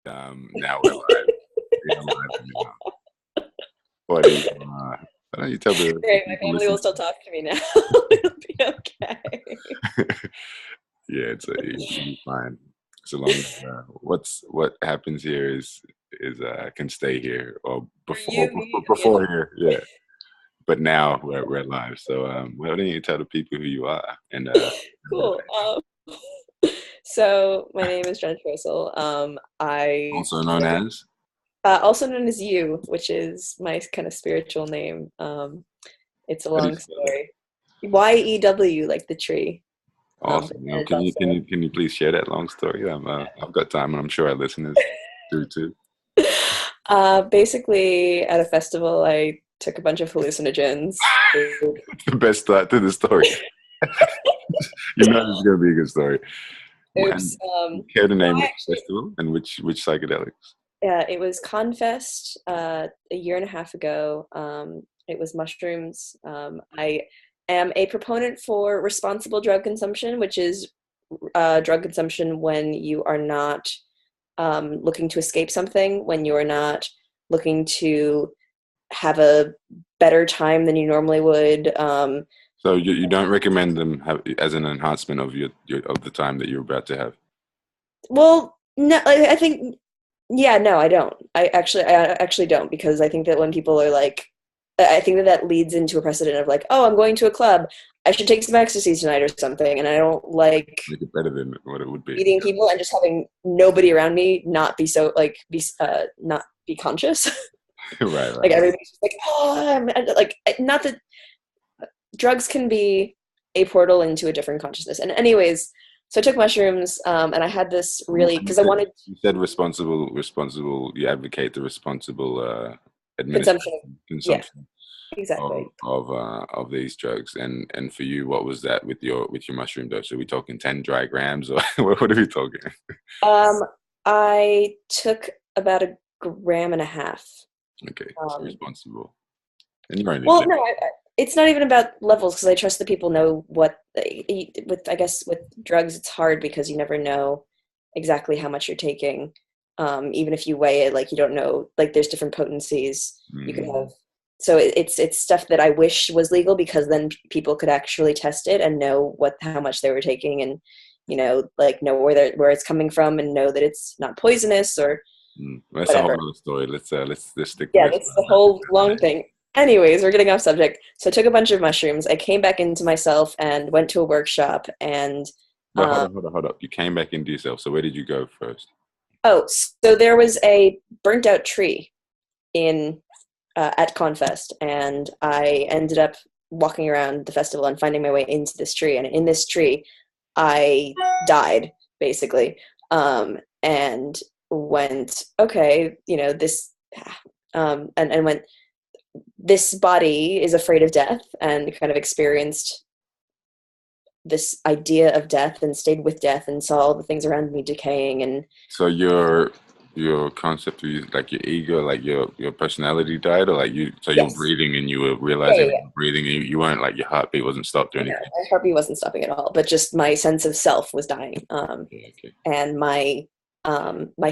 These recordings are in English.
Now we're live. We're live now. Why don't you, why don't you tell the Great, my people family will listening? still talk to me now. It'll be okay. Yeah, it'll be fine. So long as what happens here is can stay here or For you, me, before here, yeah. But now we're live. So why don't you tell the people who you are and cool. So my name is Jenna Trostle. I also known as also known as You, which is my kind of spiritual name. It's a how do you long spell that? story. YEW, like the tree. Awesome. And it's Can you also please share that long story? I've got time, and I'm sure our listeners do too. basically at a festival, I took a bunch of hallucinogens. The best start to the story. You know this is gonna be a good story. And Oops. care to No, name I the actually, festival and which psychedelics? yeah, it was Confest a year and a half ago. It was mushrooms. I am a proponent for responsible drug consumption, which is drug consumption when you are not looking to escape something, when you are not looking to have a better time than you normally would. So you don't recommend them as an enhancement of your of the time that you're about to have. Well, no, I think, yeah, no, I don't. I actually don't, because I think that when people are like, I think that that leads into a precedent of like, oh, I'm going to a club, I should take some ecstasy tonight or something, and I don't like Make it better than what it would be. meeting people and just having nobody around me not be so like be not be conscious. Right, Like right. everybody's just like, oh, like, not that drugs can be a portal into a different consciousness. And anyways, so I took mushrooms, and I had this really, And because I wanted you said responsible. You advocate the responsible consumption of, administration yeah, consumption exactly. of these drugs. And for you, what was that with your mushroom dose? Are we talking 10 dry grams or what are we talking? Um, I took about a gram and a half. Okay, so Um, responsible. And you're only well, no, it's not even about levels, because I trust that people know what with, I guess, with drugs, it's hard because you never know exactly how much you're taking. Even if you weigh it, like, you don't know, like, there's different potencies you can have. So it's stuff that I wish was legal, because then people could actually test it and know how much they were taking, and like, know where it's coming from, and know that it's not poisonous or That's a whole whatever. other story. Let's stick to Yeah, this. that's the whole long thing. Anyways, we're getting off subject. So I took a bunch of mushrooms. I came back into myself and went to a workshop. And But hold up. You came back into yourself. So where did you go first? oh, so there was a burnt out tree in at Confest, and I ended up walking around the festival and finding my way into this tree. And in this tree, I died, basically, and went, okay, this, and went, this body is afraid of death, and kind of experienced this idea of death and stayed with death and saw all the things around me decaying. And So your concept of like your ego, like your personality died, or like you were yes, breathing and you were yeah, realizing yeah, you yeah. were breathing and you weren't like your heartbeat wasn't stopped or No, anything. my heartbeat wasn't stopping at all, but just my sense of self was dying, Okay, okay. and my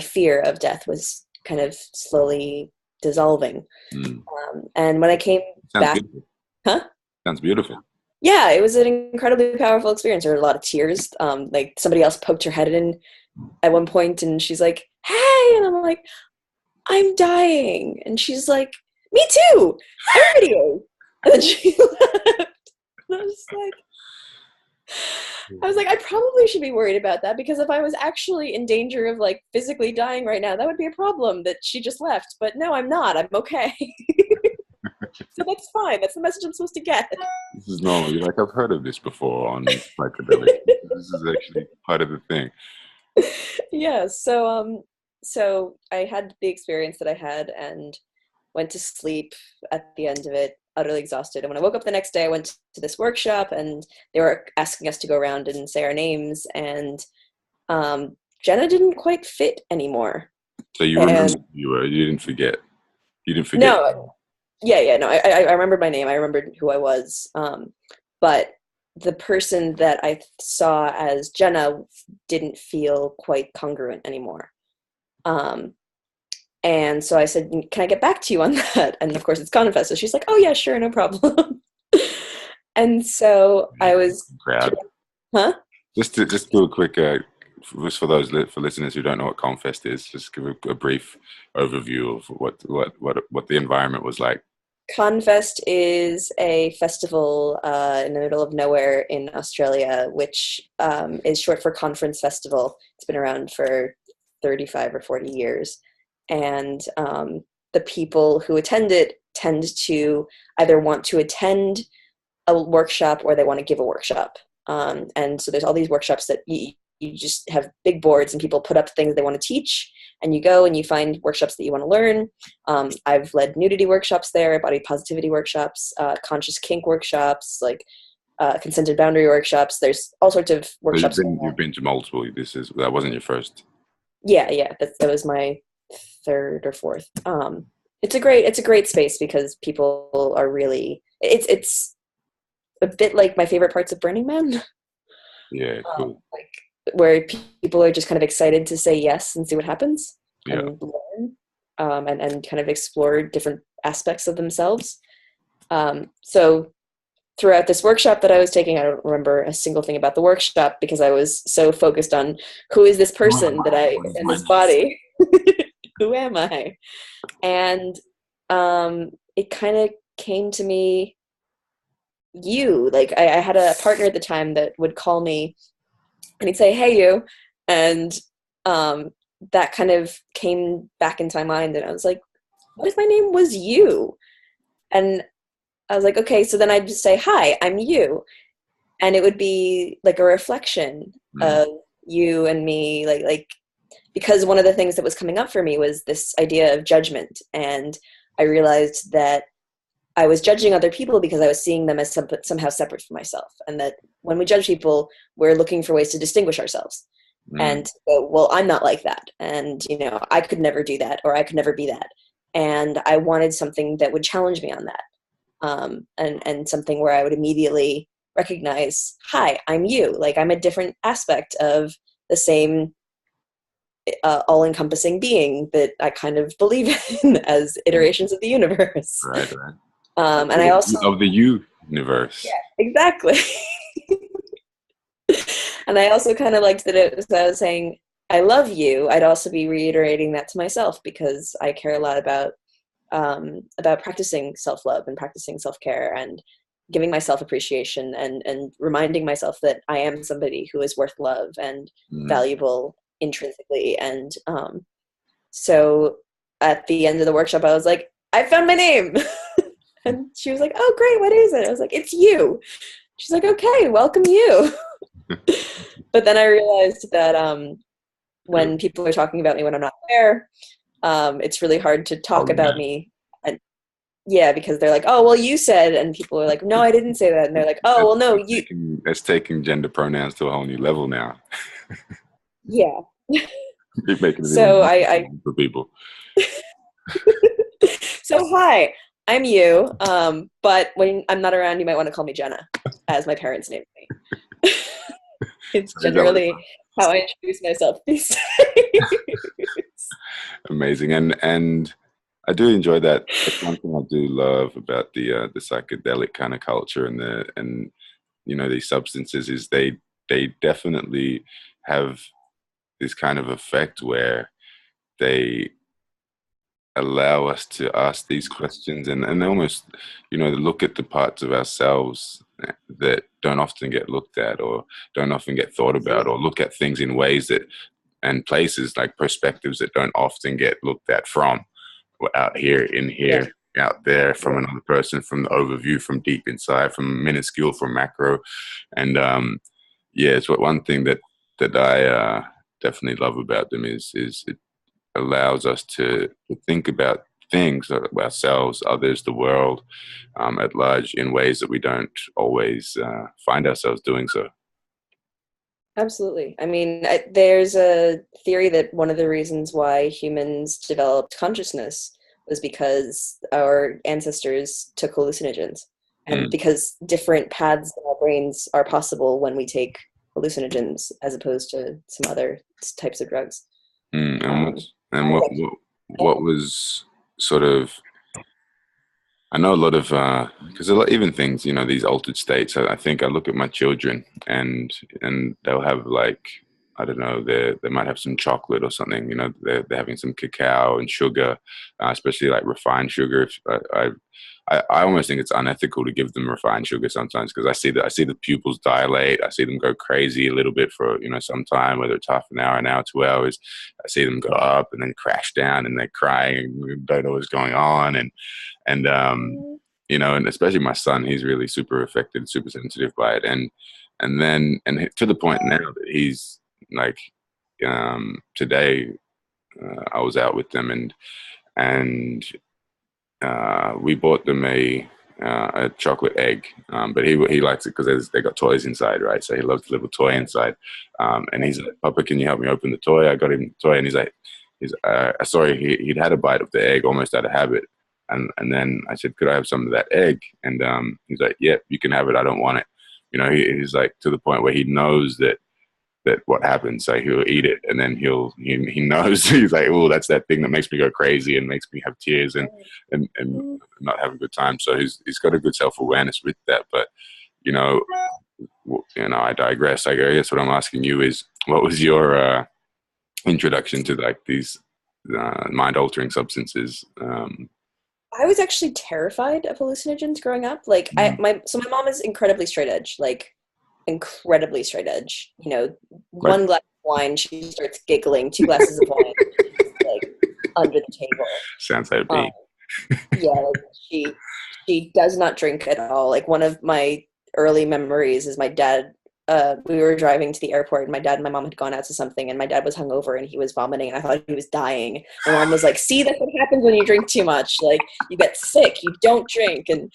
fear of death was kind of slowly dissolving. And when I came Sounds back, beautiful. huh? Sounds beautiful. Yeah, it was an incredibly powerful experience. There were a lot of tears. Like, somebody else poked her head in at one point, and she's like, "Hey," and I'm like, "I'm dying," and she's like, "Me too. Everybody is." And then she left. And I was like, I probably should be worried about that, because if I was actually in danger of, like, physically dying right now, that would be a problem that she just left. But no, I'm not. I'm okay. So that's fine. That's the message I'm supposed to get. This is normal. You're like, I've heard of this before on Psychedelics. This is actually part of the thing. Yeah. So I had the experience that I had, and went to sleep at the end of it, utterly exhausted. And when I woke up the next day, I went to this workshop, and they were asking us to go around and say our names, and Jenna didn't quite fit anymore. So you remember And who you were. You didn't forget. You didn't forget. no, yeah, no, I remembered my name. I remembered who I was. But the person that I saw as Jenna didn't feel quite congruent anymore. And so I said, can I get back to you on that? And of course it's Confest. So she's like, oh yeah, sure, no problem. And so I was, Crowd. huh? Just do a quick, just for those for listeners who don't know what Confest is, just give a brief overview of what the environment was like. Confest is a festival in the middle of nowhere in Australia, which is short for Conference Festival. It's been around for 35 or 40 years. And the people who attend it tend to either want to attend a workshop or they want to give a workshop. And so there's all these workshops that you just have big boards and people put up things they want to teach, and you go and you find workshops that you want to learn. I've led nudity workshops there, body positivity workshops, conscious kink workshops, like consented boundary workshops. There's all sorts of workshops. So you've been to multiple. That wasn't your first. Yeah, that was my third or fourth. It's a great space because people are really, it's a bit like my favorite parts of Burning Man. Yeah, cool. Like where people are just kind of excited to say yes and see what happens, and learn, and kind of explore different aspects of themselves. So throughout this workshop that I was taking, I don't remember a single thing about the workshop because I was so focused on who is this person that I in this body. Who am I? And it kind of came to me, like I had a partner at the time that would call me and he'd say, hey, you. And that kind of came back into my mind. And I was like, what if my name was you? And I was like, okay. So then I'd just say, hi, I'm you. And it would be like a reflection of you and me. Like, because one of the things that was coming up for me was this idea of judgment. And I realized that I was judging other people because I was seeing them as somehow separate from myself. And that when we judge people, we're looking for ways to distinguish ourselves. And go, well, I'm not like that. And, I could never do that, or I could never be that. And I wanted something that would challenge me on that. And something where I would immediately recognize, hi, I'm you. Like I'm a different aspect of the same all-encompassing being that I kind of believe in as iterations of the universe. Right. And I also of the universe. Yeah, exactly. And I also kind of liked that it was, I was saying, I love you. I'd also be reiterating that to myself because I care a lot about practicing self-love and practicing self-care and giving myself appreciation and reminding myself that I am somebody who is worth love and valuable intrinsically. And so at the end of the workshop, I was like, I found my name. And she was like, oh, great. What is it? I was like, it's you. She's like, okay, welcome you. But then I realized that when people are talking about me when I'm not there, it's really hard to talk about me. And yeah, because they're like, oh, well, you said, and people are like, no, I didn't say that. And they're like, oh, well, no, you. That's taking gender pronouns to a whole new level now. Yeah. You're making it so I for people. So hi, I'm you. But when I'm not around, you might want to call me Jenna, as my parents named me. It's generally how I introduce myself these days. Amazing, and I do enjoy that. That's one thing I do love about the psychedelic kind of culture and these substances is they definitely have this kind of effect where they allow us to ask these questions and almost look at the parts of ourselves that don't often get looked at or don't often get thought about, or look at things in ways that and places like perspectives that don't often get looked at from out here in here out there from another person, from the overview, from deep inside, from minuscule, from macro. And it's one thing that I definitely love about them is it allows us to think about things, ourselves, others, the world at large in ways that we don't always find ourselves doing so. Absolutely. I mean, there's a theory that one of the reasons why humans developed consciousness was because our ancestors took hallucinogens, and because different paths in our brains are possible when we take hallucinogens as opposed to some other types of drugs. And And what was sort of, I know a lot of, because a lot, even things, you know, these altered states, I think I look at my children and they'll have like, I don't know, they might have some chocolate or something, you know, they're having some cacao and sugar, especially like refined sugar. I almost think it's unethical to give them refined sugar sometimes, because I see the pupils dilate. I see them go crazy a little bit for, you know, some time, whether it's half an hour, 2 hours. I see them go up and then crash down, and they're crying and don't know what's going on. And you know, and especially my son, he's really super affected, super sensitive by it. And then to the point now that he's like, today I was out with them, and we bought them a chocolate egg, but he likes it because they got toys inside, right? So he loves the little toy inside, and he's like, "Papa, can you help me open the toy?" I got him the toy, and he's like, sorry, he'd had a bite of the egg almost out of habit, and then I said, "Could I have some of that egg?" And he's like, "Yep, you can have it. I don't want it." You know, he's like to the point where he knows that what happens. So he'll eat it, and then he knows, he's like, "Oh, that's that thing that makes me go crazy and makes me have tears and not have a good time." So he's got a good self-awareness with that. But you know, I digress. I guess what I'm asking you is, what was your introduction to like these mind-altering substances? I was actually terrified of hallucinogens growing up. Like my mom is incredibly straight edge, like incredibly straight edge. You know, one glass of wine, she starts giggling. 2 glasses of wine, like under the table. Sounds like a yeah, like she does not drink at all. Like one of my early memories is my dad. We were driving to the airport, and my dad and my mom had gone out to something, and my dad was hungover and he was vomiting, and I thought he was dying. My mom was like, "See, that's what happens when you drink too much. Like, you get sick. You don't drink." And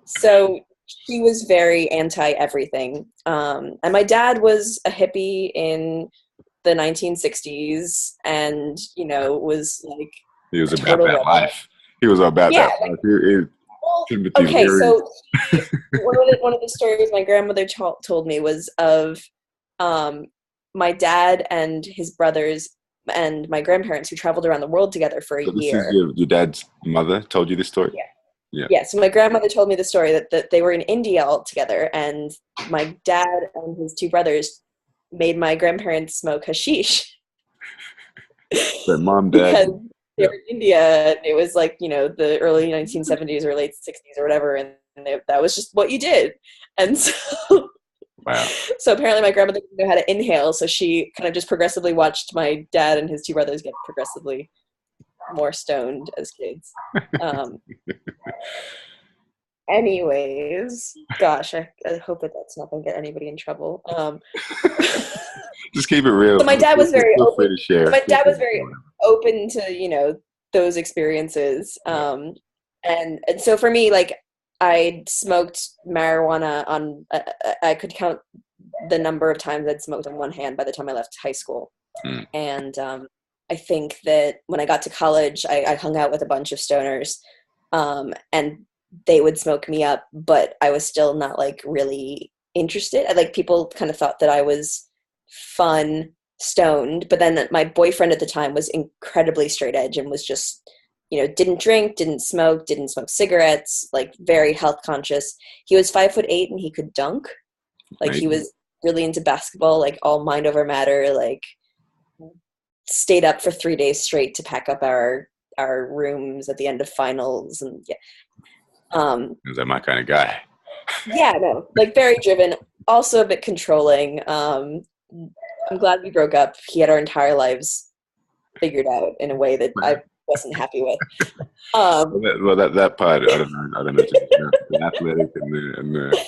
so she was very anti everything. And my dad was a hippie in the 1960s, and you know, was like, he was about that life. He was about that life. Okay, so one of the stories my grandmother told me was of my dad and his brothers and my grandparents who traveled around the world together for a year. This is your dad's mother told you this story? Yeah, so my grandmother told me the story that they were in India all together, and my dad and his 2 brothers made my grandparents smoke hashish. So mom, dad, they were in India, and it was like, you know, the early 1970s or late 60s or whatever, and that was just what you did. And so wow. So apparently my grandmother didn't know how to inhale, so she kind of just progressively watched my dad and his 2 brothers get progressively more stoned as kids. Anyways, gosh, I hope that's not going to get anybody in trouble. Just keep it real. So my dad was very open. To share. So my dad was very open to, you know, those experiences. And so for me, like, I smoked marijuana on, I could count the number of times I'd smoked on one hand by the time I left high school. And I think that when I got to college, I hung out with a bunch of stoners, and they would smoke me up, but I was still not like really interested. Like, people kind of thought that I was fun stoned, but then my boyfriend at the time was incredibly straight edge and was just, you know, didn't drink, didn't smoke cigarettes, like very health conscious. He was 5'8" and he could dunk. Like, he was really into basketball, like all mind over matter, like stayed up for 3 days straight to pack up our rooms at the end of finals. And is that my kind of guy? Yeah, no, like very driven, also a bit controlling. I'm glad we broke up. He had our entire lives figured out in a way that I wasn't happy with. Well, that part, I don't know. The athletic and the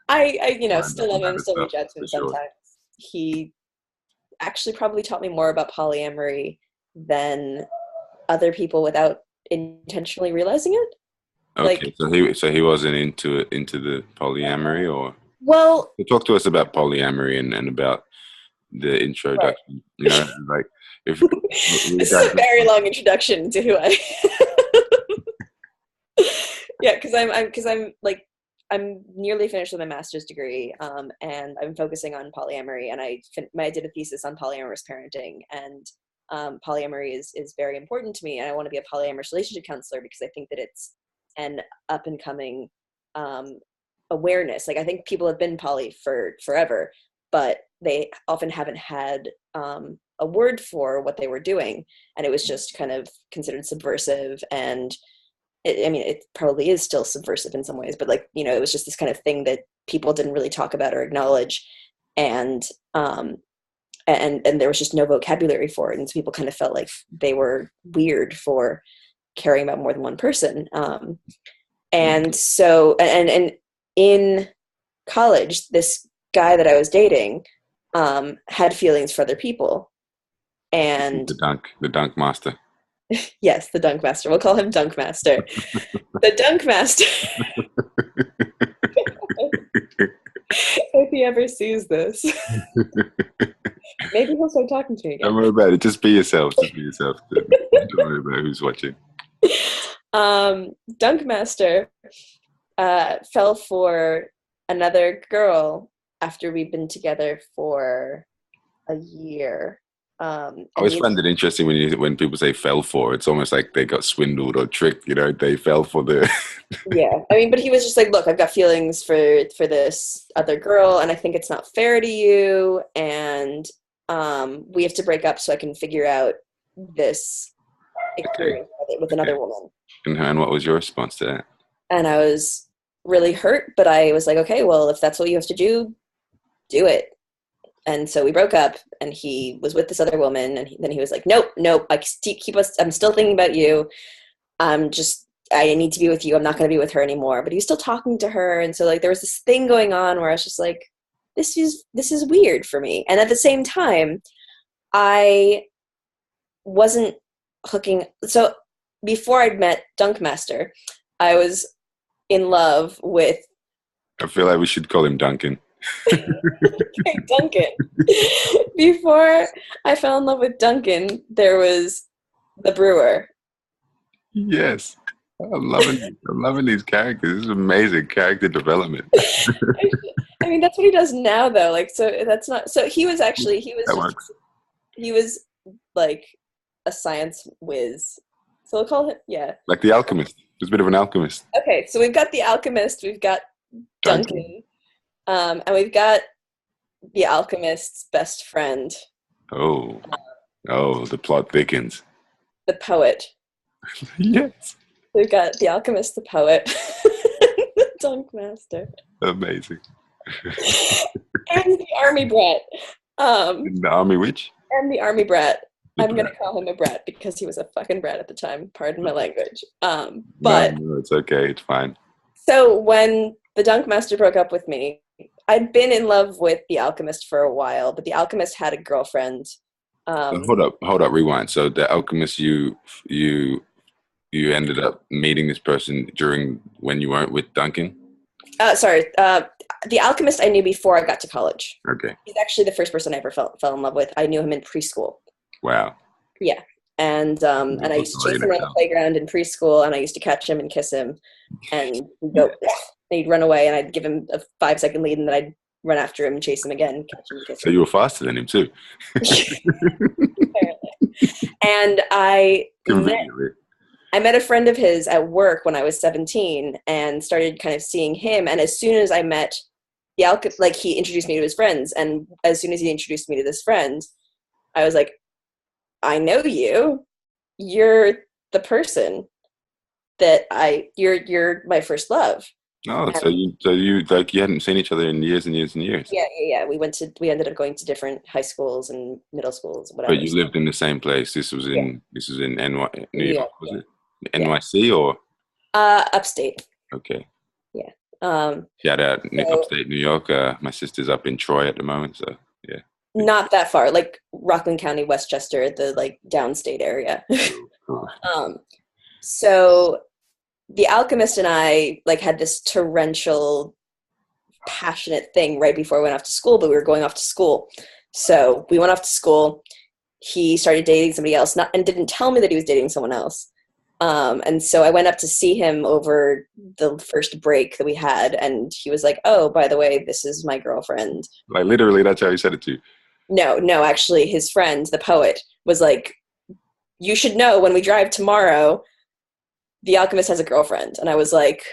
I you know, still love him, still reach out to him sometimes. He actually probably taught me more about polyamory than other people without intentionally realizing it. Okay, like, so he wasn't into the polyamory, or well, talk to us about polyamory and about the introduction. Right. You know, like if this is a very long introduction to who I. Yeah, because I'm nearly finished with my master's degree, and I'm focusing on polyamory, and I did a thesis on polyamorous parenting, and polyamory is very important to me, and I want to be a polyamorous relationship counselor because I think that it's an up and coming awareness. Like, I think people have been poly for forever, but they often haven't had a word for what they were doing, and it was just kind of considered subversive. And it probably is still subversive in some ways, but like, it was just this kind of thing that people didn't really talk about or acknowledge, and there was just no vocabulary for it, and so people kind of felt like they were weird for caring about more than one person. And so, and in college, this guy that I was dating had feelings for other people, and the dunk master. Yes, the dunk master. We'll call him Dunk Master. The Dunk Master. If he ever sees this, maybe he'll start talking to me again. Don't worry about it. Just be yourself. Just be yourself. Don't worry about who's watching. Dunk Master fell for another girl after we'd been together for a year. I always find it interesting when people say fell for. It's almost like they got swindled or tricked. They fell for the. Yeah, but he was just like, look, I've got feelings for this other girl, and I think it's not fair to you, and we have to break up so I can figure out this experience with another woman. And what was your response to that? And I was really hurt, but I was like, okay, well, if that's what you have to do, do it. And so we broke up, and he was with this other woman, and then he was like, nope, I'm still thinking about you. I need to be with you. I'm not going to be with her anymore. But he was still talking to her. And so like there was this thing going on where I was just like, this is weird for me. And at the same time, I wasn't hooking. So before I'd met Dunk Master, I was in love with. I feel like we should call him Duncan. Okay, Duncan. Before I fell in love with Duncan, there was the brewer. Yes. I'm loving these characters. This is amazing character development. That's what he does now, though. Like, so that's not. So he was like a science whiz. So we'll call him, yeah. Like the alchemist. He's a bit of an alchemist. Okay, so we've got the alchemist, we've got Duncan, and we've got the alchemist's best friend. Oh, the plot thickens. The poet. Yes. We've got the alchemist, the poet, the Dunk Master. Amazing. And the army brat. The army witch? And the army brat. I'm going to call him a brat because he was a fucking brat at the time. Pardon my language. But no, it's okay. It's fine. So when the Dunk Master broke up with me, I'd been in love with the alchemist for a while, but the alchemist had a girlfriend. Hold up, rewind. So the alchemist, you ended up meeting this person during when you weren't with Duncan? Sorry. The alchemist I knew before I got to college. Okay. He's actually the first person I ever fell in love with. I knew him in preschool. Wow. Yeah. And I used to chase him around the playground in preschool, and I used to catch him and kiss him, and he'd run away, and I'd give him a 5-second lead, and then I'd run after him and chase him again, catch him and kiss him. So you were faster than him too. Apparently. And I met a friend of his at work when I was 17 and started kind of seeing him. And as soon as I met the alchemist, like, he introduced me to his friends. And as soon as he introduced me to this friend, I was like, I know you. You're the person that you're my first love. Oh, so you like, you hadn't seen each other in years and years and years. Yeah. We ended up going to different high schools and middle schools, whatever. But you lived in the same place. This was in New York, was it? NYC or? Upstate. Okay. Yeah. Shout out upstate New York. My sister's up in Troy at the moment, so yeah. Not that far, like Rockland County, Westchester, the like downstate area. So the alchemist and I like had this torrential, passionate thing right before we went off to school, but we were going off to school. So we went off to school. He started dating somebody else, and didn't tell me that he was dating someone else. And so I went up to see him over the first break that we had, and he was like, "Oh, by the way, this is my girlfriend." Like literally, that's how he said it to you. No, actually, his friend, the poet, was like, you should know when we drive tomorrow, the alchemist has a girlfriend. And I was like,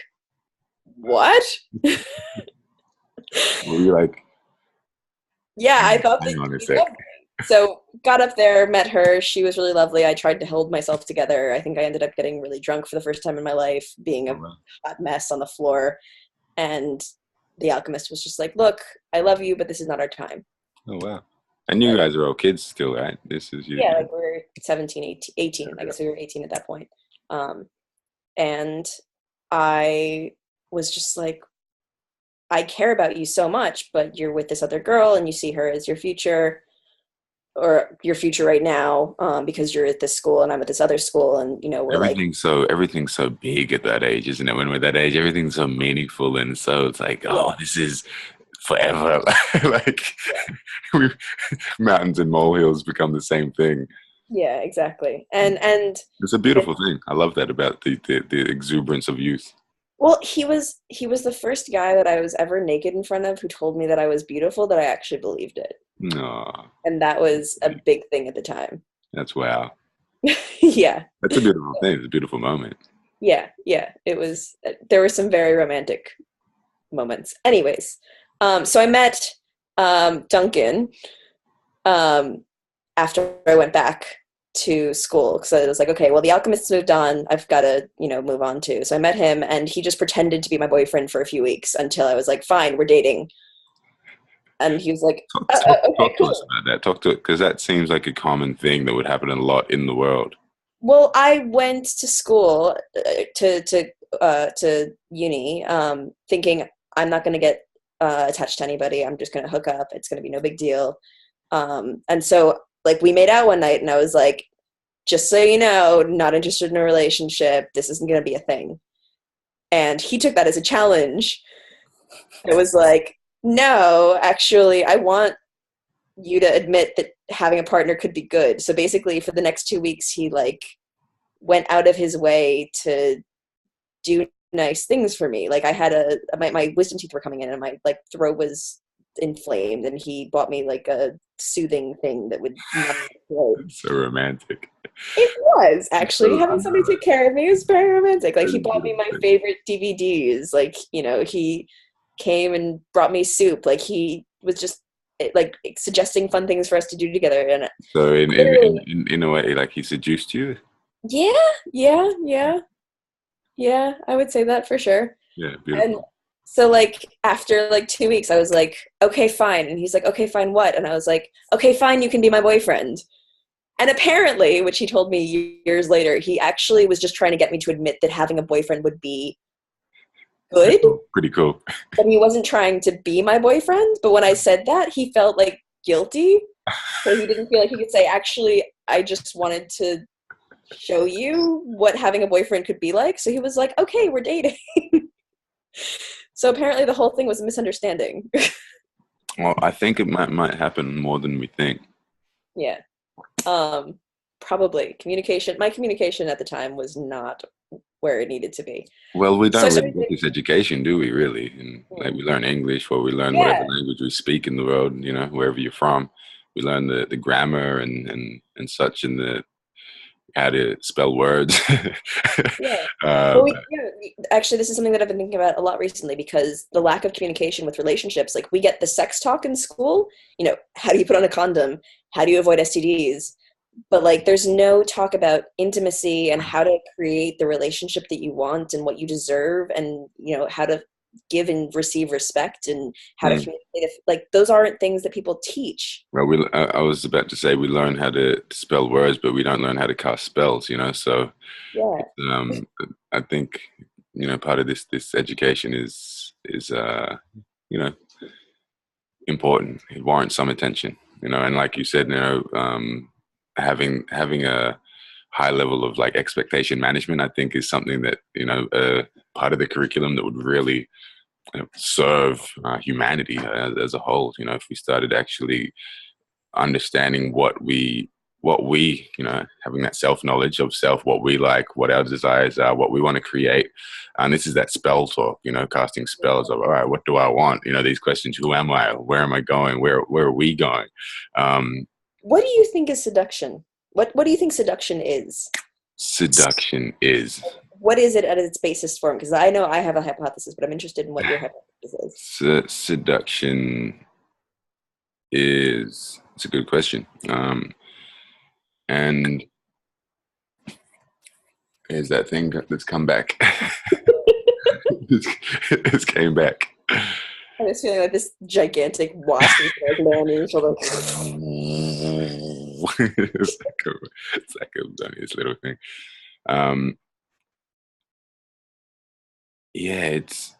what? Were you like, Yeah, I thought that hang on a you sec? loved me. So got up there, met her. She was really lovely. I tried to hold myself together. I think I ended up getting really drunk for the first time in my life, being a Oh, wow. hot mess on the floor. And the alchemist was just like, look, I love you, but this is not our time. Oh, wow. And you Like, guys are all kids still, right? This is you. yeah, like we're 17, 18. I guess we were 18 at that point. And I was just like, I care about you so much, but you're with this other girl and you see her as your future, or your future right now, because you're at this school and I'm at this other school, and we're like, Everything's so big at that age, isn't it? When we're that age, everything's so meaningful, and so it's like, yeah, oh, this is forever. Like we, mountains and molehills become the same thing. yeah, exactly. And It's a beautiful thing. I love that about the exuberance of youth. well, he was the first guy that I was ever naked in front of who told me that I was beautiful, that I actually believed it, Oh, and that was a big thing at the time. that's wow. Yeah, That's a beautiful thing. It's a beautiful moment. yeah, yeah. It was. There were some very romantic moments. Anyways, so I met Duncan um, after I went back to school, because I was like, okay, well, the alchemist's moved on. I've got to, move on too. So I met him, and he just pretended to be my boyfriend for a few weeks until I was like, fine, we're dating. And he was like, okay, Talk to us cool. about that. Talk to it, because that seems like a common thing that would happen a lot in the world. Well, I went to school to uni, thinking I'm not going to get attached to anybody. I'm just going to hook up. It's going to be no big deal. And so, like, we made out one night, and I was like, just so you know, not interested in a relationship. This isn't going to be a thing. And he took that as a challenge. It was like, no, actually, I want you to admit that having a partner could be good. So basically, for the next 2 weeks, he like went out of his way to do nice things for me. Like, I had my wisdom teeth were coming in, and my like throat was inflamed, and he bought me like a soothing thing that would numb the throat. It's so romantic. It was actually, having somebody take care of me was very romantic. Like, It's he a bought me beautiful my thing. favorite DVDs. Like, he came and brought me soup. Like, he was just like suggesting fun things for us to do together. And So literally, in a way, like he seduced you. yeah, yeah, yeah, yeah. I would say that for sure. Yeah, And beautiful. so, like, after like 2 weeks, I was like, okay, fine. And he's like, okay, fine, what? And I was like, okay, fine, you can be my boyfriend. And apparently, which he told me years later, he actually was just trying to get me to admit that having a boyfriend would be good, Pretty cool. but he wasn't trying to be my boyfriend. But when I said that, he felt like guilty. So he didn't feel like he could say, actually, I just wanted to show you what having a boyfriend could be like. So he was like, okay, we're dating. So apparently the whole thing was a misunderstanding. Well, I think it might happen more than we think. Yeah. Probably communication. My communication at the time was not where it needed to be. Well, we So I don't really started get this education, do we? Really, and like we learn English, or we learn whatever yeah, language we speak in the world. Wherever you're from, we learn the grammar and such, and the how to spell words. yeah. uh, Well, actually, this is something that I've been thinking about a lot recently, because the lack of communication with relationships, like, we get the sex talk in school, how do you put on a condom? How do you avoid STDs? But like, there's no talk about intimacy and how to create the relationship that you want and what you deserve, and, how to give and receive respect, and how to mm. communicate. Like, those aren't things that people teach. Well, I was about to say we learn how to spell words, but we don't learn how to cast spells. So Yeah. um, I think part of this education is important. It warrants some attention. And like you said, having a high level of like expectation management, I think, is something that part of the curriculum that would really serve humanity as a whole. If we started actually understanding what we having that self-knowledge of self, what we like, what our desires are, what we want to create. And this is that spell talk, casting spells of, all right, what do I want? These questions: who am I? Where am I going? Where are we going? What do you think is seduction? What do you think seduction is? Seduction is. What is it at its basis form? Because I know I have a hypothesis, but I'm interested in what your hypothesis is. Seduction is. It's a good question. And is that thing that's come back? It's came back. I was feeling like this gigantic wasp is like landing on your shoulder. It's like this little thing. Yeah, it's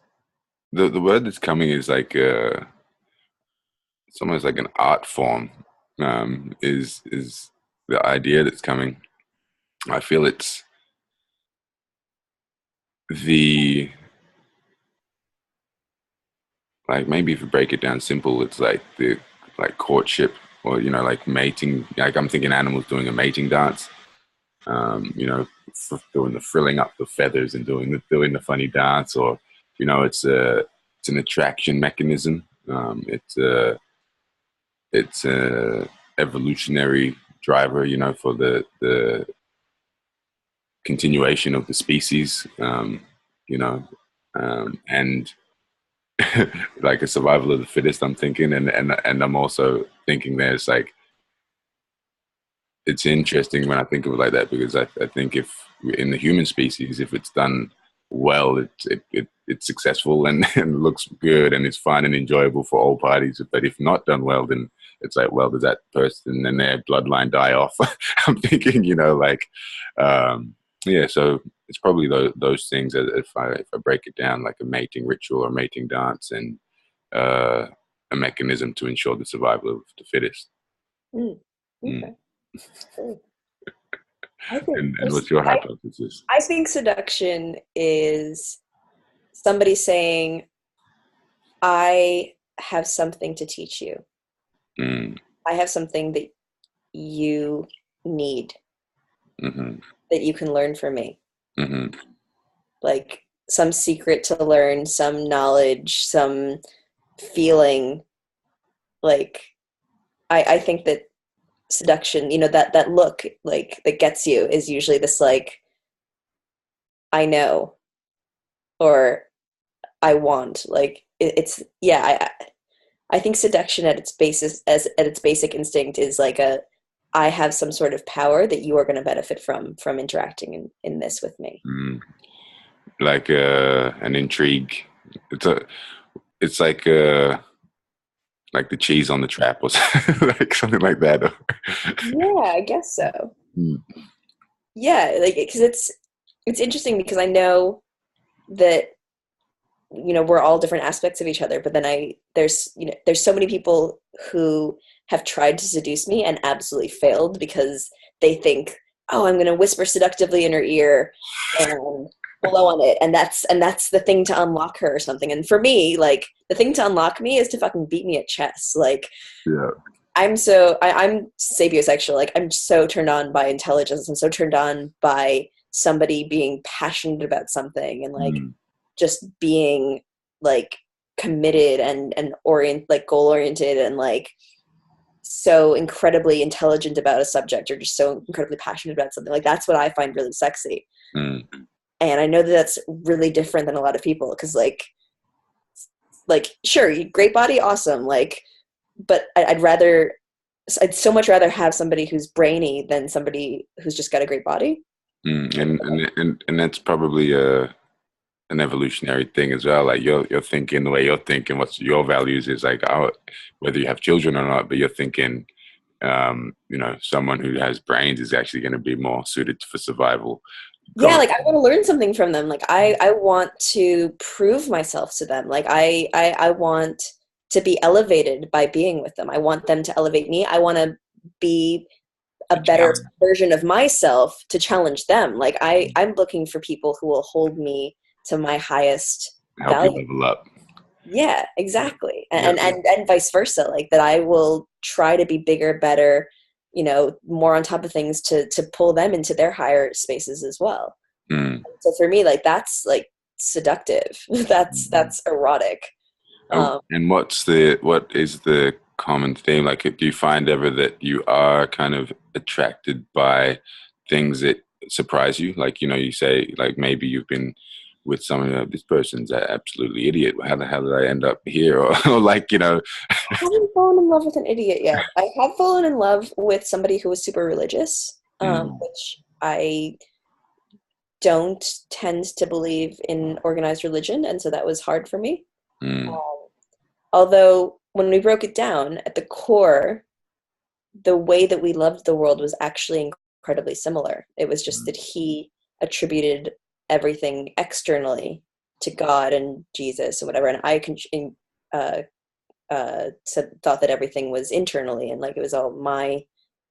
the word that's coming is like it's almost like an art form. Is the idea that's coming? I feel it's the like maybe if you break it down simple, it's like the like courtship or like mating. Like I'm thinking animals doing a mating dance. Doing the frilling up the feathers and doing the funny dance, or it's an attraction mechanism. It's a evolutionary driver, for the continuation of the species, and like a survival of the fittest. I'm thinking, and I'm also thinking there's like. It's interesting when I think of it like that, because I think if in the human species, if it's done well, it's successful and looks good and it's fun and enjoyable for all parties. But if not done well, then it's like, well, does that person and their bloodline die off? I'm thinking, so it's probably those things that if I break it down, like a mating ritual or mating dance, and a mechanism to ensure the survival of the fittest. Okay. And what's your hypothesis? I think seduction is somebody saying, I have something to teach you. I have something that you need, that you can learn from me. Like some secret to learn, some knowledge, some feeling. Like I think that seduction, that look like that gets you is usually this like, I know, or I want, like it's I think seduction at its basis, at its basic instinct, is like I have some sort of power that you are going to benefit from interacting in this with me. Like an intrigue. It's like the cheese on the trap, or like something like that. Yeah, I guess so. Yeah, like because it's interesting because I know that we're all different aspects of each other, but then there's so many people who have tried to seduce me and absolutely failed because they think, oh, I'm going to whisper seductively in her ear and blow on it, and that's the thing to unlock her or something. And for me, like the thing to unlock me is to fucking beat me at chess. Like, yeah. I'm sapiosexual. Like I'm so turned on by intelligence. I'm so turned on by somebody being passionate about something and like just being like committed and goal oriented and like so incredibly intelligent about a subject, or just so incredibly passionate about something. Like that's what I find really sexy. And I know that that's really different than a lot of people, because like sure, great body, awesome, like, but I'd so much rather have somebody who's brainy than somebody who's just got a great body. And that's probably an evolutionary thing as well. Like you're thinking the way you're thinking, what's your values is like, whether you have children or not, but you're thinking, someone who has brains is actually going to be more suited for survival. Yeah, like I want to learn something from them. Like I want to prove myself to them. Like I want to be elevated by being with them. I want them to elevate me. I want to be a better version of myself to challenge them. Like I'm looking for people who will hold me to my highest value. Help you level up. Yeah, exactly. And vice versa. Like that I will try to be bigger, better, more on top of things to pull them into their higher spaces as well. So for me, like that's like seductive. That's erotic. And what is the common theme? Like, do you find ever that you are kind of attracted by things that surprise you? Like, you know, you say, like, maybe you've been with someone, this person's an absolutely idiot. How the hell did I end up here? Or like, you know. I haven't fallen in love with an idiot yet. I have fallen in love with somebody who was super religious, which I don't tend to believe in organized religion, and so that was hard for me. Although when we broke it down, at the core, the way that we loved the world was actually incredibly similar. It was just that he attributed everything externally to God and Jesus and whatever, and I thought that everything was internally, and like it was all my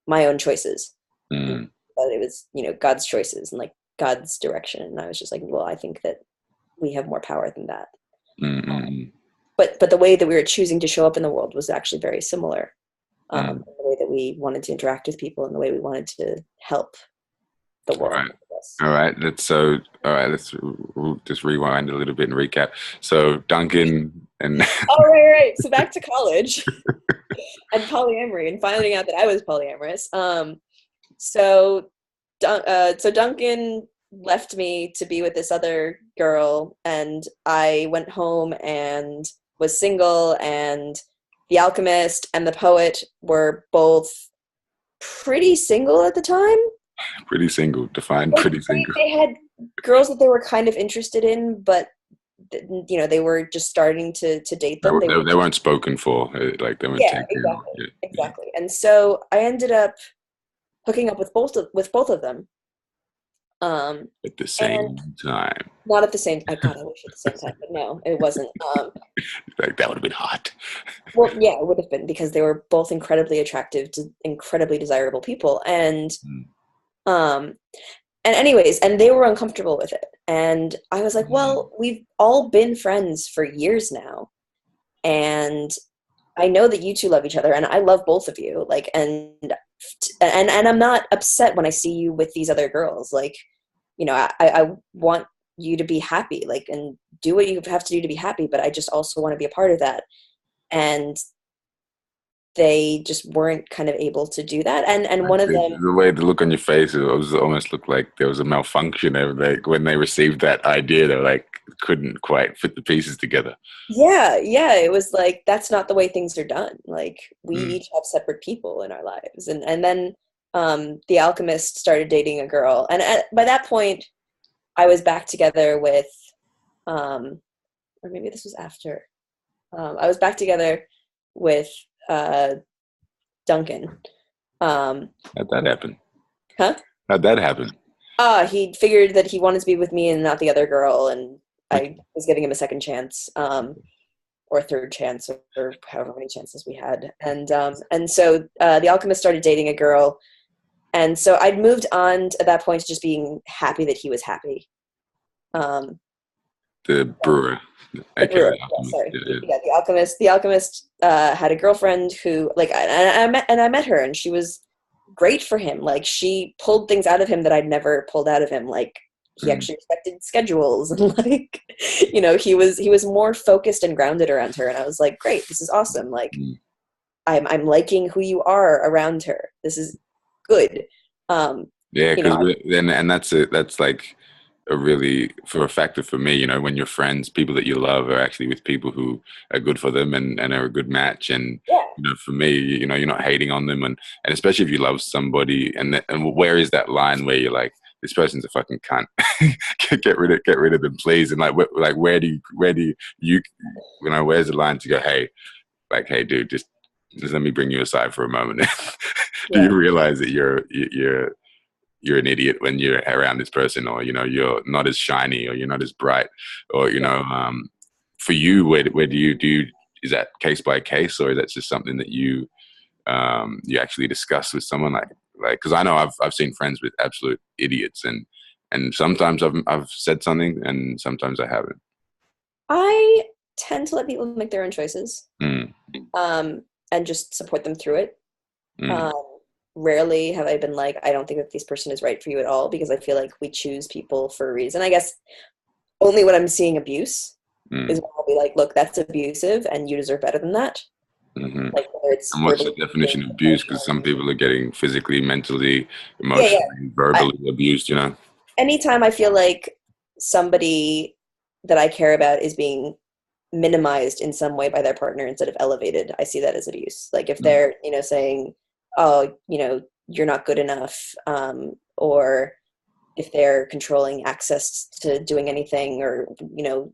own choices. But it was, you know, God's choices and like God's direction, and I was just like, well, I think that we have more power than that. But the way that we were choosing to show up in the world was actually very similar. The way that we wanted to interact with people and the way we wanted to help the world. All right. Let's just rewind a little bit and recap. So Duncan and right. So back to college and polyamory and finding out that I was polyamorous. So Duncan left me to be with this other girl, and I went home and was single, and the alchemist and the poet were both pretty single at the time. Pretty single, define pretty single. They had girls that they were kind of interested in, but you know, they were just starting to date them. They weren't spoken for, like they weren't taken. Exactly. And so I ended up hooking up with both of them. At the same time. Not at the same time. God, I wish at the same time, but no, it wasn't. Like that would have been hot. Well, yeah, it would have been, because they were both incredibly attractive to incredibly desirable people, and anyways, and they were uncomfortable with it, and I was like, well, we've all been friends for years now, and I know that you two love each other, and I love both of you, like, and I'm not upset when I see you with these other girls, like, you know, I want you to be happy, like, and do what you have to do to be happy, but I just also want to be a part of that. And they just weren't kind of able to do that. And one of them, the way the look on your face, it was almost looked like there was a malfunction. Like when they received that idea, they like couldn't quite fit the pieces together. Yeah, it was like, that's not the way things are done. Like, we each have separate people in our lives, and then the alchemist started dating a girl, and by that point, I was back together with, or maybe this was after. I was back together with Duncan. How'd that happen? Huh? How'd that happen? He figured that he wanted to be with me and not the other girl, and I was giving him a second chance, or third chance, or however many chances we had. And so the alchemist started dating a girl, and so I'd moved on at that point to just being happy that he was happy. The brewer. The alchemist had a girlfriend who, like, I met her, and she was great for him. Like, she pulled things out of him that I'd never pulled out of him. Like, he actually respected schedules, and like, you know, he was more focused and grounded around her, and I was like, great, this is awesome. Like, I'm liking who you are around her. This is good. Yeah, because and that's like a really, for a factor for me, you know, when your friends, people that you love, are actually with people who are good for them and are a good match. And you know, for me, you know, you're not hating on them, and especially if you love somebody, and where is that line where you're like, this person's a fucking cunt, get rid of them, please. And like where do you know, where's the line to go, hey, dude, just let me bring you aside for a moment. Do you realize that you're an idiot when you're around this person, or, you know, you're not as shiny, or you're not as bright, or, you know, for you, where do you, is that case by case, or is that just something that you actually discuss with someone, like, because I know I've seen friends with absolute idiots, and sometimes I've said something, and sometimes I haven't. I tend to let people make their own choices, and just support them through it. Rarely have I been like, I don't think that this person is right for you at all, because I feel like we choose people for a reason. I guess only when I'm seeing abuse is when I'll be like, look, that's abusive and you deserve better than that. Hmm. like whether it's And what's the verbally definition of abuse? Because some emotionally. people are getting physically, mentally, Yeah, yeah. emotionally, I, verbally abused, you know? anytime I feel like somebody that I care about is being minimized in some way by their partner instead of elevated, I see that as abuse. Like if Mm. they're, saying, oh, you're not good enough, or if they're controlling access to doing anything, or,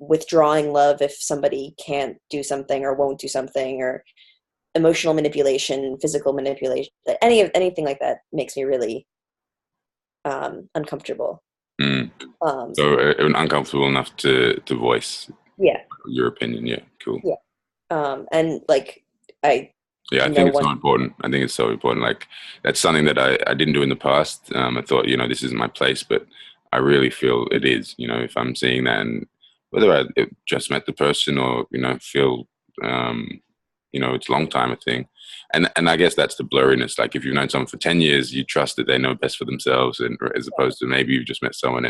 withdrawing love if somebody can't do something or won't do something, or emotional manipulation, physical manipulation, anything like that makes me really uncomfortable. Mm. Um, So uncomfortable enough to voice yeah, your opinion. Yeah, cool. yeah. And like I Yeah, I know think it's one. so important. I think it's so important. Like that's something that I didn't do in the past. I thought, this isn't my place, but I really feel it is. If I'm seeing that, and whether I just met the person or feel, it's a long time a thing, and I guess that's the blurriness. Like if you've known someone for 10 years, you trust that they know best for themselves, and as opposed to maybe you've just met someone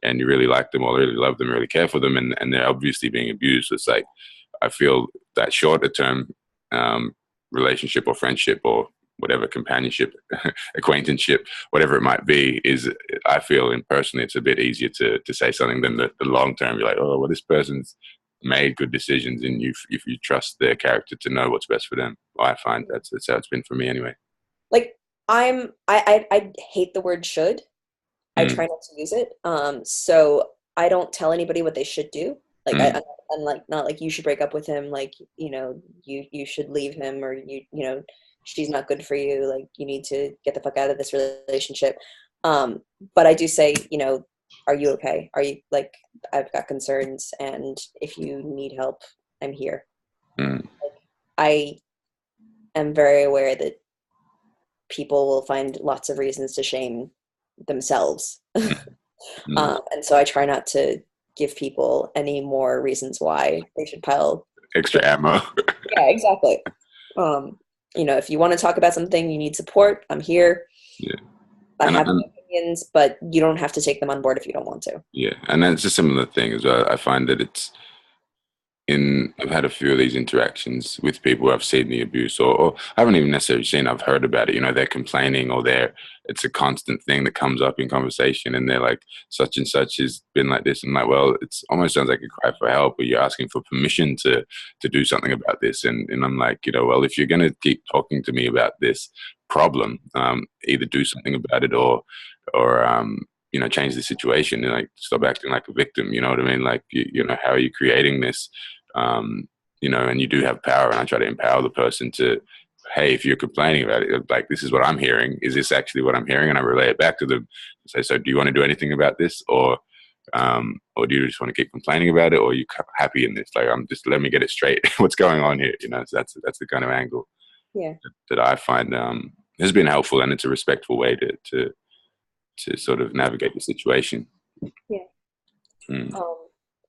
and you really like them or really love them, really care for them, and they're obviously being abused. It's like I feel that shorter term. Um, Relationship or friendship or whatever, companionship, acquaintanceship, whatever it might be, is I feel in personally it's a bit easier to say something than the long term. You're like, oh well, this person's made good decisions, and if you trust their character to know what's best for them. Well, I find that's how it's been for me anyway. Like I hate the word should. I Mm, try not to use it. So I don't tell anybody what they should do. Like mm, I'm like not like you should break up with him. Like you should leave him, or she's not good for you. Like you need to get the fuck out of this relationship. But I do say, are you okay? Are you like I've got concerns, and if you need help, I'm here. mm, I am very aware that people will find lots of reasons to shame themselves. mm, mm. And so I try not to give people any more reasons why they should pile. Extra ammo. Yeah, exactly. Um, if you want to talk about something, you need support. I'm here. Yeah, I and, have and opinions, but you don't have to take them on board if you don't want to. yeah, and that's a similar thing as well. I find that I've had a few of these interactions with people who I've seen the abuse, or I haven't even necessarily seen, I've heard about it. They're complaining, or it's a constant thing that comes up in conversation, and they're like, such and such has been like this. And like, well, it's almost sounds like a cry for help, or you're asking for permission to do something about this. And I'm like, well, if you're going to keep talking to me about this problem, either do something about it, or change the situation, and like stop acting like a victim. You know what I mean? Like, how are you creating this? um, and you do have power. And I try to empower the person to, hey, if you're complaining about it, like, this is what I'm hearing. Is this actually what I'm hearing? And I relay it back to them. Say, so do you want to do anything about this? Or do you just want to keep complaining about it? Or are you happy in this? Like, let me get it straight. What's going on here? So that's the kind of angle Yeah. that I find has been helpful. And it's a respectful way to sort of navigate the situation. Yeah. Mm.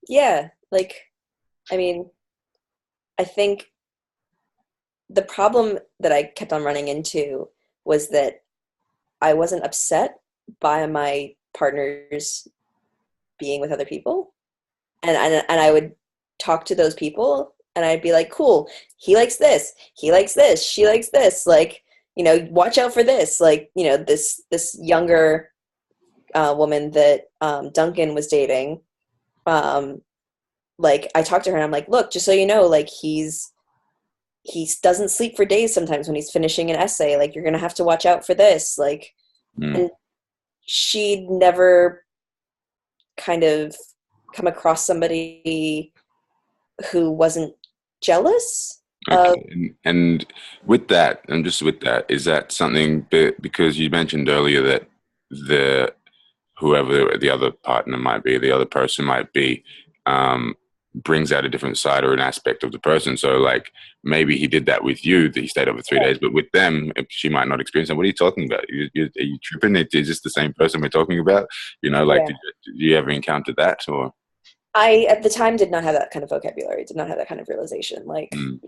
Yeah. Like, I mean, I think the problem that I kept on running into was that I wasn't upset by my partner's being with other people. And I would talk to those people and I'd be like, cool, he likes this, he likes this, she likes this, like, watch out for this. Like, this younger woman that Duncan was dating, like I talked to her and I'm like, look, just so you know, like he doesn't sleep for days sometimes when he's finishing an essay. Like, you're gonna have to watch out for this. Like, Mm. and she'd never kind of come across somebody who wasn't jealous of. Okay. And with that, and just with that, is that something because you mentioned earlier that the whoever the other partner might be, the other person might be, um, brings out a different side or an aspect of the person. So, like, maybe he did that with you, that he stayed over 3 days, but with them, she might not experience that. What are you talking about? Are you tripping? Is this the same person we're talking about? Like, Yeah. did you ever encounter that? Or I, at the time, did not have that kind of vocabulary, did not have that kind of realization. Like, mm,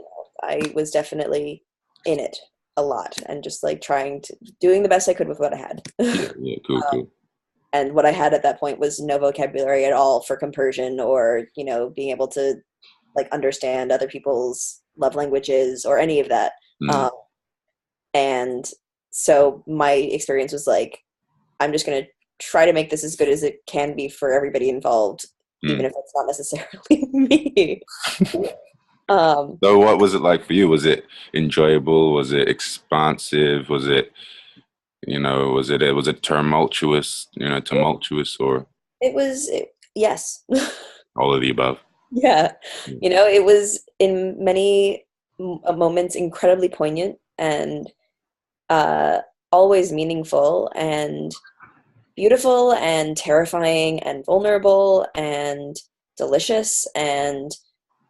I was definitely in it a lot and just like doing the best I could with what I had. yeah, yeah, cool, cool. And what I had at that point was no vocabulary at all for compersion or, being able to like understand other people's love languages or any of that. And so my experience was like, I'm just going to try to make this as good as it can be for everybody involved, even if it's not necessarily me. So what was it like for you? Was it enjoyable? Was it expansive? Was it, was it tumultuous, or Yes. all of the above? Yeah. It was in many moments incredibly poignant and always meaningful and beautiful and terrifying and vulnerable and delicious and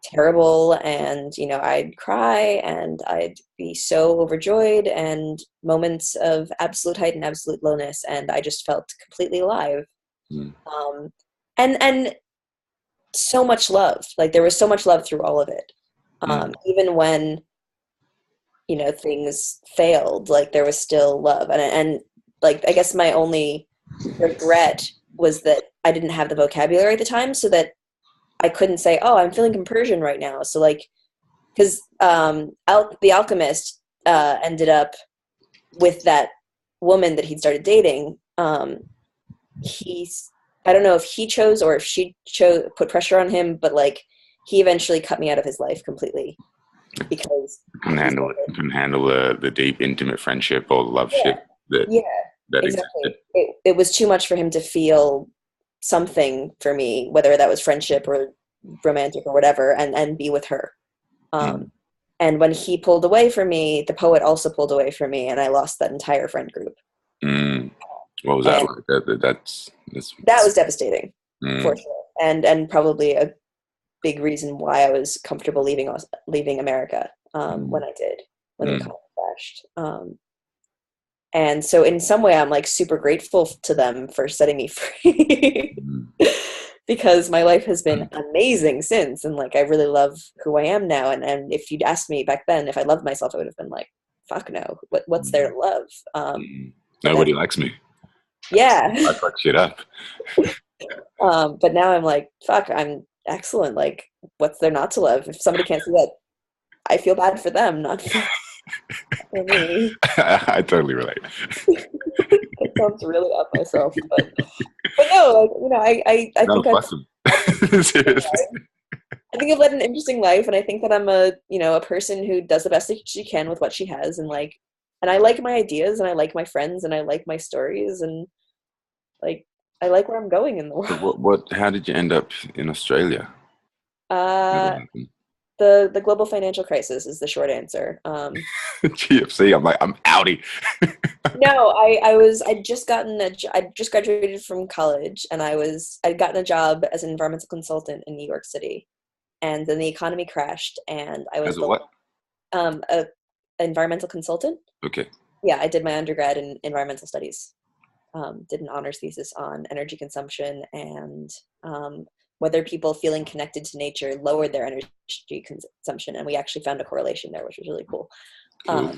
terrible. And, I'd cry and I'd be so overjoyed, and moments of absolute height and absolute lowness. And I just felt completely alive. And so much love. Like, there was so much love through all of it. Even when, things failed, like, there was still love. And like, I guess my only regret was that I didn't have the vocabulary at the time, so that I couldn't say, oh, I'm feeling compersion right now. So, like, because the alchemist ended up with that woman that he'd started dating. I don't know if he chose or if she put pressure on him, but like, he eventually cut me out of his life completely because couldn't handle the deep, intimate friendship or love ship that exactly existed. It was too much for him to feel something for me, whether that was friendship or romantic or whatever, and be with her. And when he pulled away from me, the poet also pulled away from me, and I lost that entire friend group. What was that like? That was devastating, for sure, and probably a big reason why I was comfortable leaving America when I did, when the economy crashed. And so in some way, I'm like super grateful to them for setting me free because my life has been amazing since. And like, I really love who I am now. And if you'd asked me back then if I loved myself, I would have been like, fuck no, what's there to love? Nobody likes me. Yeah. I fuck shit up. But now I'm like, fuck, I'm excellent. Like, what's there not to love? If somebody can't see that, I feel bad for them, not for me. I totally relate. It sounds really up myself, but no, like, I think Seriously. I think I've led an interesting life, and I think that I'm a person who does the best that she can with what she has, and I like my ideas, and I like my friends, and I like my stories, and like, I like where I'm going in the world. So how did you end up in Australia? The global financial crisis is the short answer. GFC. I'm outie. No, I'd just graduated from college, and I'd gotten a job as an environmental consultant in New York City, and then the economy crashed, and I was a environmental consultant. Okay. Yeah, I did my undergrad in environmental studies. Did an honors thesis on energy consumption and whether people feeling connected to nature lowered their energy consumption, and we actually found a correlation there, which was really cool. So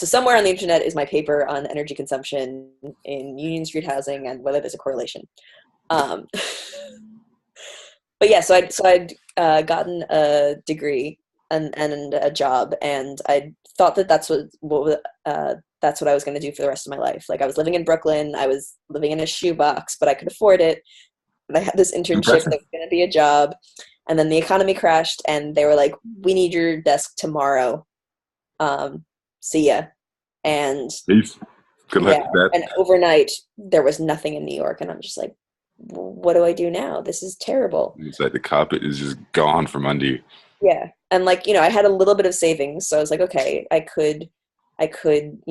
somewhere on the internet is my paper on energy consumption in Union Street housing and whether there's a correlation. But yeah, so I'd gotten a degree and a job, and I thought that that's what I was going to do for the rest of my life. Like, I was living in Brooklyn, I was living in a shoebox, but I could afford it. And I had this internship that was going to be a job, and then the economy crashed, and they were like, "We need your desk tomorrow. See ya." And peace. Good luck with that. And overnight there was nothing in New York, and I'm just like, what do I do now? This is terrible. It's like the carpet is just gone from under you. Yeah. And like, I had a little bit of savings, so I was like, okay, I could, I can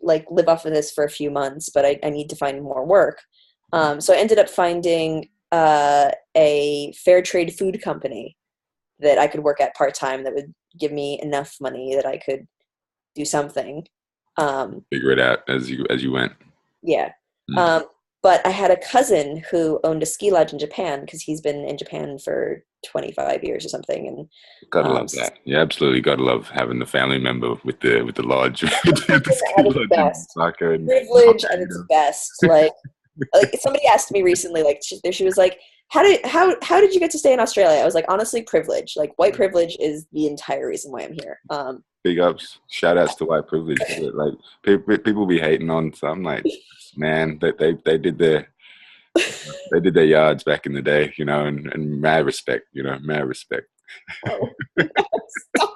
like live off of this for a few months, but I need to find more work. So I ended up finding a fair trade food company that I could work at part-time that would give me enough money that I could do something. Figure it out as you went. Yeah. But I had a cousin who owned a ski lodge in Japan, because he's been in Japan for 25 years or something. And gotta love that. You absolutely gotta love having the family member with the lodge. The ski lodge best. Privilege at its best. Like, like somebody asked me recently, like she was like, how did you get to stay in Australia? I was like, honestly, privilege. Like white privilege is the entire reason why I'm here. Big ups, shout outs to white privilege. Like people be hating on, so I'm like, man, they did their yards back in the day, you know, and mad respect, you know, mad respect. Oh, stop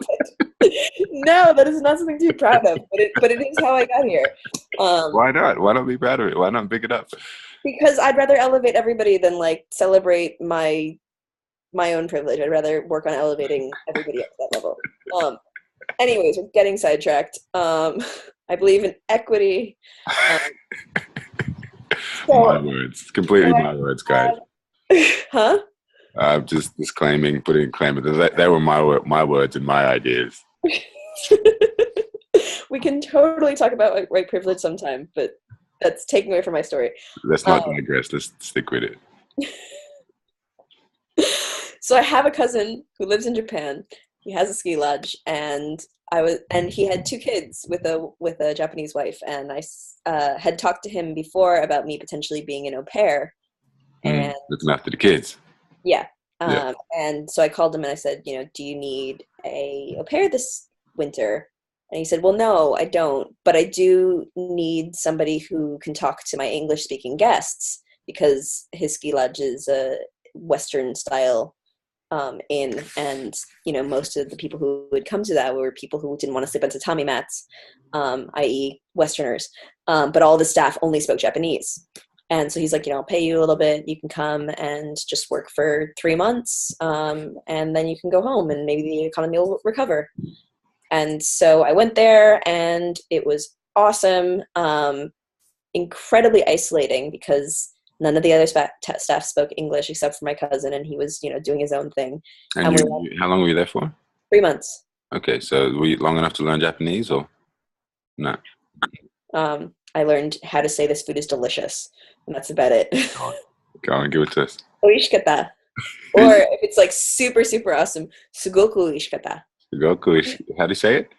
it. No, that is not something to be proud of, but it is how I got here. Why not? Why not be proud of it? Why not pick it up? Because I'd rather elevate everybody than like celebrate my own privilege. I'd rather work on elevating everybody up to that level. Anyways, we're getting sidetracked. I believe in equity. My words, completely my words, guys. Huh? I'm just disclaiming, putting a claim. They were my words and my ideas. We can totally talk about like white privilege sometime, but that's taking away from my story. Let's not digress. Let's stick with it. So I have a cousin who lives in Japan. He has a ski lodge, and he had 2 kids with a Japanese wife, and I had talked to him before about me potentially being an au pair, and looking after the kids. Yeah. And so I called him and I said, you know, do you need a au pair this winter? And he said, well, no, I don't, but I do need somebody who can talk to my English speaking guests, because his ski lodge is a Western style inn, and you know, most of the people who would come to that were people who didn't want to sleep on tatami mats, i.e. Westerners, but all the staff only spoke Japanese. And so he's like, you know, I'll pay you a little bit, you can come and just work for 3 months, and then you can go home and maybe the economy will recover. And so I went there, and it was awesome, incredibly isolating, because none of the other staff spoke English except for my cousin, and he was, you know, doing his own thing. And how long were you there for? 3 months. Okay, so were you long enough to learn Japanese, or no? I learned how to say this food is delicious, and that's about it. Go on, give it to us. Oishikata. Or if it's like super, super awesome, sugoku oishikata. Sugoku, how do you say it?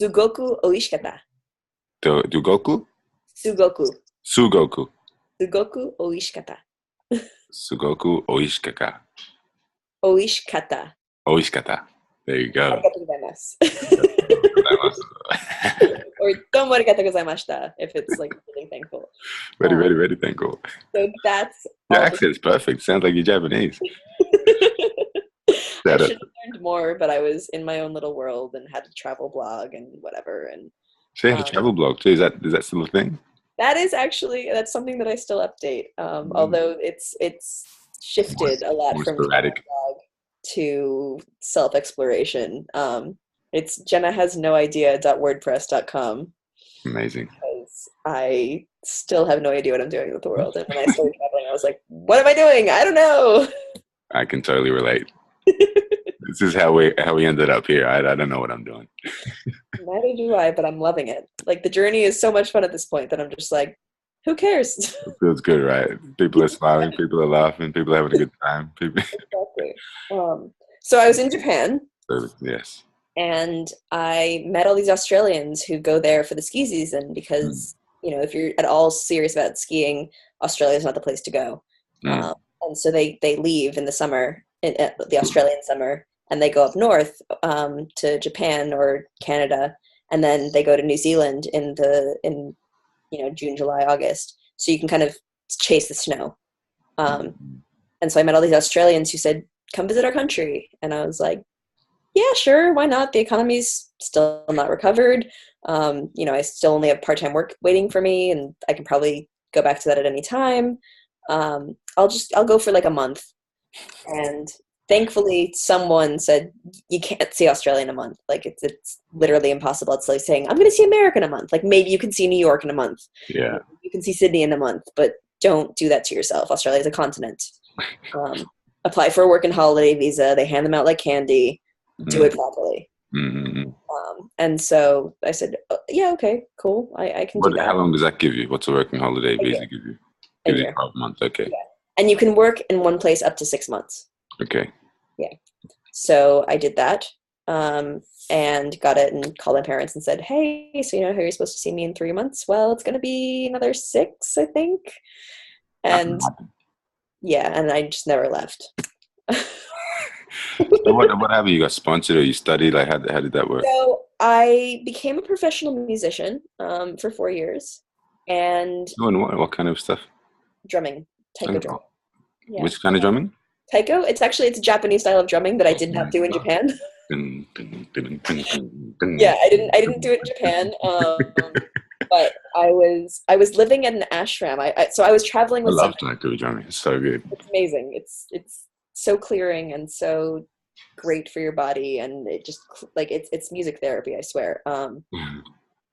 Sugoku oishikata. Dugoku? Sugoku. Sugoku. Sugoku oishikata. Sugoku oishikata. Oishikata. Oishikata. There you go. Or domo arigatou gozaimashita if it's like really thankful. Very thankful. So that's your accent's perfect. Sounds like you're Japanese. I should have learned more, but I was in my own little world and had a travel blog and whatever. And so you have a travel blog too. Is that still a thing? That is actually, that's something that I still update. Although it's shifted a lot from sporadic blog to self-exploration. It's jennahasnoidea.wordpress.com. Amazing. Because I still have no idea what I'm doing with the world. And when I started traveling, I was like, what am I doing? I don't know. I can totally relate. This is how we ended up here. I don't know what I'm doing. Neither do I, but I'm loving it. Like, the journey is so much fun at this point that I'm just like, who cares? It feels good, right? People are smiling, people are laughing, people are having a good time. Exactly. So I was in Japan. Yes. And I met all these Australians who go there for the ski season because, you know, if you're at all serious about skiing, Australia is not the place to go. And so they leave in the summer, the Australian summer, and they go up north to Japan or Canada, and then they go to New Zealand in June, July, August. So you can kind of chase the snow. And so I met all these Australians who said, come visit our country. And I was like, yeah, sure, why not? The economy's still not recovered. I still only have part-time work waiting for me, and I can probably go back to that at any time. I'll go for like a month. And thankfully someone said, you can't see Australia in a month. Like it's literally impossible. It's like saying, I'm going to see America in a month. Like maybe you can see New York in a month. Yeah. You can see Sydney in a month, but don't do that to yourself. Australia is a continent. Apply for a work and holiday visa. They hand them out like candy. Do it properly. Mm-hmm. And so I said, oh, yeah, okay, cool. I can do that. How long does that give you? What's a working holiday visa give you? Gives you 12 months, okay. Yeah. And you can work in one place up to 6 months. Okay. Yeah. So I did that and got it and called my parents and said, hey, so how you're supposed to see me in 3 months? Well, it's going to be another 6, I think. And yeah, and I just never left. So what happened? You got sponsored or you studied? Like, how did that work? So I became a professional musician for 4 years, and Doing what kind of stuff? drumming, Taiko drumming. Yeah. Which kind of drumming? Taiko. It's a Japanese style of drumming that I did not do in Japan. Yeah, I didn't do it in Japan. But I was living in an ashram. So I was traveling with. I love Taiko drumming. It's so good. It's amazing. It's so clearing and so great for your body, and it just like it's music therapy, I swear.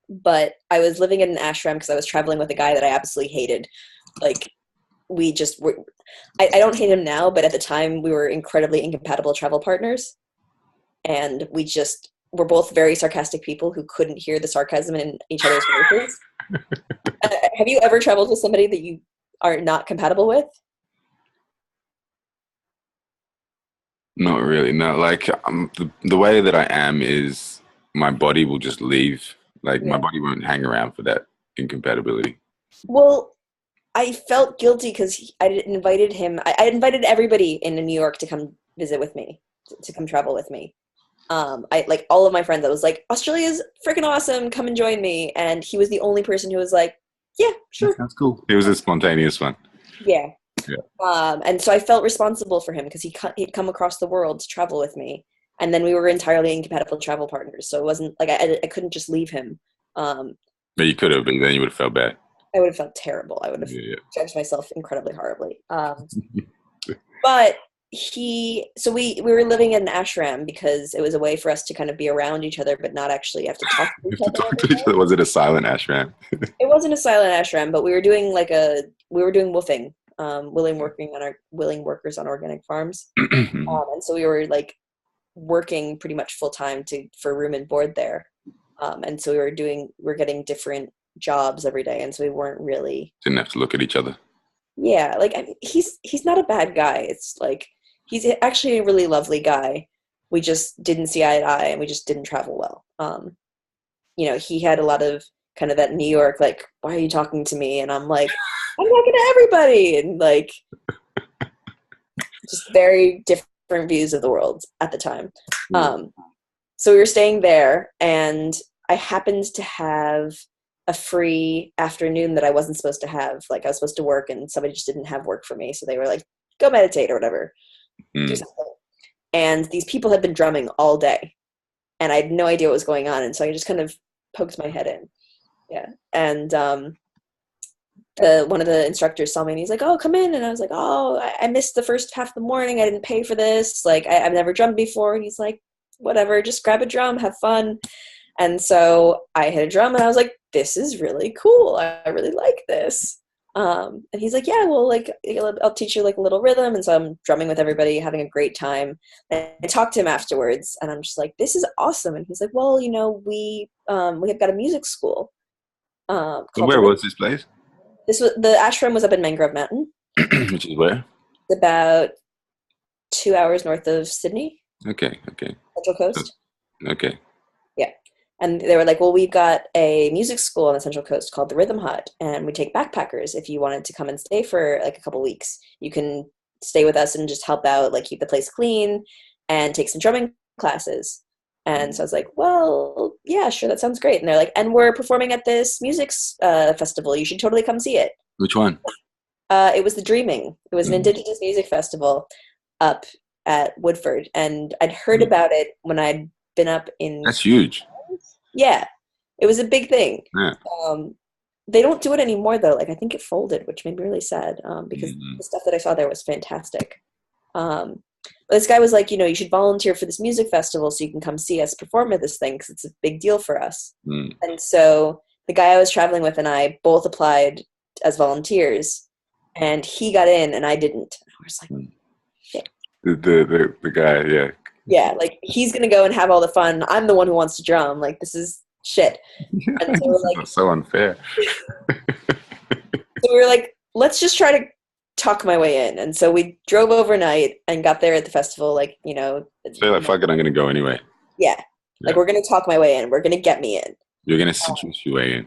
But I was living in an ashram because I was traveling with a guy that I absolutely hated. Like we just were. I don't hate him now, but at the time we were incredibly incompatible travel partners, and we're both very sarcastic people who couldn't hear the sarcasm in each other's voices. Have you ever traveled with somebody that you are not compatible with? Not really. No, like the way that I am is my body will just leave. Like my body won't hang around for that incompatibility. Well, I felt guilty because I invited him. I invited everybody in New York to come visit with me, to come travel with me. I like all of my friends. I was like, Australia's freaking awesome. Come and join me. And he was the only person who was like, yeah, sure. That's cool. It was a spontaneous one. Yeah. Yeah. And so I felt responsible for him because he'd come across the world to travel with me. And then we were entirely incompatible travel partners. So it wasn't like I couldn't just leave him. But you could have, but then you would have felt bad. I would have felt terrible. I would have judged myself incredibly horribly. But so we were living in an ashram because it was a way for us to kind of be around each other, but not actually have to talk to each other. Was it a silent ashram? It wasn't a silent ashram, but we were doing woofing, willing workers on organic farms. And so we were like working pretty much full time for room and board there. And so we're getting different jobs every day. And so we weren't really. Didn't have to look at each other. Yeah. Like, I mean, he's not a bad guy. It's like, he's actually a really lovely guy. We just didn't see eye to eye and we just didn't travel well. He had a lot of kind of that New York, like, why are you talking to me? And I'm like, I'm talking to everybody. And like, just very different views of the world at the time. So we were staying there and I happened to have a free afternoon that I wasn't supposed to have. Like I was supposed to work and somebody just didn't have work for me. So they were like, go meditate or whatever. Do something. And these people had been drumming all day and I had no idea what was going on. And so I just kind of poked my head in. Yeah. And one of the instructors saw me and he's like, oh, come in. And I was like, oh, I missed the first half of the morning. I didn't pay for this. Like I've never drummed before. And he's like, whatever, just grab a drum, have fun. And so I hit a drum and I was like, this is really cool. I really like this. And he's like, yeah, well, like, I'll teach you like a little rhythm. And so I'm drumming with everybody, having a great time. And I talked to him afterwards and I'm just like, this is awesome. And he's like, well, we have got a music school. Where was this place? The ashram was up in Mangrove Mountain. Which is where? It's about 2 hours north of Sydney. Okay. Central Coast. Okay. Yeah. And they were like, well, we've got a music school on the Central Coast called the Rhythm Hut, and we take backpackers. If you wanted to come and stay for like a couple weeks, you can stay with us and just help out, like keep the place clean and take some drumming classes. And so I was like, well, yeah, sure, that sounds great. And they're like, and we're performing at this music festival. You should totally come see it. Which one? It was the Dreaming. It was an Indigenous music festival up at Woodford, and I'd heard about it when I'd been up in. That's huge. Yeah, it was a big thing. Yeah. They don't do it anymore though. Like I think it folded, which made me really sad because the stuff that I saw there was fantastic. But this guy was like, you should volunteer for this music festival so you can come see us perform at this thing because it's a big deal for us. And so the guy I was traveling with and I both applied as volunteers, and he got in and I didn't. I was like, shit. The guy, yeah. Yeah, like he's gonna go and have all the fun. I'm the one who wants to drum. Like this is shit. And so we're like, so unfair. So we were like, let's just try to talk my way in. And so we drove overnight and got there at the festival. Like So like, fuck it, I'm gonna go anyway. Yeah, like we're gonna talk my way in. We're gonna get me in. You're gonna seduce your way in.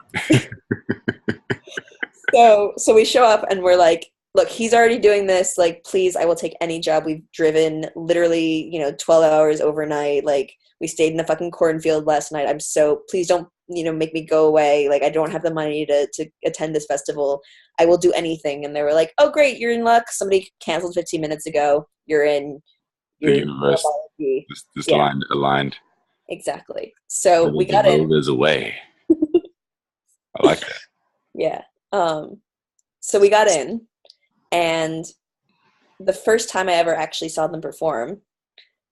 So we show up and we're like, look, he's already doing this. Like, please, I will take any job. We've driven literally, 12 hours overnight. Like, we stayed in the fucking cornfield last night. Please don't, make me go away. Like, I don't have the money to attend this festival. I will do anything. And they were like, oh, great, you're in luck. Somebody canceled 15 minutes ago. You're in The universe, this yeah. line aligned. Exactly. So we got in. There's a way. I like that. Yeah. So we got in, and the first time I ever actually saw them perform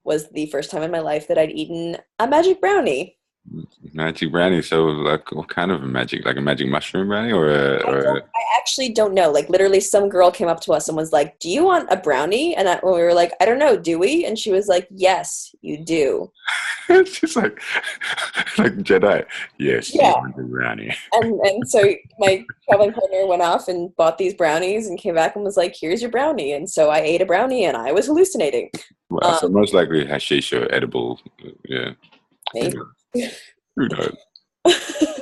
was the first time in my life that I'd eaten a magic brownie. Magic brownie. So, like, what kind of a magic? Like a magic mushroom brownie, I actually don't know. Like, literally, some girl came up to us and was like, "Do you want a brownie?" And when we were like, "I don't know, do we?" And she was like, "Yes, you do." She's like Jedi. Yes, yeah. You want a brownie. And so my traveling partner went off and bought these brownies and came back and was like, "Here's your brownie." And so I ate a brownie and I was hallucinating. Wow, so most likely hashish or edible. Yeah. Maybe. Who knows?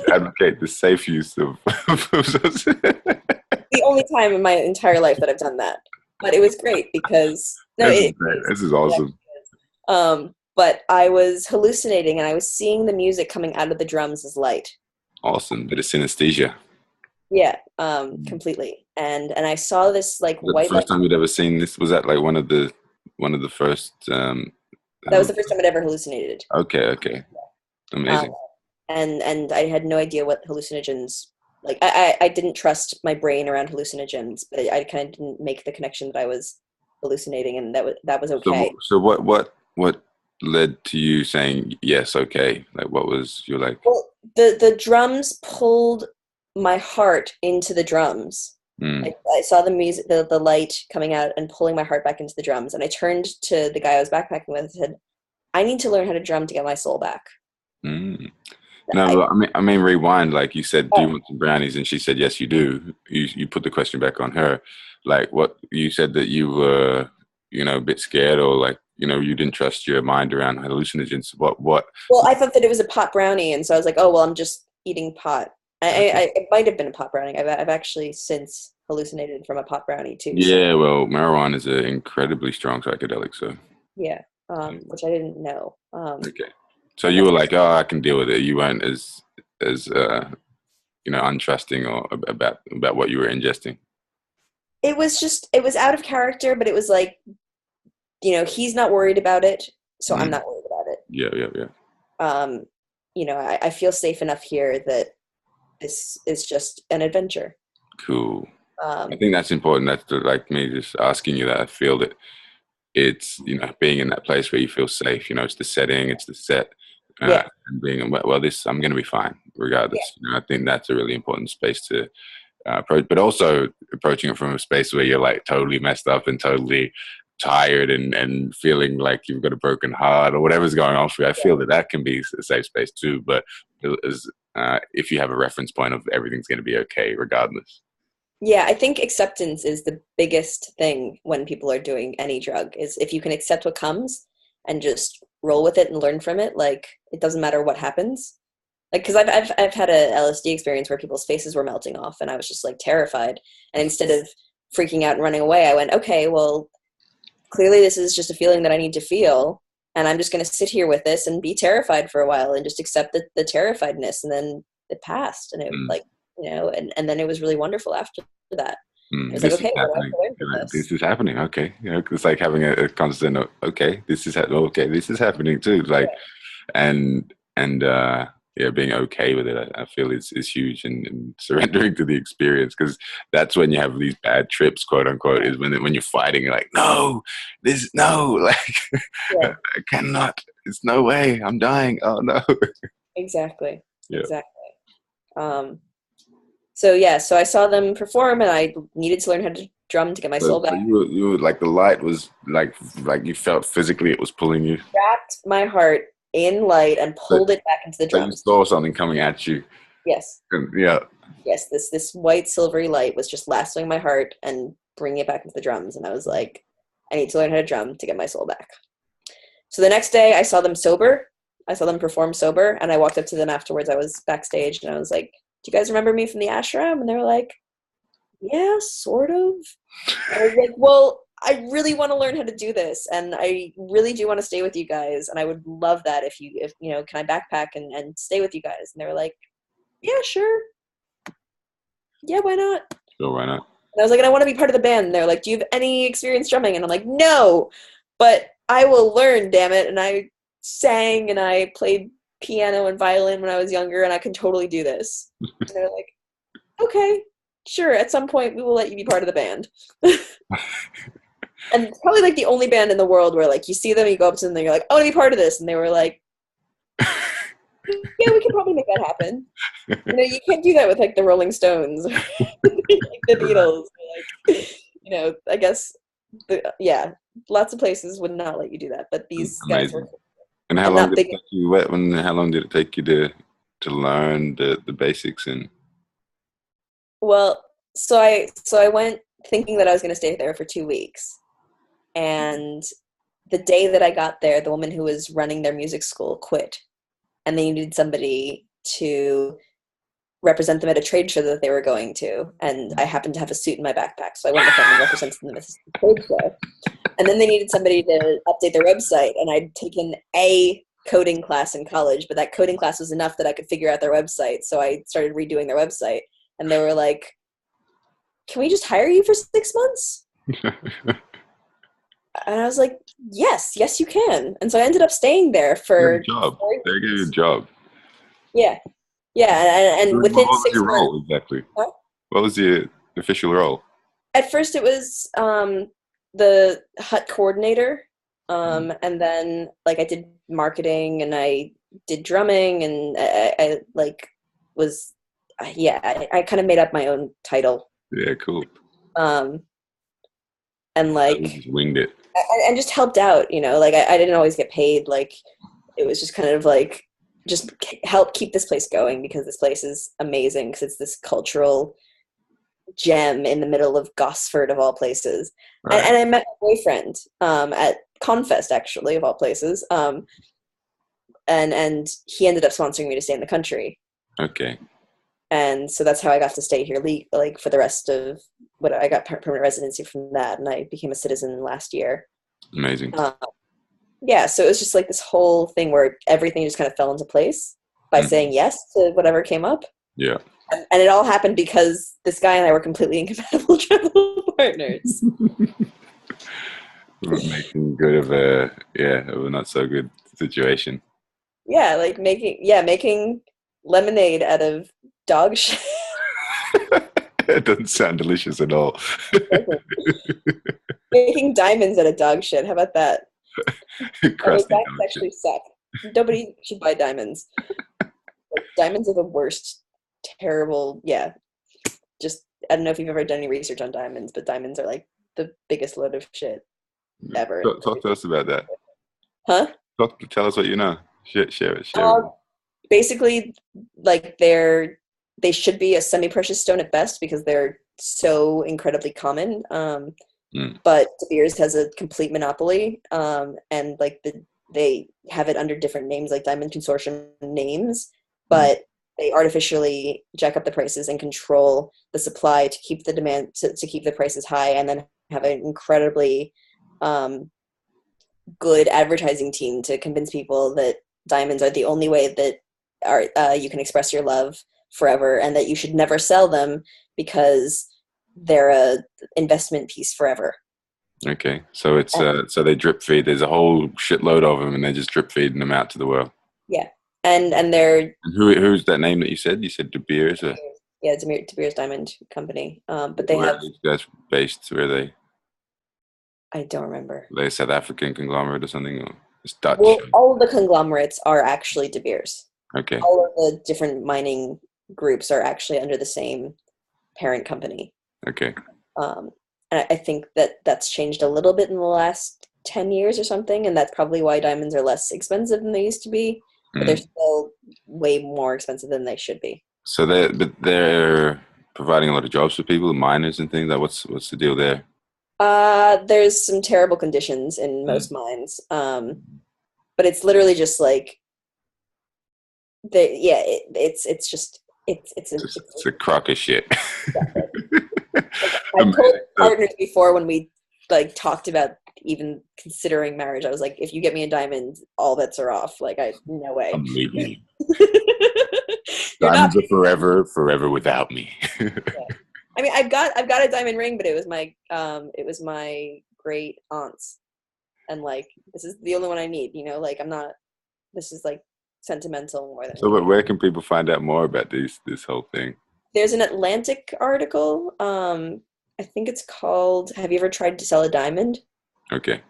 Advocate the safe use of the only time in my entire life that I've done that. But it was great because this is awesome. But I was hallucinating and I was seeing the music coming out of the drums as light. Awesome. Bit of synesthesia. Yeah, completely. And I saw this like white. The first time you'd ever seen this, was that like one of the first that was the first time I'd ever hallucinated. Okay. Amazing. And I had no idea what hallucinogens, like I didn't trust my brain around hallucinogens, but I kind of didn't make the connection that I was hallucinating, and that was okay. So what led to you saying yes, okay? Like, what was your like? Well, the drums pulled my heart into the drums. Like, I saw the music, the light coming out and pulling my heart back into the drums, and I turned to the guy I was backpacking with and said, "I need to learn how to drum to get my soul back." No, I mean, rewind. Like you said, do you want some brownies? And she said, yes, you do. You put the question back on her. Like, what you said, that you were, a bit scared, or like, you didn't trust your mind around hallucinogens. What? Well, I thought that it was a pot brownie, and so I was like, oh, well, I'm just eating pot. It might have been a pot brownie. I've actually since hallucinated from a pot brownie too. Yeah, well, marijuana is an incredibly strong psychedelic, so. Yeah, which I didn't know. Okay. So you were like, oh, I can deal with it. You weren't as untrusting or about what you were ingesting. It was out of character, but it was like, he's not worried about it, so I'm not worried about it. Yeah. I feel safe enough here that this is just an adventure. Cool. I think that's important. That's like me just asking you that. I feel that it's, being in that place where you feel safe. It's the setting, it's the set. And being, well, I'm going to be fine regardless. I think that's a really important space to approach, but also approaching it from a space where you're like totally messed up and totally tired and feeling like you've got a broken heart or whatever's going on for you. I feel that can be a safe space too, but if you have a reference point of everything's going to be okay regardless. Yeah, I think acceptance is the biggest thing when people are doing any drug, is if you can accept what comes and just roll with it and learn from it. Like, it doesn't matter what happens. Like, because I've had a LSD experience where people's faces were melting off, and I was just like terrified. And instead of freaking out and running away, I went, okay, well, clearly this is just a feeling that I need to feel, and I'm just going to sit here with this and be terrified for a while and just accept the terrifiedness. And then it passed, and it was like, and then it was really wonderful after that. It was like, okay, this is happening. Okay, it's like having a constant. Okay, this is happening too. Like, and being okay with it, I feel is huge, and surrendering to the experience, because that's when you have these bad trips, quote unquote, is when you're fighting. You're like, no, like I cannot. It's no way. I'm dying. Oh no. Exactly. So I saw them perform, and I needed to learn how to drum to get my soul back. So you were like, the light was like you felt physically it was pulling you. Wrapped my heart in light and pulled it back into the drums. You saw something coming at you. Yes. Yeah. Yes, this white silvery light was just lassoing my heart and bringing it back into the drums, and I was like, I need to learn how to drum to get my soul back. So the next day, I saw them sober. I saw them perform sober, and I walked up to them afterwards. I was backstage, and I was like, do you guys remember me from the ashram? And they were like, yeah, sort of. I was like, well, I really want to learn how to do this, and I really do want to stay with you guys, and I would love that if you know, can I backpack and stay with you guys? And they were like, yeah, sure. Yeah, why not? Sure, why not? And I was like, and I want to be part of the band. And they're like, do you have any experience drumming? And I'm like, no, but I will learn, damn it. And I sang and I played piano and violin when I was younger, and I can totally do this. And they're like, okay, sure. At some point, we will let you be part of the band. And it's probably like the only band in the world where like you see them, you go up to them, and you're like, I want to be part of this. And they were like, yeah, we can probably make that happen. You know, you can't do that with like the Rolling Stones, or, like the Beatles. Like, you know, I guess, yeah, lots of places would not let you do that, but these guys were. And how And long not did it big. take you? How long did it take you to learn the basics? And Well, so I went thinking that I was going to stay there for 2 weeks, and the day that I got there, the woman who was running their music school quit, and they needed somebody to represent them at a trade show that they were going to, and I happened to have a suit in my backpack, so I went with them and represented them at the trade show. And then they needed somebody to update their website, and I'd taken a coding class in college, but that coding class was enough that I could figure out their website, so I started redoing their website, and they were like, can we just hire you for 6 months? And I was like, yes, you can. And so I ended up staying there for job. 4 They gave you a years. job. Yeah. Yeah. And What within was 6 your months. role exactly? Huh? What was your official role? At first it was the hut coordinator. And then like I did marketing and I did drumming and I like was, yeah, I kind of made up my own title. Yeah, cool. Um, and You like, just winged it. and just helped out, you know, like I didn't always get paid. Like it was just kind of like, just help keep this place going because this place is amazing because it's this cultural gem in the middle of Gosford of all places. Right. And I met my boyfriend at Confest, actually, of all places. And he ended up sponsoring me to stay in the country. Okay. And so that's how I got to stay here, like for the rest of what I got permanent residency from that, and I became a citizen last year. Amazing. Yeah, so it was just like this whole thing where everything just kind of fell into place by saying yes to whatever came up. Yeah. And it all happened because this guy and I were completely incompatible travel partners. Making good of a not so good situation. Yeah, like making lemonade out of dog shit. It doesn't sound delicious at all. Making diamonds out of dog shit. How about that? Crusty Diamonds actually suck. Nobody should buy diamonds. Like, diamonds are the worst, terrible. Yeah, just I don't know if you've ever done any research on diamonds, but diamonds are like the biggest load of shit ever. Talk to us about that. Huh? Tell us what you know. Share it. Basically, like they should be a semi-precious stone at best because they're so incredibly common. But De Beers has a complete monopoly, and like they have it under different names, like Diamond Consortium names, but they artificially jack up the prices and control the supply to keep the demand to keep the prices high, and then have an incredibly good advertising team to convince people that diamonds are the only way that you can express your love forever, and that you should never sell them because they're a investment piece forever. Okay, so it's so they drip feed. There's a whole shitload of them, and they're just drip feeding them out to the world. Yeah, and they're who's that name that you said? You said De Beers. Yeah, De Beers Diamond Company. But they where have. Are these guys based? Where are they? I don't remember. Are they a South African conglomerate or something? Or it's Dutch. Well, all of the conglomerates are actually De Beers. Okay. All of the different mining groups are actually under the same parent company. Okay. And I think that's changed a little bit in the last 10 years or something, and that's probably why diamonds are less expensive than they used to be, but they're still way more expensive than they should be. So they're providing a lot of jobs for people, miners and things. Like what's the deal there? There's some terrible conditions in most mines, but it's literally just like it's a It's a crock of shit. I've told partners before when we like talked about even considering marriage, I was like, if you get me a diamond, all bets are off. Like, no way. I'm leaving. You're Diamonds not are forever without me. yeah. I mean, I've got a diamond ring, but it was my great aunt's, and like this is the only one I need. You know, like I'm not. This is like sentimental more than. So, but where can people find out more about this whole thing? There's an Atlantic article. I think it's called. Have you ever tried to sell a diamond? Okay.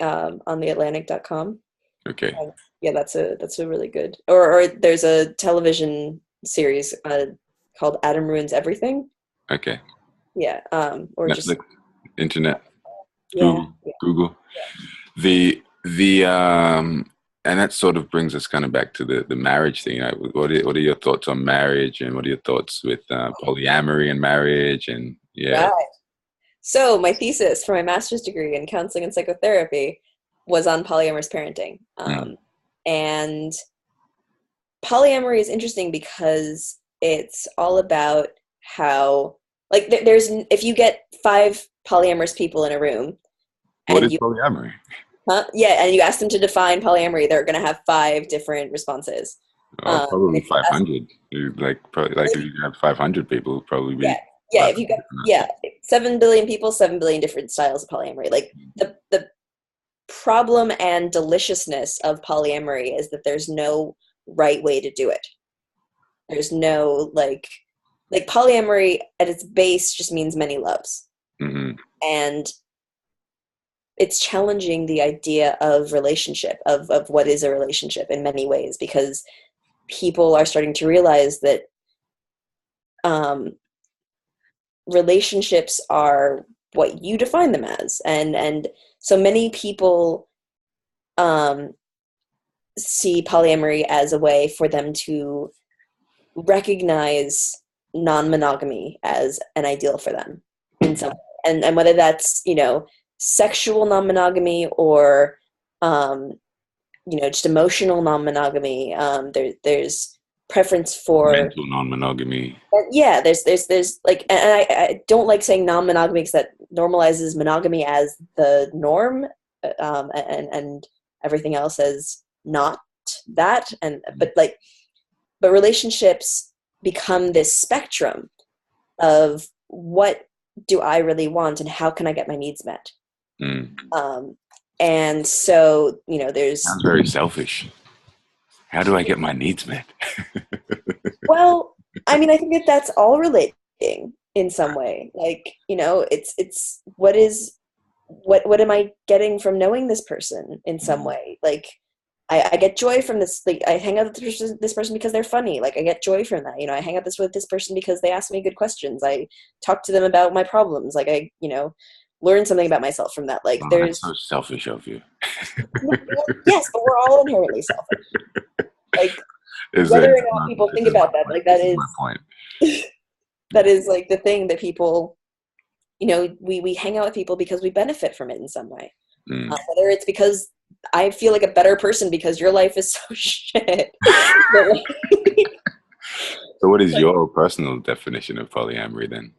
On theatlantic.com. Okay. Yeah, that's a really good. Or there's a television series called Adam Ruins Everything. Okay. Yeah. Or Netflix, just internet, yeah. Google. The and that sort of brings us kind of back to the marriage thing. What are your thoughts on marriage, and what are your thoughts with polyamory and marriage? And yeah. Right. So my thesis for my master's degree in counseling and psychotherapy was on polyamorous parenting. And polyamory is interesting because it's all about how, like, there's if you get 5 polyamorous people in a room, What is polyamory? Yeah, and you ask them to define polyamory, they're going to have 5 different responses. Probably 500. If you have 500 people, probably be. Yeah, if you got 7 billion people, 7 billion different styles of polyamory. Like the problem and deliciousness of polyamory is that there's no right way to do it. There's no like polyamory at its base just means many loves. Mm-hmm. And it's challenging the idea of relationship, of what is a relationship in many ways, because people are starting to realize that relationships are what you define them as. And so many people see polyamory as a way for them to recognize non-monogamy as an ideal for them in some way. And whether that's, sexual non-monogamy or, just emotional non-monogamy, there's preference for mental non-monogamy. Yeah, there's like, and I don't like saying non-monogamy because that normalizes monogamy as the norm, and everything else as not that. But relationships become this spectrum of what do I really want and how can I get my needs met. And so there's sounds very selfish. How do I get my needs met? Well, I mean, I think that's all relating in some way. Like, it's what am I getting from knowing this person in some way? Like, I get joy from this. Like, I hang out with this person because they're funny. Like, I get joy from that. I hang out with this person because they ask me good questions. I talk to them about my problems. Like, I learn something about myself from that. Like, there's that's so selfish of you. Yes, but we're all inherently selfish. Like, whether or not people think about that, like, that is my point. That is like the thing that people, we hang out with people because we benefit from it in some way. Whether it's because I feel like a better person because your life is so shit. So what is your personal definition of polyamory then?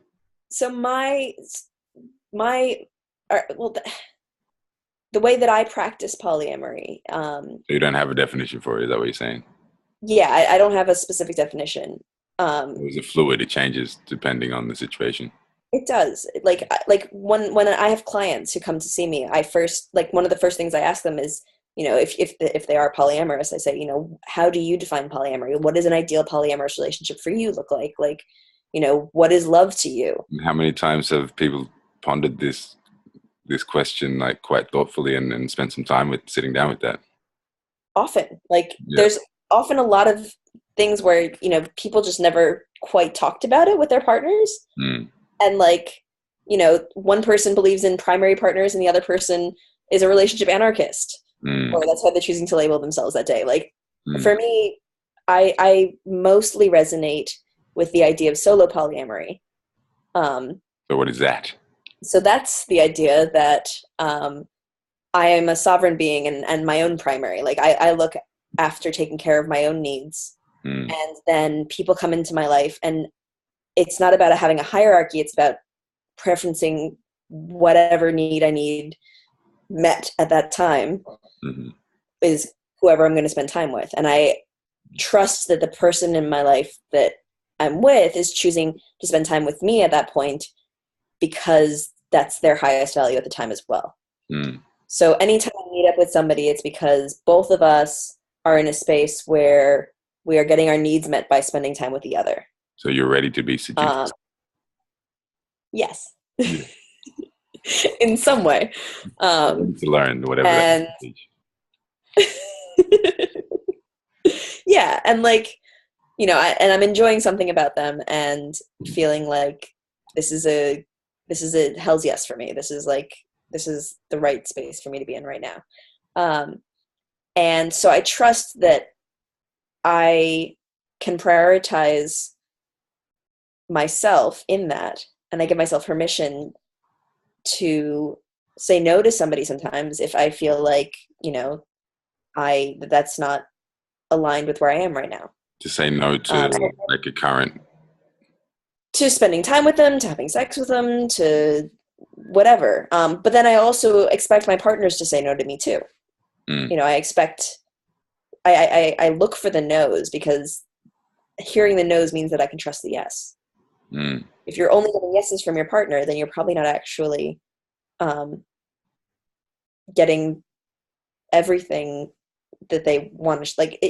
So the way that I practice polyamory. So you don't have a definition for it, is that what you're saying? Yeah, I don't have a specific definition. Is it fluid? It changes depending on the situation. It does. Like when I have clients who come to see me, one of the first things I ask them is, if they are polyamorous, I say, how do you define polyamory? What does an ideal polyamorous relationship for you look like? Like, what is love to you? How many times have people pondered this question like quite thoughtfully and spent some time sitting down with that? Often. There's often a lot of things where, people just never quite talked about it with their partners. And one person believes in primary partners and the other person is a relationship anarchist. Or that's how they're choosing to label themselves that day. For me, I mostly resonate with the idea of solo polyamory. So what is that? So that's the idea that I am a sovereign being and my own primary. Like, I look after taking care of my own needs. And then people come into my life, and it's not about having a hierarchy. It's about preferencing whatever need I need met at that time is whoever I'm going to spend time with. And I trust that the person in my life that I'm with is choosing to spend time with me at that point because that's their highest value at the time as well. So anytime I meet up with somebody, it's because both of us are in a space where we are getting our needs met by spending time with the other. So you're ready to be seduced? Yes. Yeah. In some way. To learn whatever and yeah, and like, you know, and I'm enjoying something about them and feeling like this is a hell's yes for me. This is the right space for me to be in right now. And so I trust that I can prioritize myself in that, and I give myself permission to say no to somebody sometimes if I feel like, you know, that's not aligned with where I am right now. To say no to like a current, to spending time with them, to having sex with them, to whatever. But then I also expect my partners to say no to me too. You know, I look for the no's because hearing the no's means that I can trust the yes. If you're only getting yeses from your partner, then you're probably not actually getting everything that they want. Like,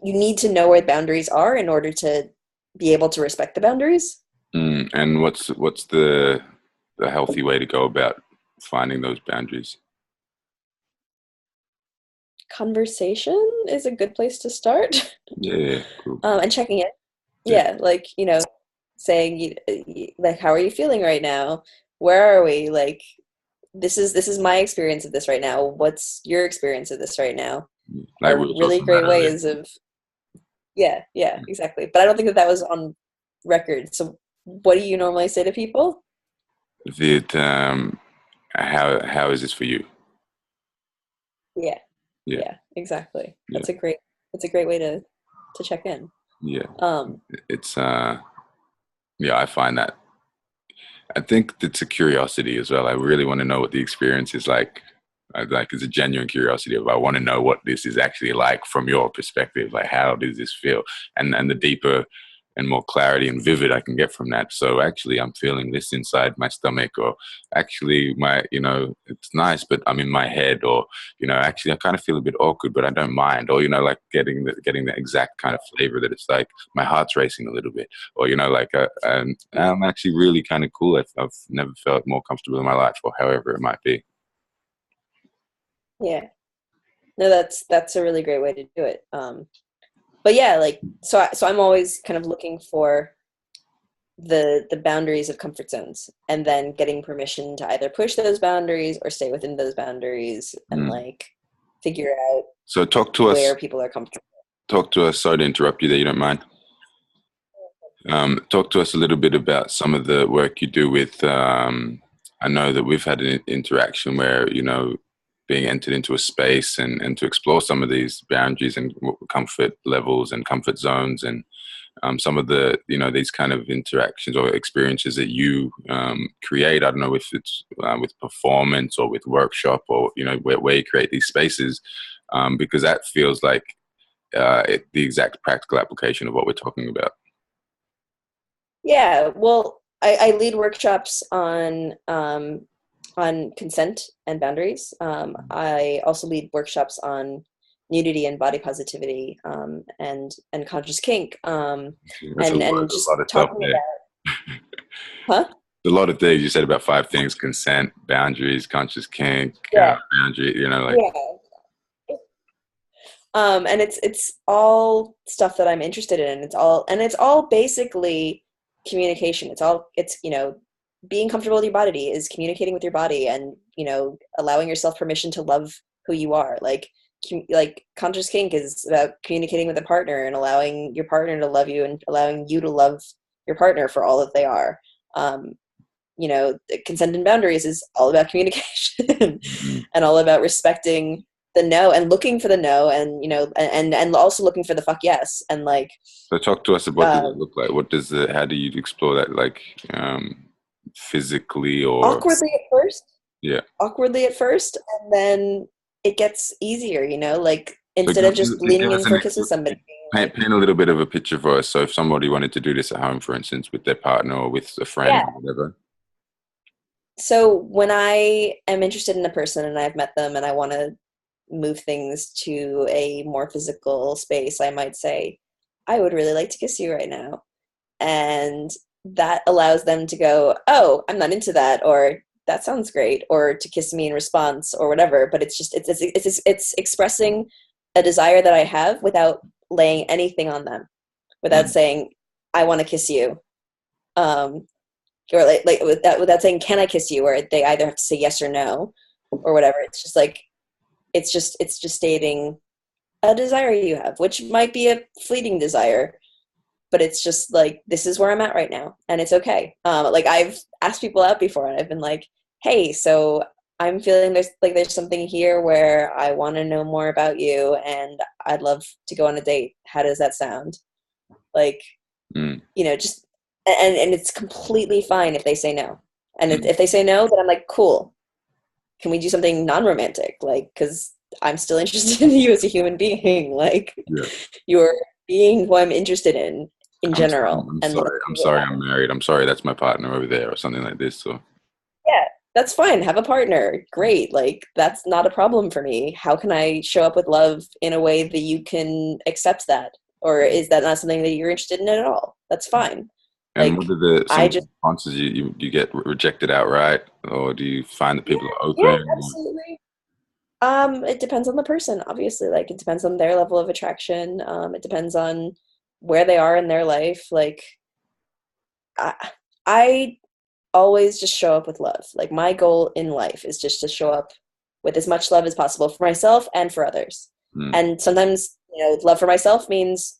you need to know where the boundaries are in order to be able to respect the boundaries. And what's the healthy way to go about finding those boundaries? Conversation is a good place to start. Yeah, cool. And checking it. Yeah, like, you know, saying, like, how are you feeling right now? Where are we? Like, this is my experience of this right now. What's your experience of this right now? Like, really great ways of, yeah, exactly. But I don't think that was on record. So what do you normally say to people? That how is this for you? Yeah, exactly. That's a great way to check in. It's I find that, I think it's a curiosity as well. I really want to know what the experience is like. It's a genuine curiosity of, I want to know what this is actually like from your perspective. Like, how does this feel? And the deeper and more clarity and vivid I can get from that. So actually, I'm feeling this inside my stomach, or actually my, you know, it's nice, but I'm in my head, or, you know, actually I kind of feel a bit awkward, but I don't mind, or, you know, like getting the exact kind of flavor that it's like my heart's racing a little bit, or, you know, like I'm actually really kind of cool. I've never felt more comfortable in my life, or however it might be. Yeah, no, that's a really great way to do it. But yeah, like, so I'm always kind of looking for the boundaries of comfort zones, and then getting permission to either push those boundaries or stay within those boundaries, and like figure out. So talk to us where people are comfortable. Talk to us. Sorry to interrupt you there. You don't mind? Talk to us a little bit about some of the work you do with. I know that we've had an interaction where, you know, being entered into a space and to explore some of these boundaries and comfort levels and comfort zones, and some of the, you know, these kind of interactions or experiences that you create. I don't know if it's with performance or with workshop, or, you know, where you create these spaces, because that feels like the exact practical application of what we're talking about. Yeah, well, I lead workshops on consent and boundaries. I also lead workshops on nudity and body positivity, and conscious kink, and just talking about. Huh? A lot of things you said about 5 things: consent, boundaries, conscious kink, boundary. You know, like. And it's all stuff that I'm interested in. It's all basically communication. It's you know, being comfortable with your body is communicating with your body, and, you know, allowing yourself permission to love who you are. Like conscious kink is about communicating with a partner and allowing your partner to love you, and allowing you to love your partner for all that they are. You know, consent and boundaries is all about communication and all about respecting the no and looking for the no, and, you know, and also looking for the fuck yes. And like, so talk to us about what does it look like. How do you explore that? Like, physically or Awkwardly at first. yeah? Awkwardly at first, and then it gets easier, you know, like So instead of just leaning give us in an for a kiss with somebody, being like, paint a little bit of a picture for us. So if somebody wanted to do this at home, for instance, with their partner or with a friend yeah. or whatever. So when I am interested in a person and I've met them and I want to move things to a more physical space, I might say, I would really like to kiss you right now. And that allows them to go, oh, I'm not into that, or that sounds great, or to kiss me in response or whatever. But it's just, it's expressing a desire that I have without laying anything on them, without saying, I want to kiss you. Or like without saying, can I kiss you? Or they either have to say yes or no or whatever. It's just like, it's just stating a desire you have, which might be a fleeting desire, but it's just like, this is where I'm at right now, and it's okay. Like I've asked people out before, and I've been like, hey, so I'm feeling there's something here where I want to know more about you, and I'd love to go on a date. How does that sound? Like, you know, just and it's completely fine if they say no. And if they say no, then I'm like, cool. Can we do something non-romantic? Like, because I'm still interested in you as a human being. Like, you're being who I'm interested in general. I'm sorry, I'm married. I'm sorry, that's my partner over there, or something like this. So yeah, that's fine. Have a partner. Great. Like, that's not a problem for me. How can I show up with love in a way that you can accept that? Or is that not something that you're interested in at all? That's fine. and Like, what are some I of the just, responses you get rejected outright, or do you find that people are yeah, open? absolutely. It depends on the person, obviously. Like, it depends on their level of attraction. It depends on where they are in their life. Like, I always just show up with love. Like, my goal in life is just to show up with as much love as possible for myself and for others. And sometimes, you know, love for myself means,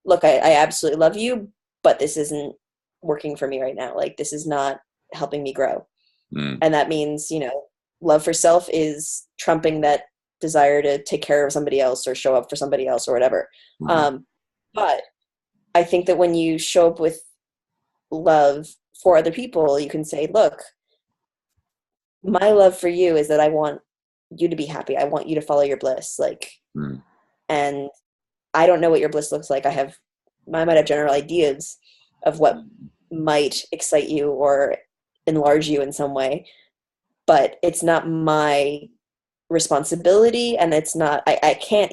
look, I absolutely love you, but this isn't working for me right now. Like, this is not helping me grow. And that means, you know, love for self is trumping that desire to take care of somebody else or show up for somebody else or whatever. But I think that when you show up with love for other people, you can say, look, my love for you is that I want you to be happy. I want you to follow your bliss. Like, and I don't know what your bliss looks like. I might have general ideas of what might excite you or enlarge you in some way, but it's not my responsibility, and it's not, I can't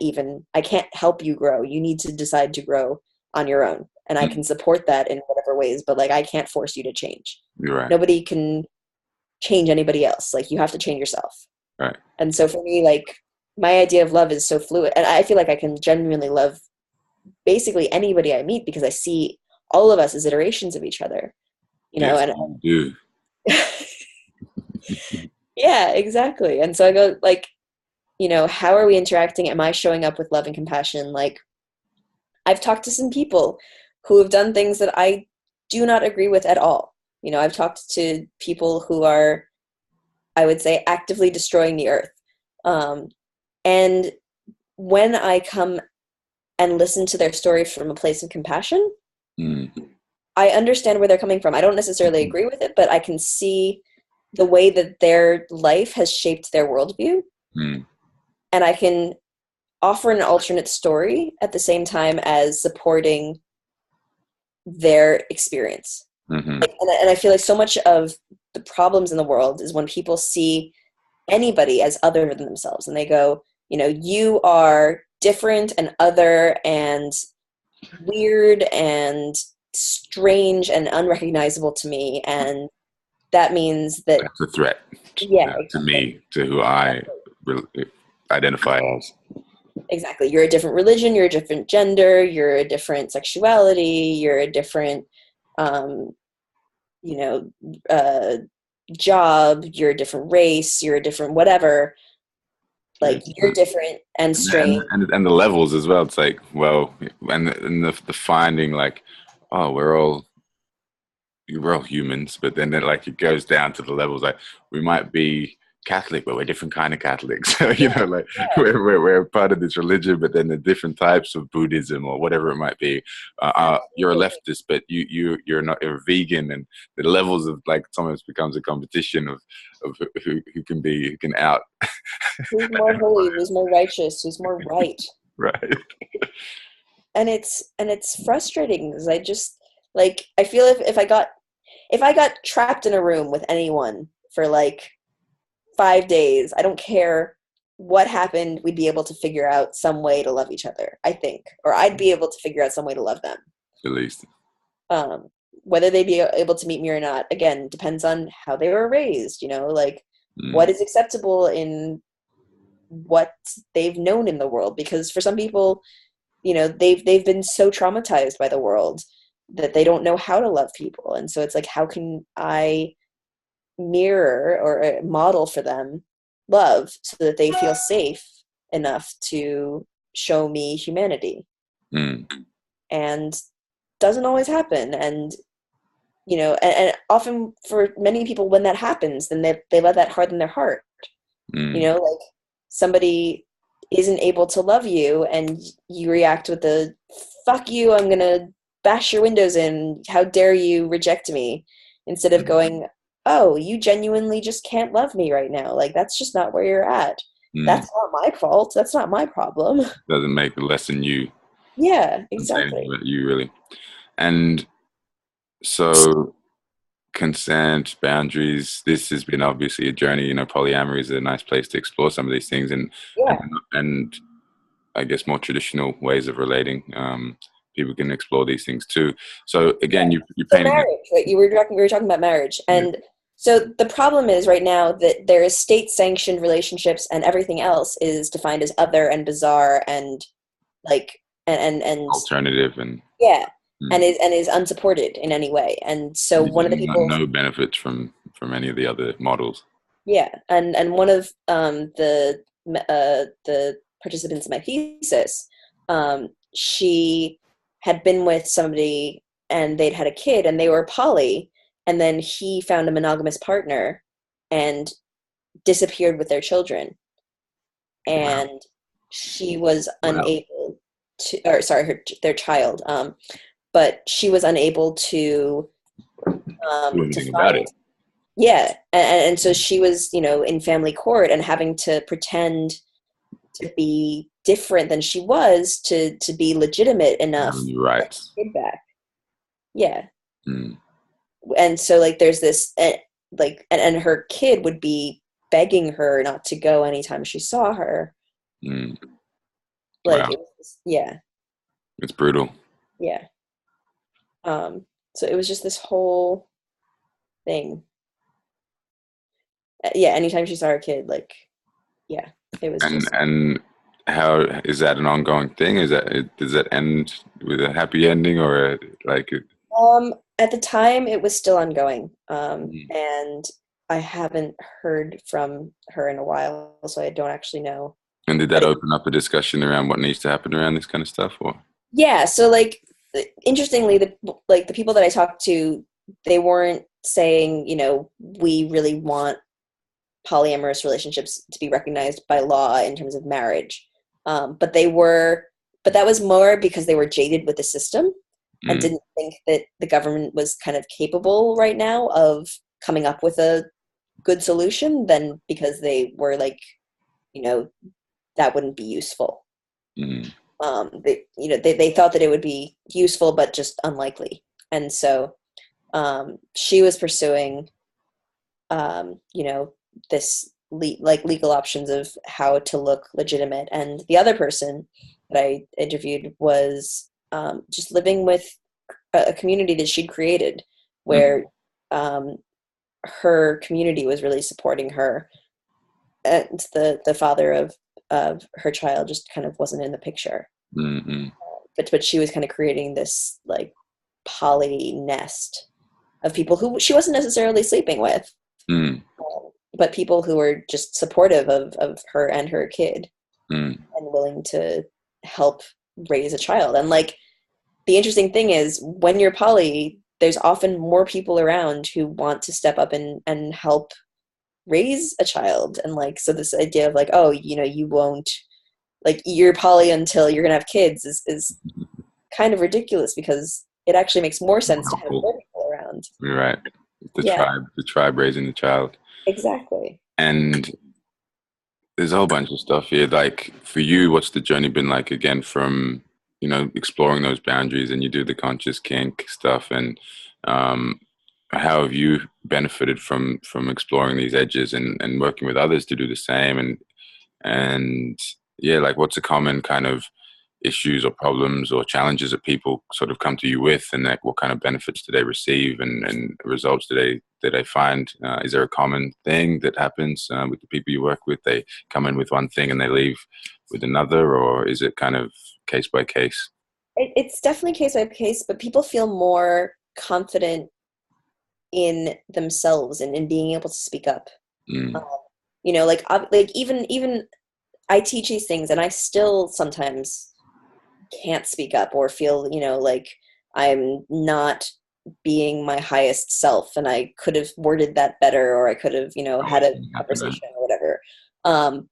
help you grow. You need to decide to grow on your own, and I can support that in whatever ways, but like, I can't force you to change. Right. Nobody can change anybody else. Like, you have to change yourself. Right. And so for me, like, my idea of love is so fluid, and I feel like I can genuinely love basically anybody I meet, because I see all of us as iterations of each other, you know. Yes, And you do. yeah, exactly. And so I go, like, you know, how are we interacting? Am I showing up with love and compassion? Like, I've talked to some people who have done things that I do not agree with at all. You know, I've talked to people who are, I would say, actively destroying the earth. And when I come and listen to their story from a place of compassion, I understand where they're coming from. I don't necessarily agree with it, but I can see the way that their life has shaped their worldview. And I can offer an alternate story at the same time as supporting their experience. And I feel like so much of the problems in the world is when people see anybody as other than themselves, and they go, you know, you are different and other and weird and strange and unrecognizable to me, and that means that that's a threat. Yeah, to me, to who I identify as. Exactly. You're a different religion, you're a different gender, you're a different sexuality, you're a different, you know, job, you're a different race, you're a different whatever. Like, you're different and strange. And the levels as well. It's like, well, and the finding, like, oh, we're all humans, but then like it goes down to the levels. Like, we might be Catholic, but we're different kind of Catholics. So, like we're part of this religion, but then the different types of Buddhism or whatever it might be. You're a leftist, but you're not, you're vegan, and the levels of like almost becomes a competition of who can out. Who's more holy? Who's more righteous? Who's more right? Right. And it's frustrating because I just like, I feel if I got trapped in a room with anyone for like 5 days, I don't care what happened, we'd be able to figure out some way to love each other, I think. Or I'd be able to figure out some way to love them. At least. Whether they'd be able to meet me or not, again, depends on how they were raised, like what is acceptable in what they've known in the world. Because for some people, they've been so traumatized by the world that they don't know how to love people. And so it's like, how can I mirror or model for them love so that they feel safe enough to show me humanity? And doesn't always happen. And and often for many people, when that happens, then they let that harden their heart. Like somebody isn't able to love you and you react with the fuck you, I'm gonna bash your windows in, how dare you reject me, instead of going, oh, you genuinely just can't love me right now. Like, that's just not where you're at. That's not my fault. That's not my problem. Doesn't make it lessen you. Yeah, exactly. You really. And so consent, boundaries, this has been obviously a journey. Polyamory is a nice place to explore some of these things and I guess more traditional ways of relating. People can explore these things too. So again, you painted marriage, right? We were talking about marriage, and so the problem is right now that there is state-sanctioned relationships, and everything else is defined as other and bizarre and like and alternative and and is unsupported in any way. And so one of the people no benefits from any of the other models. Yeah, and one of the participants in my thesis, she had been with somebody and they'd had a kid and they were poly, and then he found a monogamous partner and disappeared with their children, and she was unable to, or sorry, their child, but she was unable to anything about it. Yeah, and so she was, in family court and having to pretend to be different than she was to be legitimate enough to get her kid back. Yeah. And so like there's this and her kid would be begging her not to go anytime she saw her. Like it's brutal. Yeah. So it was just this whole thing. Anytime she saw her kid, it was and how is that an ongoing thing? Does that end with a happy ending or at the time it was still ongoing, and I haven't heard from her in a while, so I don't actually know. And did that open up a discussion around what needs to happen around this kind of stuff, or? Yeah, so interestingly, the people that I talked to, they weren't saying, we really want polyamorous relationships to be recognized by law in terms of marriage. But that was more because they were jaded with the system and didn't think that the government was kind of capable right now of coming up with a good solution, than because they were like, that wouldn't be useful. They thought that it would be useful, but just unlikely. And so she was pursuing, this legal options of how to look legitimate. And the other person that I interviewed was just living with a community that she'd created, where her community was really supporting her, and the father of her child just kind of wasn't in the picture. But she was kind of creating this like poly nest of people who she wasn't necessarily sleeping with, but people who were just supportive of her and her kid, and willing to help raise a child. And like, the interesting thing is, when you're poly, there's often more people around who want to step up and help raise a child. And like, so this idea of like, oh, you know, you won't, like, you're poly until you're gonna have kids is kind of ridiculous, because it actually makes more sense to have more people around. You're right. Yeah. The tribe raising the child. Exactly. And there's a whole bunch of stuff here. Like for you, what's the journey been like again from, you know, exploring those boundaries, and you do the conscious kink stuff, and um, how have you benefited from exploring these edges and working with others to do the same? And yeah, like what's a common kind of issues or problems or challenges that people sort of come to you with, and like what kind of benefits do they receive, and results do they find? Is there a common thing that happens with the people you work with? They come in with one thing and they leave with another, or is it kind of case by case? It's definitely case by case, but people feel more confident in themselves and in being able to speak up. Mm. You know, like even I teach these things, and I still sometimes can't speak up or feel, you know, like I'm not being my highest self, and I could have worded that better, or I could have, you know, had a conversation or whatever.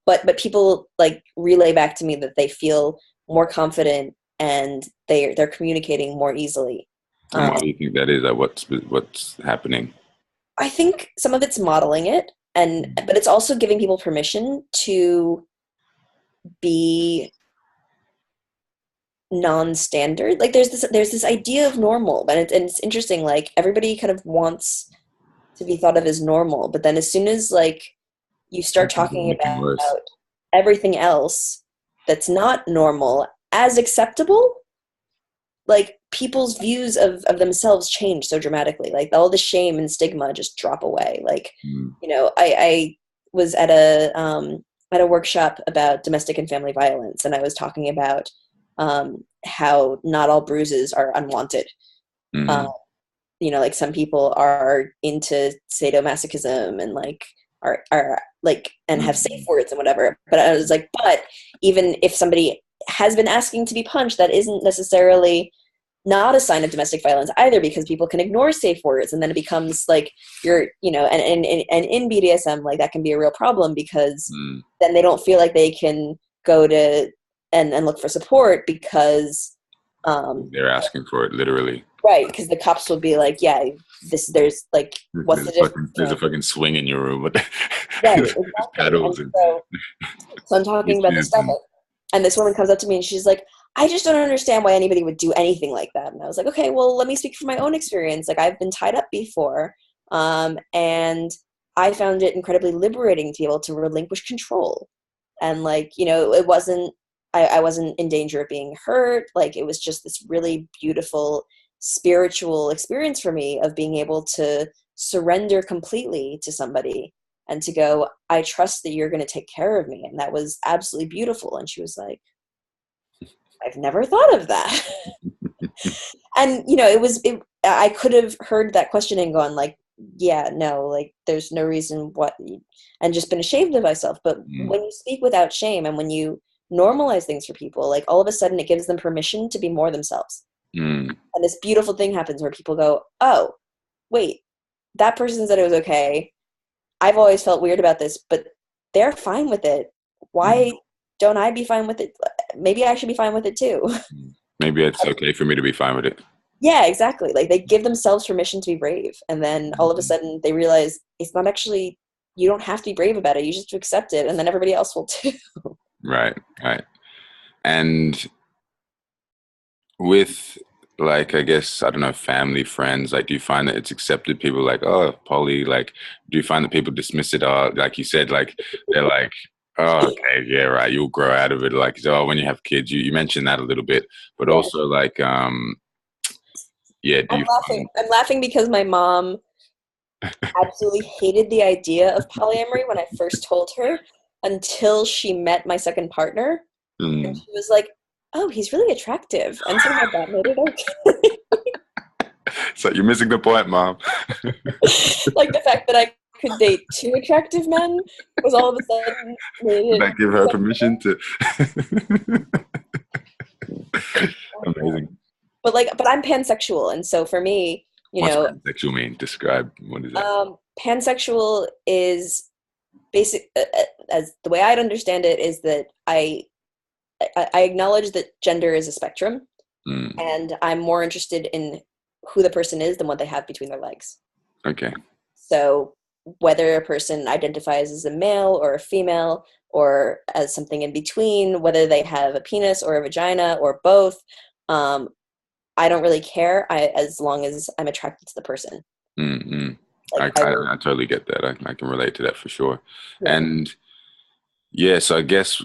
But people like relay back to me that they feel more confident, and they're communicating more easily. And why do you think that is? Like what's happening? I think some of it's modeling it, but it's also giving people permission to be non-standard. Like there's this idea of normal, but it's interesting. Like everybody kind of wants to be thought of as normal, but then as soon as like you start talking about everything else that's not normal as acceptable, like people's views of themselves change so dramatically. Like all the shame and stigma just drop away. Like, you know, I was at a workshop about domestic and family violence, and I was talking about how not all bruises are unwanted. You know, like some people are into sadomasochism and like are like, and have safe words and whatever. But I was like, but even if somebody has been asking to be punched, that isn't necessarily not a sign of domestic violence either, because people can ignore safe words, and then it becomes like you're, you know, and in BDSM, like that can be a real problem, because then they don't feel like they can go to and look for support, because they're asking for it literally. Right, because the cops will be like, yeah, there's like, what's the difference? There's a fucking swing in your room with right, exactly. paddles. So I'm talking about this stuff, and this woman comes up to me and she's like, I just don't understand why anybody would do anything like that. And I was like, okay, well, let me speak from my own experience. Like I've been tied up before, and I found it incredibly liberating to be able to relinquish control. And like, you know, it wasn't, I wasn't in danger of being hurt. Like it was just this really beautiful spiritual experience for me of being able to surrender completely to somebody and to go, I trust that you're going to take care of me. And that was absolutely beautiful. And she was like, I've never thought of that. And, you know, I could have heard that question and gone like, yeah, no, like there's no reason what, and just been ashamed of myself. But when you speak without shame, and when you normalize things for people, like all of a sudden it gives them permission to be more themselves. And this beautiful thing happens where people go, oh, wait, that person said it was okay. I've always felt weird about this, but they're fine with it. Why don't I be fine with it? Maybe I should be fine with it too. Maybe it's okay for me to be fine with it. Yeah, exactly. Like they give themselves permission to be brave. And then all of a sudden they realize it's not actually, you don't have to be brave about it. You just have to accept it. And then everybody else will too. Right. And with like, I guess, I don't know, family, friends, like do you find that it's accepted? People like, oh, poly, like do you find that people dismiss it, or like you said, like they're like, oh, okay, yeah, right, you'll grow out of it, like, oh, when you have kids, you mentioned that a little bit, but also like yeah, I'm laughing because my mom absolutely hated the idea of polyamory when I first told her, until she met my second partner. And she was like, oh, he's really attractive. And somehow that made it okay. So you're missing the point, Mom. Like the fact that I could date two attractive men was all of a sudden made Did I give her permission to? Amazing. But I'm pansexual, and so for me, you know, what's pansexual mean? Describe, what is that? Pansexual is basic as the way I'd understand it is that I acknowledge that gender is a spectrum, and I'm more interested in who the person is than what they have between their legs. Okay. So whether a person identifies as a male or a female or as something in between, whether they have a penis or a vagina or both, I don't really care, as long as I'm attracted to the person. Mm-hmm. Like I totally get that. I can relate to that for sure. yeah. And yeah, so I guess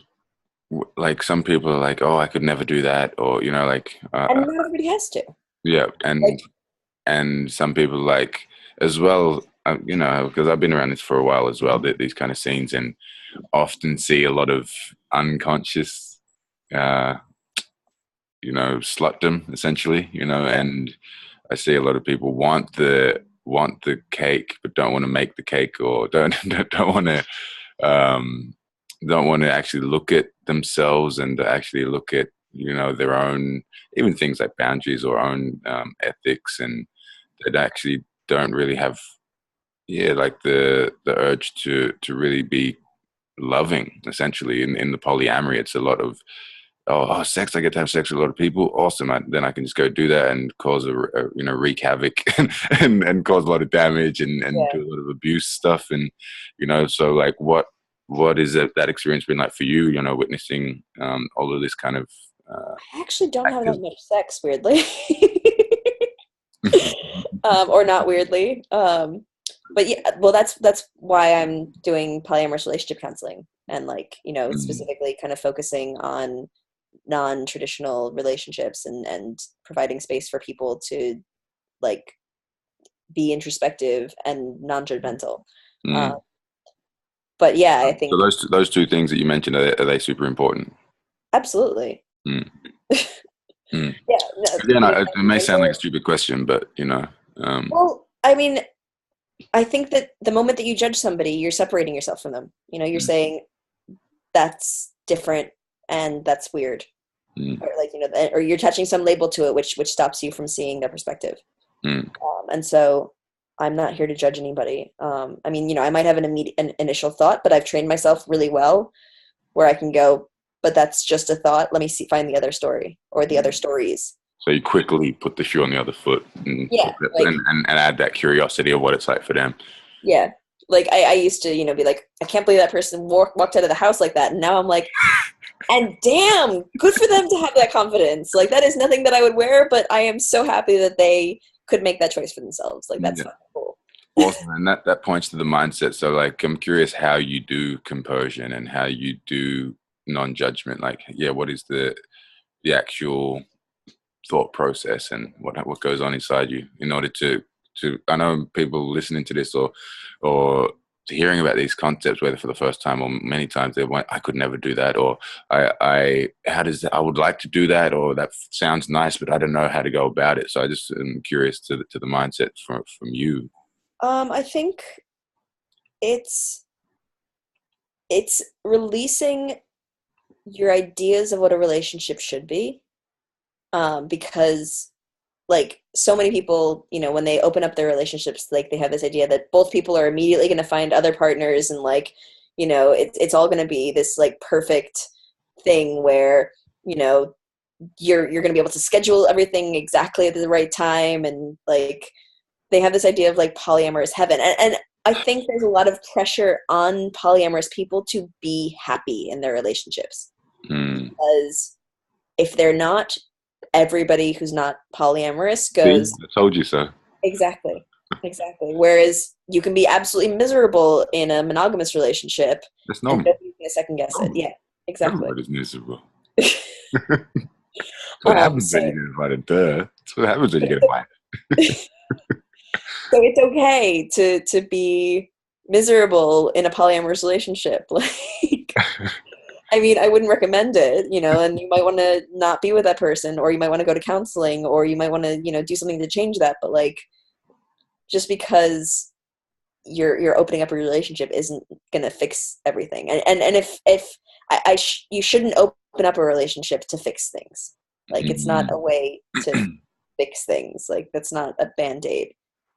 like some people are like, oh, I could never do that, or you know, like And not everybody has to. yeah, Like, and some people like as well, you know, because I've been around this for a while as well. These kind of scenes, and often see a lot of unconscious, uh, you know, slutdom essentially, you know, and I see a lot of people want the cake but don't want to make the cake, or don't want to um, don't want to actually look at themselves and to actually look at, you know, their own, even things like boundaries or own ethics, and that actually don't really have, yeah, like the urge to really be loving. Essentially in the polyamory, it's a lot of sex. I get to have sex with a lot of people. Awesome. Then I can just go do that and cause you know, wreak havoc and cause a lot of damage and yeah. do a lot of abuse stuff. And, you know, so like what is that experience been like for you, you know, witnessing all of this kind of I actually don't have that active. much sex, weirdly. Or not weirdly. But yeah, well, that's why I'm doing polyamorous relationship counseling, and like, you know, Mm, specifically kind of focusing on non-traditional relationships and providing space for people to like be introspective and non-judgmental. Uh, mm. but yeah, I So think those two things that you mentioned, are they super important? absolutely. Mm, mm. Yeah, no, Again, being it may sound like a non-judgmental. stupid question, but you know, um, Well, I mean, I think that the moment that you judge somebody, you're separating yourself from them. You know, you're mm, saying that's different and that's weird, mm, or like, you know, or you're attaching some label to it, which stops you from seeing their perspective. mm, And so I'm not here to judge anybody. I mean, you know, I might have an initial thought, but I've trained myself really well where I can go, but that's just a thought. Let me find the other story or the other mm. stories. So you quickly put the shoe on the other foot and Yeah, like and add that curiosity of what it's like for them. yeah, like I used to, you know, be like, I can't believe that person walked out of the house like that, and now I'm like, and damn, good for them to have that confidence. Like that is nothing that I would wear, but I am so happy that they could make that choice for themselves. Like that's Yeah, fucking cool. awesome. And that points to the mindset. So like, I'm curious how you do compersion and how you do non-judgment. Like, yeah, what is the actual thought process and what goes on inside you in order to I know people listening to this or hearing about these concepts, whether for the first time or many times, they went, I could never do that, or I how does that, I would like to do that, or that sounds nice but I don't know how to go about it. So I just am curious to the mindset from you. I think it's it's releasing your ideas of what a relationship should be, because like so many people, you know, when they open up their relationships, like they have this idea that both people are immediately going to find other partners, and like, you know, it's all going to be this like perfect thing where, you know, you're going to be able to schedule everything exactly at the right time, and like they have this idea of like polyamorous heaven, and I think there's a lot of pressure on polyamorous people to be happy in their relationships, Mm. because if they're not, everybody who's not polyamorous See, goes I told you so. exactly, exactly. Whereas you can be absolutely miserable in a monogamous relationship That's and normal. nobody's gonna second guess it. Normal. Yeah, exactly. Everybody's miserable. That's what happens So when you get invited. Duh. That's what happens when you get it's, invited. so it's okay to be miserable in a polyamorous relationship. Like, I mean, I wouldn't recommend it, you know, and you might want to not be with that person, or you might want to go to counseling, or you might want to, you know, do something to change that. But like, just because you're opening up a relationship isn't gonna fix everything. And if you shouldn't open up a relationship to fix things. Like it's not a Mm, way to fix things. Like that's not a band-aid.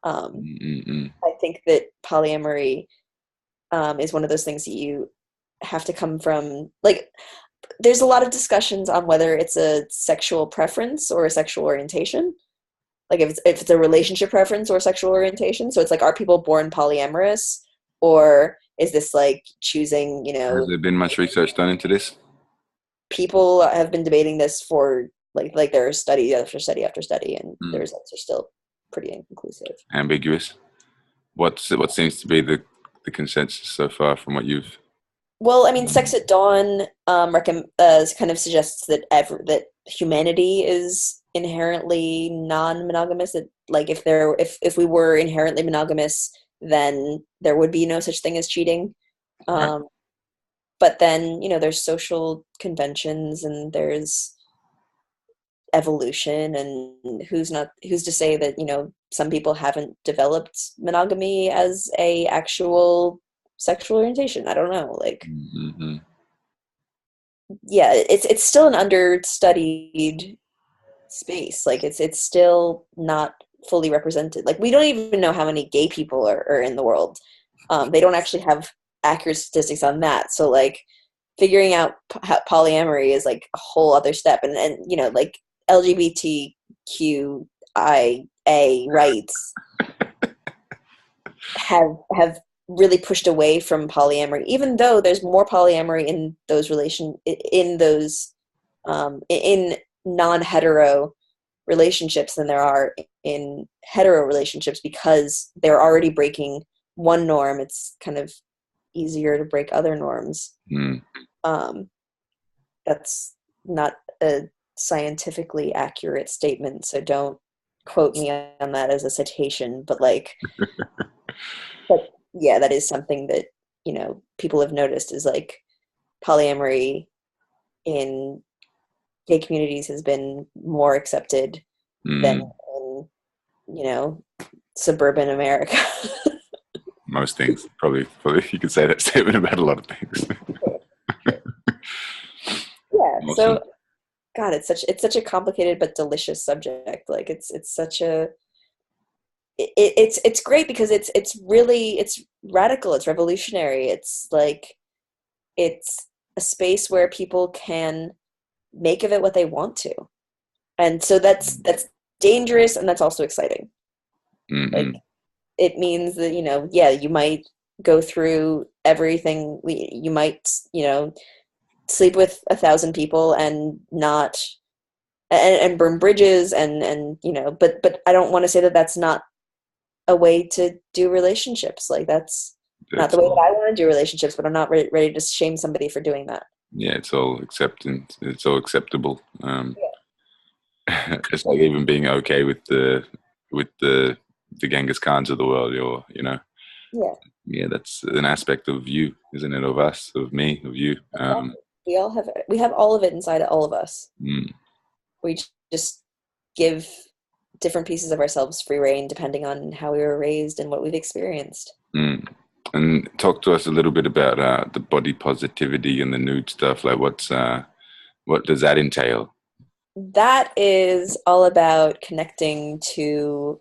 Um, mm, mm, I think that polyamory is one of those things that you have to come from, like, there's a lot of discussions on whether it's a sexual preference or a sexual orientation. Like if it's a relationship preference or sexual orientation. So it's like, are people born polyamorous, or is this like choosing, Has there been much research done into this? People have been debating this for like there's study after study after study, and the results are still pretty inconclusive. Ambiguous. What seems to be the consensus so far from what you've? Well, I mean, Sex at Dawn kind of suggests that that humanity is inherently non-monogamous. That like if we were inherently monogamous, then there would be no such thing as cheating. Right. But then there's social conventions and there's evolution, and who's to say that some people haven't developed monogamy as a actual sexual orientation. I don't know, like yeah, it's still an understudied space. Like it's still not fully represented. Like we don't even know how many gay people are in the world. They don't actually have accurate statistics on that, so like figuring out polyamory is like a whole other step. And like LGBTQIA rights have really pushed away from polyamory, even though there's more polyamory in those in non-hetero relationships than there are in hetero relationships, because they're already breaking one norm. It's kind of easier to break other norms. That's not a scientifically accurate statement, so don't quote me on that as a citation, but like but yeah, that is something that people have noticed, is like polyamory in gay communities has been more accepted than in suburban America. Most things, probably you could say that statement about a lot of things. Yeah. Awesome. So God, it's such a complicated but delicious subject. Like it's great because it's radical, it's revolutionary. It's like it's a space where people can make of it what they want to. And so that's dangerous, and that's also exciting. Like it means that you might go through everything. You might sleep with 1,000 people and not and burn bridges and but I don't want to say that that's not a way to do relationships. Like that's not the way that I want to do relationships, but I'm not ready to shame somebody for doing that. Yeah, it's all acceptance. It's all acceptable. It's like even being okay with the Genghis Khans of the world, or yeah, that's an aspect of you, isn't it? Of us, of me, of you. We have all of it inside all of us. We just give different pieces of ourselves free reign depending on how we were raised and what we've experienced. And talk to us a little bit about the body positivity and the nude stuff. Like what does that entail? That is all about connecting to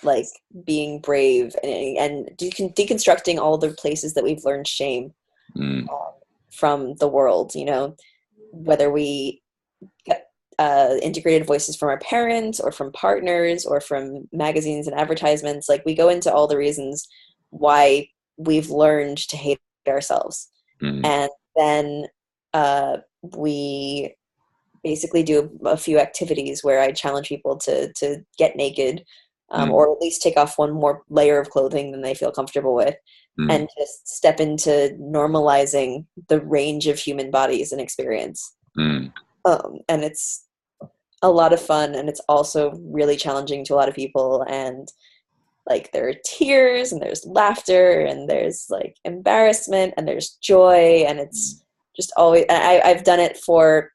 like being brave and deconstructing all the places that we've learned shame from the world, whether we get integrated voices from our parents or from partners or from magazines and advertisements. Like we go into all the reasons why we've learned to hate ourselves. And then we basically do a few activities where I challenge people to get naked, or at least take off one more layer of clothing than they feel comfortable with, and just step into normalizing the range of human bodies and experience. And it's a lot of fun, and it's also really challenging to a lot of people. And like there are tears and there's laughter and there's like embarrassment and there's joy, and it's just always, I've done it for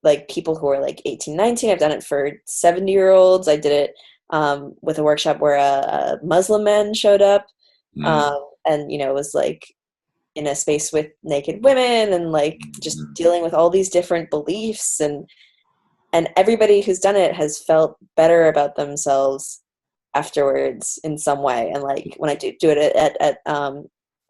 like people who are like 18, 19. I've done it for 70-year-olds. I did it with a workshop where a Muslim man showed up, and it was like in a space with naked women and like just dealing with all these different beliefs, and everybody who's done it has felt better about themselves afterwards in some way. And like when I do it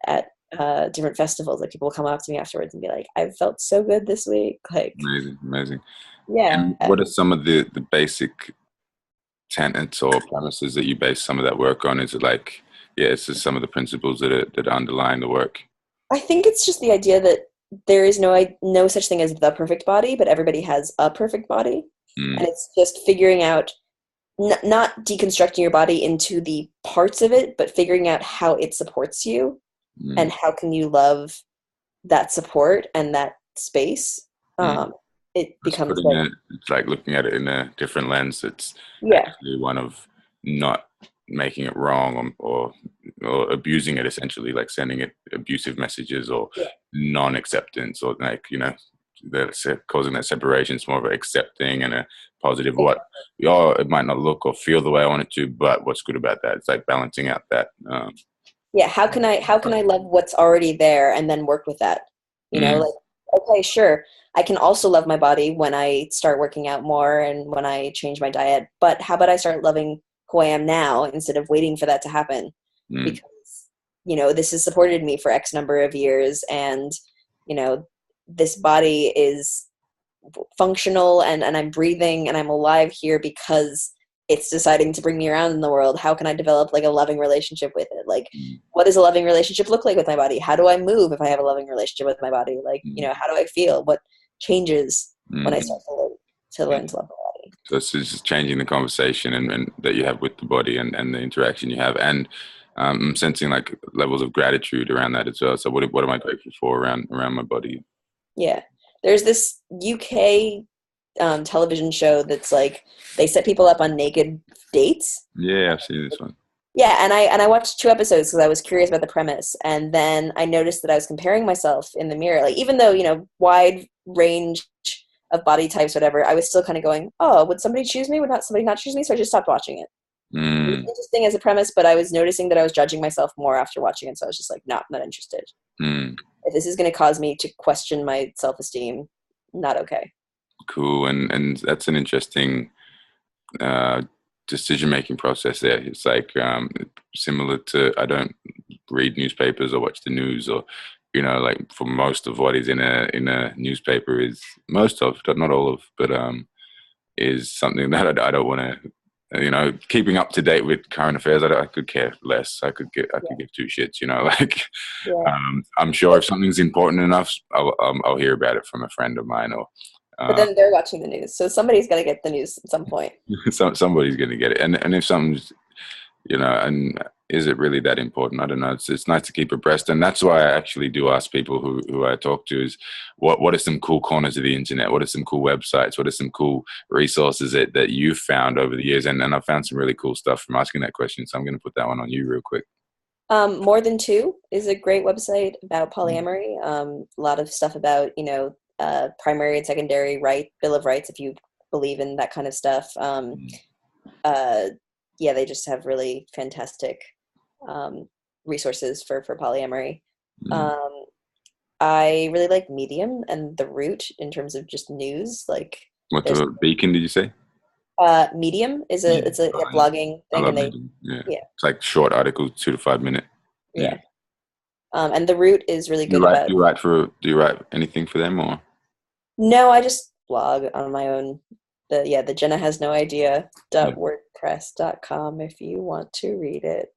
at different festivals, like people will come up to me afterwards and be like, I felt so good this week. Like, Amazing. yeah. And what are some of the basic tenets or premises that you base some of that work on? Is it like, it's just some of the principles that are underlying the work? I think it's just the idea that there is no such thing as the perfect body, but everybody has a perfect body. And it's just figuring out, not deconstructing your body into the parts of it, but figuring out how it supports you and how can you love that support and that space. It becomes like, it's like looking at it in a different lens. It's actually one of not making it wrong or abusing it, essentially, like sending it abusive messages or non-acceptance, or like, that's causing that separation. It's more of accepting and a positive it might not look or feel the way I want it to, but what's good about that? It's like balancing out that how can I love what's already there and then work with that, like, okay, sure, I can also love my body when I start working out more and when I change my diet, but how about I start loving who I am now instead of waiting for that to happen? Because this has supported me for X number of years, and this body is functional and I'm breathing and I'm alive here because it's deciding to bring me around in the world. How can I develop like a loving relationship with it? Like, what does a loving relationship look like with my body? How do I move if I have a loving relationship with my body? Like, how do I feel? What changes when I start to learn to love my body? So it's just changing the conversation and that you have with the body and the interaction you have. And I'm sensing like levels of gratitude around that as well. So what am I grateful for around my body? Yeah. There's this UK television show that's like, they set people up on naked dates. Yeah, I've seen this one. Yeah, and I watched 2 episodes because I was curious about the premise, and then I noticed that I was comparing myself in the mirror. Like, even though wide range of body types, whatever, I was still kind of going, oh, would somebody choose me? Would not somebody not choose me? So I just stopped watching it. It was interesting as a premise, but I was noticing that I was judging myself more after watching it, so I was just like, no, I'm not interested. If this is going to cause me to question my self-esteem, not okay. Cool, and that's an interesting decision-making process there. It's like similar to, I don't read newspapers or watch the news, or like for most of what is in a newspaper is most of, not all of, but is something that I don't want to, keeping up to date with current affairs. I could care less. I could give 2 shits. Like, I'm sure if something's important enough, I'll hear about it from a friend of mine, or. But then they're watching the news, so somebody's got to get the news at some point. Somebody's going to get it, and if something's, and is it really that important? I don't know. It's nice to keep abreast, and that's why I actually do ask people who I talk to is what are some cool corners of the internet? What are some cool websites? What are some cool resources that you've found over the years? And I've found some really cool stuff from asking that question. So I'm going to put that one on you real quick. More Than Two is a great website about polyamory. A lot of stuff about primary and secondary Bill of Rights, if you believe in that kind of stuff. They just have really fantastic resources for polyamory. I really like Medium and The Root in terms of just news. Like, what's a Beacon? Did you say? Medium is a blogging thing, and it's like short articles, 2 to 5 minute. And The Root is really good. Do you write anything for them, or? No, I just blog on my own. The Jenna Has No Idea .wordpress.com if you want to read it.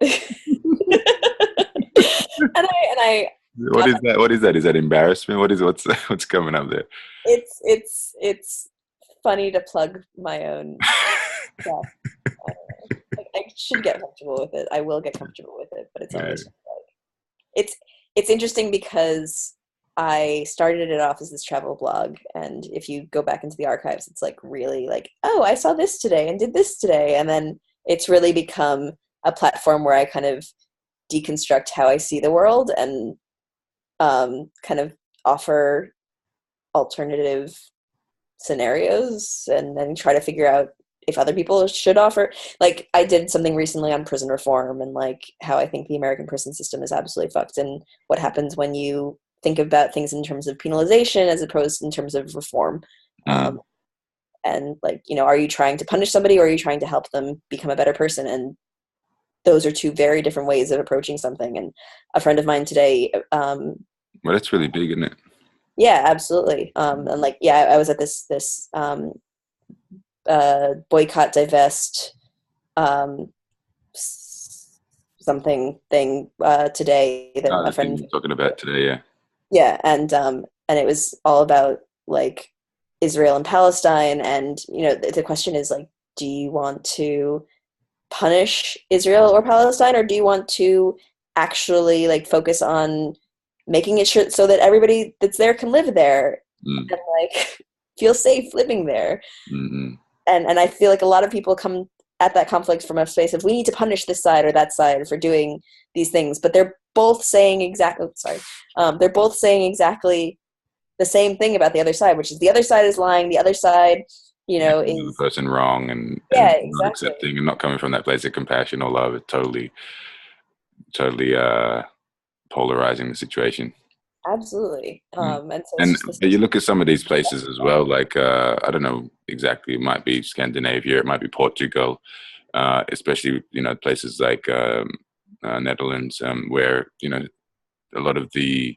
and I What is that? What is that? Is that embarrassment? What's coming up there? It's funny to plug my own stuff. I should get comfortable with it. I will get comfortable with it, but it's always it's interesting because I started it off as this travel blog, and if you go back into the archives, it's like really like, oh, I saw this today and did this today, and then it's really become a platform where I kind of deconstruct how I see the world and kind of offer alternative scenarios and then try to figure out if other people should offer. Like, I did something recently on prison reform and like how I think the American prison system is absolutely fucked, and what happens when you think about things in terms of penalization as opposed to in terms of reform. And like, are you trying to punish somebody or are you trying to help them become a better person? And those are two very different ways of approaching something. And a friend of mine today, Well, that's really big, isn't it? yeah, absolutely. And like, yeah, I was at this boycott, divest, um, something thing today that Oh, a the thing friend. we're talking about today, yeah. Yeah, and it was all about like Israel and Palestine, and you know, the question is like, do you want to punish Israel or Palestine, or do you want to actually like focus on making it sure so that everybody that's there can live there Mm. and like feel safe living there? Mm-hmm. And I feel like a lot of people come at that conflict from a space of we need to punish this side or that side for doing these things, but they're both saying exactly they're both saying exactly the same thing about the other side, which is the other side is lying, the other side, you know, Making the is person wrong yeah, and not exactly. accepting and not coming from that place of compassion or love. It totally polarizing the situation. Absolutely. Mm. And so it's And just this. but you look at some of these places as well, like I don't know exactly, it might be Scandinavia, it might be Portugal, especially places like Netherlands, where a lot of the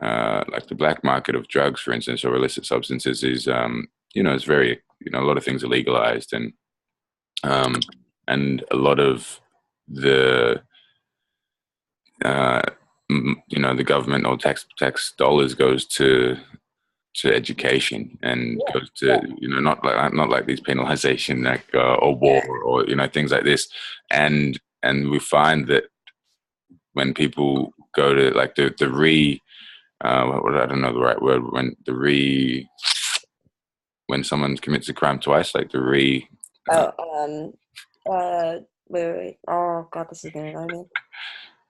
like the black market of drugs, for instance, or illicit substances is it's very a lot of things are legalized, um, and a lot of the uh, the government or tax dollars goes to education and Yeah, goes to yeah, not like these penalization like or war yeah. or things like this, and we find that when people go to like the re I don't know the right word, when someone commits a crime twice, like the uh, Oh, wait. Oh God, this is gonna annoy me.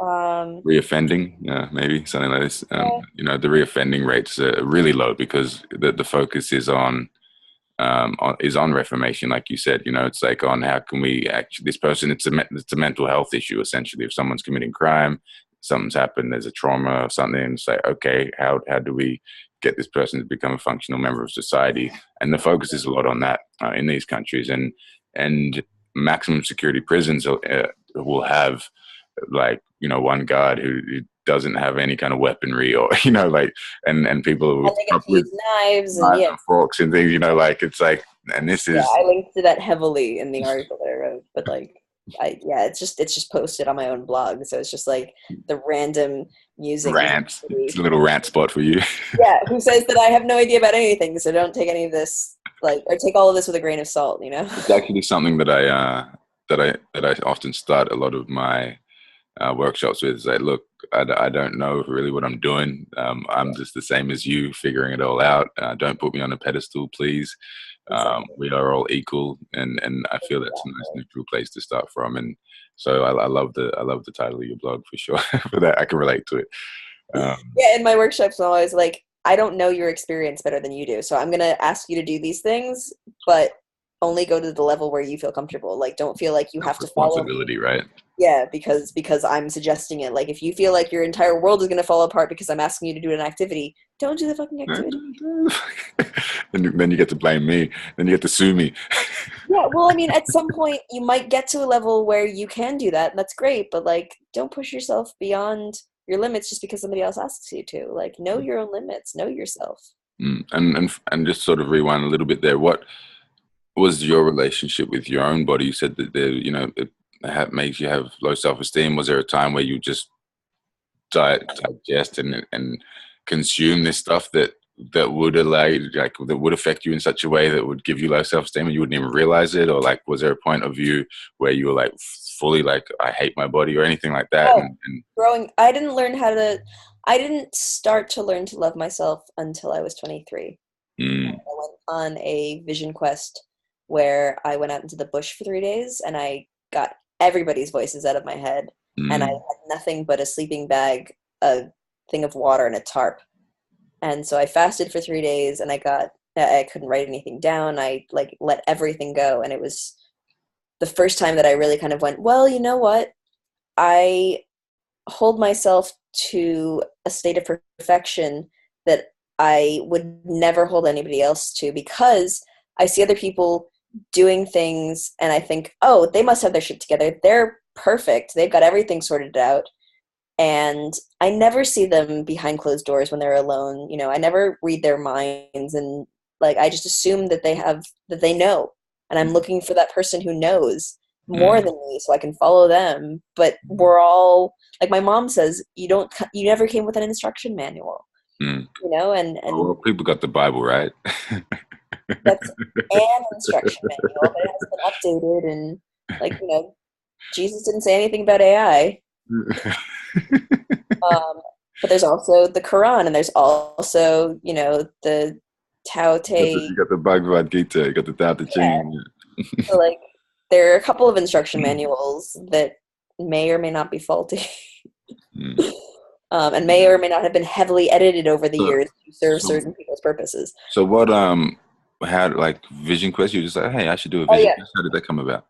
Um, reoffending, maybe something like this. yeah, The reoffending rates are really low because the focus is on reformation, like you said. It's like on how can we actually this person. It's a mental health issue essentially. If someone's committing crime, something's happened, there's a trauma or something. It's like, okay, how do we get this person to become a functional member of society? And the focus is a lot on that in these countries, and maximum security prisons will have like one guard who doesn't have any kind of weaponry or like and people and they get to with use knives and knives yeah, and forks and things, like it's like, and this yeah. is I linked to that heavily in the article that I wrote, but like, it's just posted on my own blog, so it's just like the random music. rants. It's a little rant spot for you. Yeah, who says that I have no idea about anything, so don't take any of this or take all of this with a grain of salt, you know? It's actually something that I often start a lot of my workshops with. Is like, look, I don't know really what I'm doing. I'm just the same as you, figuring it all out. Don't put me on a pedestal, please. Exactly. We are all equal, and I feel that's a nice neutral place to start from. And so I love the title of your blog for sure. For that, I can relate to it. Yeah, in my workshops, I'm always like, I don't know your experience better than you do, so I'm gonna ask you to do these things, but only go to the level where you feel comfortable. Like, don't feel like you have to follow me. Responsibility, right? Yeah, because I'm suggesting it. Like, if you feel like your entire world is gonna fall apart because I'm asking you to do an activity, don't do the fucking activity. And then you get to blame me. Then you get to sue me. Yeah, well, I mean, at some point, you might get to a level where you can do that, and that's great, but like, don't push yourself beyond your limits just because somebody else asks you to. Like, know your own limits, know yourself. And just sort of rewind a little bit there. What was your relationship with your own body? You said that it makes you have low self-esteem. Was there a time where you just digest and consume this stuff that would allow you like that would affect you in such a way that would give you low self-esteem and you wouldn't even realize it? Or like, was there a point of view where you were like fully like, I hate my body or anything like that? Oh, I I didn't start to learn to love myself until I was 23. I Mm, went on a vision quest where I went out into the bush for 3 days and I got everybody's voices out of my head. And I mm, had nothing but a sleeping bag, a thing of water, and a tarp. And so I fasted for 3 days and I couldn't write anything down. I like let everything go. And it was the first time that I really kind of went, well, you know what? I hold myself to a state of perfection that I would never hold anybody else to, because I see other people doing things and I think, oh, they must have their shit together. They're perfect. They've got everything sorted out. And I never see them behind closed doors when they're alone. You know, I never read their minds, and like I just assume that they know. And I'm looking for that person who knows more than me so I can follow them. But we're all, like my mom says, you never came with an instruction manual. You know, and well, people got the Bible, right? that's an instruction manual, but it hasn't been updated, and like, you know, Jesus didn't say anything about AI. But there's also the Quran, and there's also, you know, the Tao Te. You got the Bhagavad Gita, you got the Tao Te Ching. So like, there are a couple of instruction manuals that may or may not be faulty. And may or may not have been heavily edited over the years to serve certain people's purposes. So what had like Vision Quest? You just like, hey, I should do a Vision Quest. How did that come about?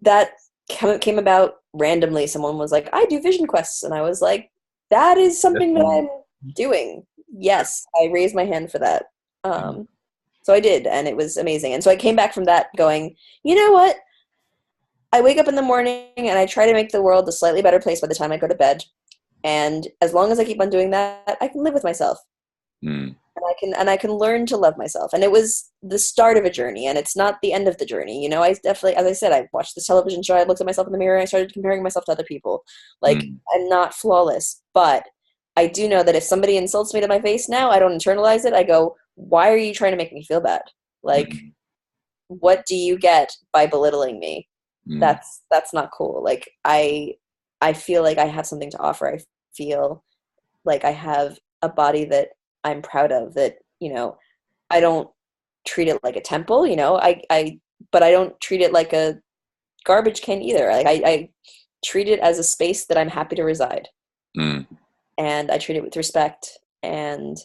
That came about randomly. Someone was like, I do Vision Quests, and I was like, that is something that I'm doing. Yes, I raised my hand for that. So I did, and it was amazing. And so I came back from that going, you know what? I wake up in the morning and I try to make the world a slightly better place by the time I go to bed. And as long as I keep on doing that, I can live with myself. And I can learn to love myself. And it was the start of a journey, and it's not the end of the journey. You know, I definitely, as I said, I watched this television show, I looked at myself in the mirror, and I started comparing myself to other people. Like, I'm not flawless, but I do know that if somebody insults me to my face now, I don't internalize it. I go, why are you trying to make me feel bad? Like, what do you get by belittling me? That's not cool. Like, I feel like I have something to offer. I feel like I have a body that I'm proud of, that, you know, I don't treat it like a temple, you know, but I don't treat it like a garbage can either. Like I treat it as a space that I'm happy to reside. And I treat it with respect. And,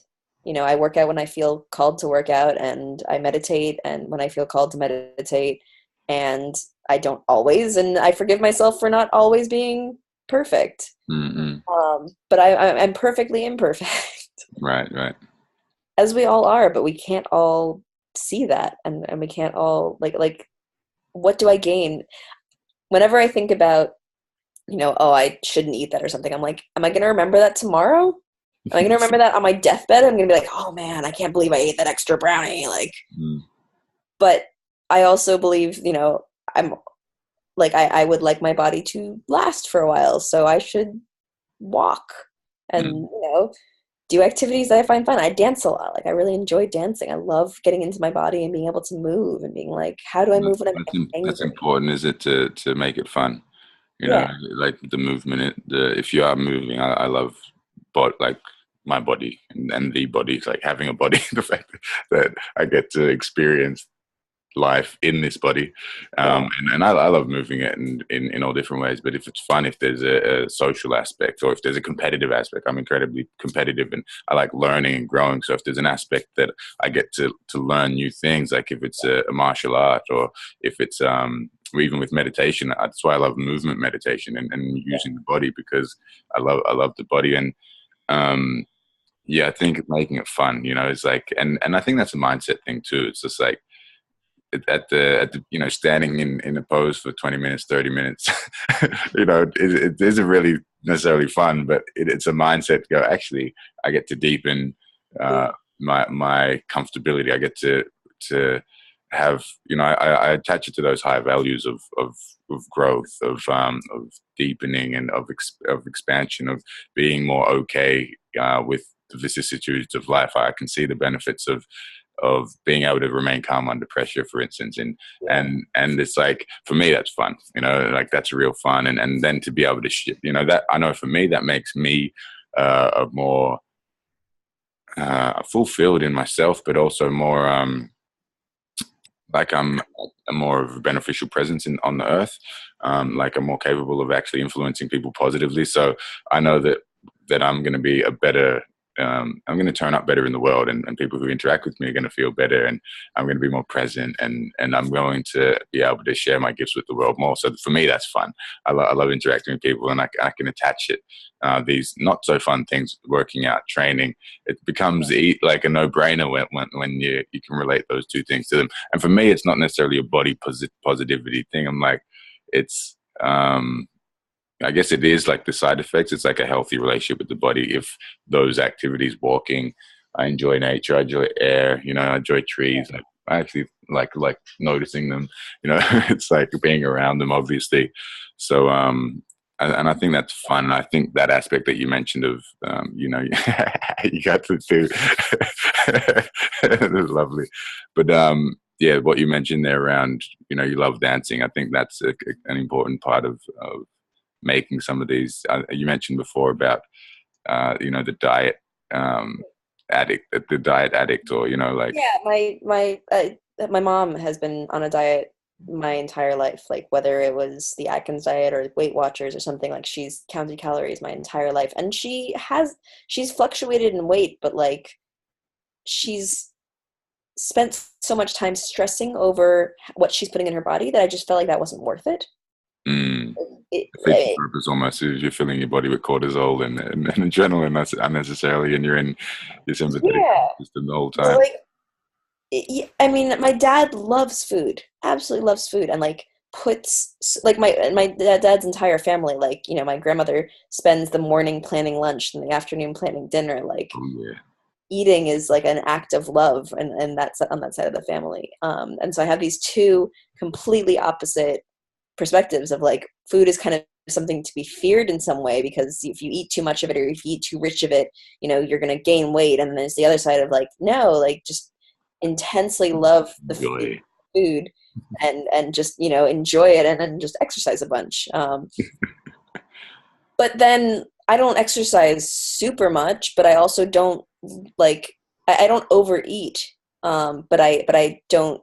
you know, I work out when I feel called to work out, and I meditate and when I feel called to meditate, and I don't always, and I forgive myself for not always being perfect. But I'm perfectly imperfect. Right. As we all are, but we can't all see that, and we can't all like what do I gain? Whenever I think about, you know, oh, I shouldn't eat that or something, I'm like, am I going to remember that tomorrow? Am I going to remember that on my deathbed? I'm going to be like, oh man, I can't believe I ate that extra brownie. Like, but I also believe, you know, I'm like, I would like my body to last for a while, so I should walk and, you know, do activities that I find fun. I dance a lot. Like, I really enjoy dancing. I love getting into my body and being able to move and being like, how do I move when I'm angry? That's important, is it, to make it fun? You know, like the movement. If you are moving, I love, like my body and the body. It's like having a body. The fact that I get to experience life in this body, and I love moving it in all different ways. But if it's fun, if there's a social aspect, or if there's a competitive aspect, I'm incredibly competitive, and I like learning and growing. So if there's an aspect that I get to learn new things, like if it's a martial art, or if it's or even with meditation, that's why I love movement meditation and using the body, because I love the body. And I think making it fun, you know, it's like, and I think that's a mindset thing too. It's just like, at the you know, standing in a pose for 20 minutes, 30 minutes, you know, it isn't really necessarily fun, but it's a mindset to go, actually, I get to deepen my comfortability. I get to have, you know, I attach it to those higher values of growth, of deepening, and of expansion, of being more okay with the vicissitudes of life. I can see the benefits of being able to remain calm under pressure, for instance, and it's like, for me, that's fun, you know, like that's real fun, and then to be able to you know, that I know for me, that makes me a more fulfilled in myself, but also more like I'm a more of a beneficial presence on the earth, like I'm more capable of actually influencing people positively. So I know that I'm going to be a better, I'm going to turn up better in the world, and people who interact with me are going to feel better, and I'm going to be more present, and I'm going to be able to share my gifts with the world more. So for me, that's fun. I love interacting with people, and I can attach it. These not so fun things, working out, training, it becomes like a no-brainer when you can relate those two things to them. And for me, it's not necessarily a body positivity thing. I'm like, it's I guess it is like the side effects. It's like a healthy relationship with the body. If those activities, walking, I enjoy nature, I enjoy air, you know, I enjoy trees. I actually like noticing them, you know, it's like being around them, obviously. So, and I think that's fun. And I think that aspect that you mentioned of, you know, you got to do, it was lovely. But yeah, what you mentioned there around, you know, you love dancing. I think that's an important part of making some of these. You mentioned before about, you know, the diet addict, the diet addict, or, you know, like. Yeah, my mom has been on a diet my entire life, like whether it was the Atkins diet or Weight Watchers or something. Like she's counted calories my entire life, and she's fluctuated in weight, but like she's spent so much time stressing over what she's putting in her body that I just felt like that wasn't worth it. Mm. it, Defeats the it purpose almost. If you're filling your body with cortisol and adrenaline, that's unnecessarily, and you're in your sympathetic yeah, system the whole but time. like I mean, my dad loves food, absolutely loves food, and like puts like my dad's entire family, like, you know, my grandmother spends the morning planning lunch and the afternoon planning dinner. Like Oh yeah. eating is like an act of love, and that's on that side of the family. And so I have these two completely opposite perspectives of like food is kind of something to be feared in some way, because if you eat too much of it or if you eat too rich of it, you know, you're going to gain weight. And there's the other side of like, no, like just intensely love the Enjoy. food and just, you know, enjoy it, and then just exercise a bunch. But then I don't exercise super much, but I also don't like I don't overeat. But I don't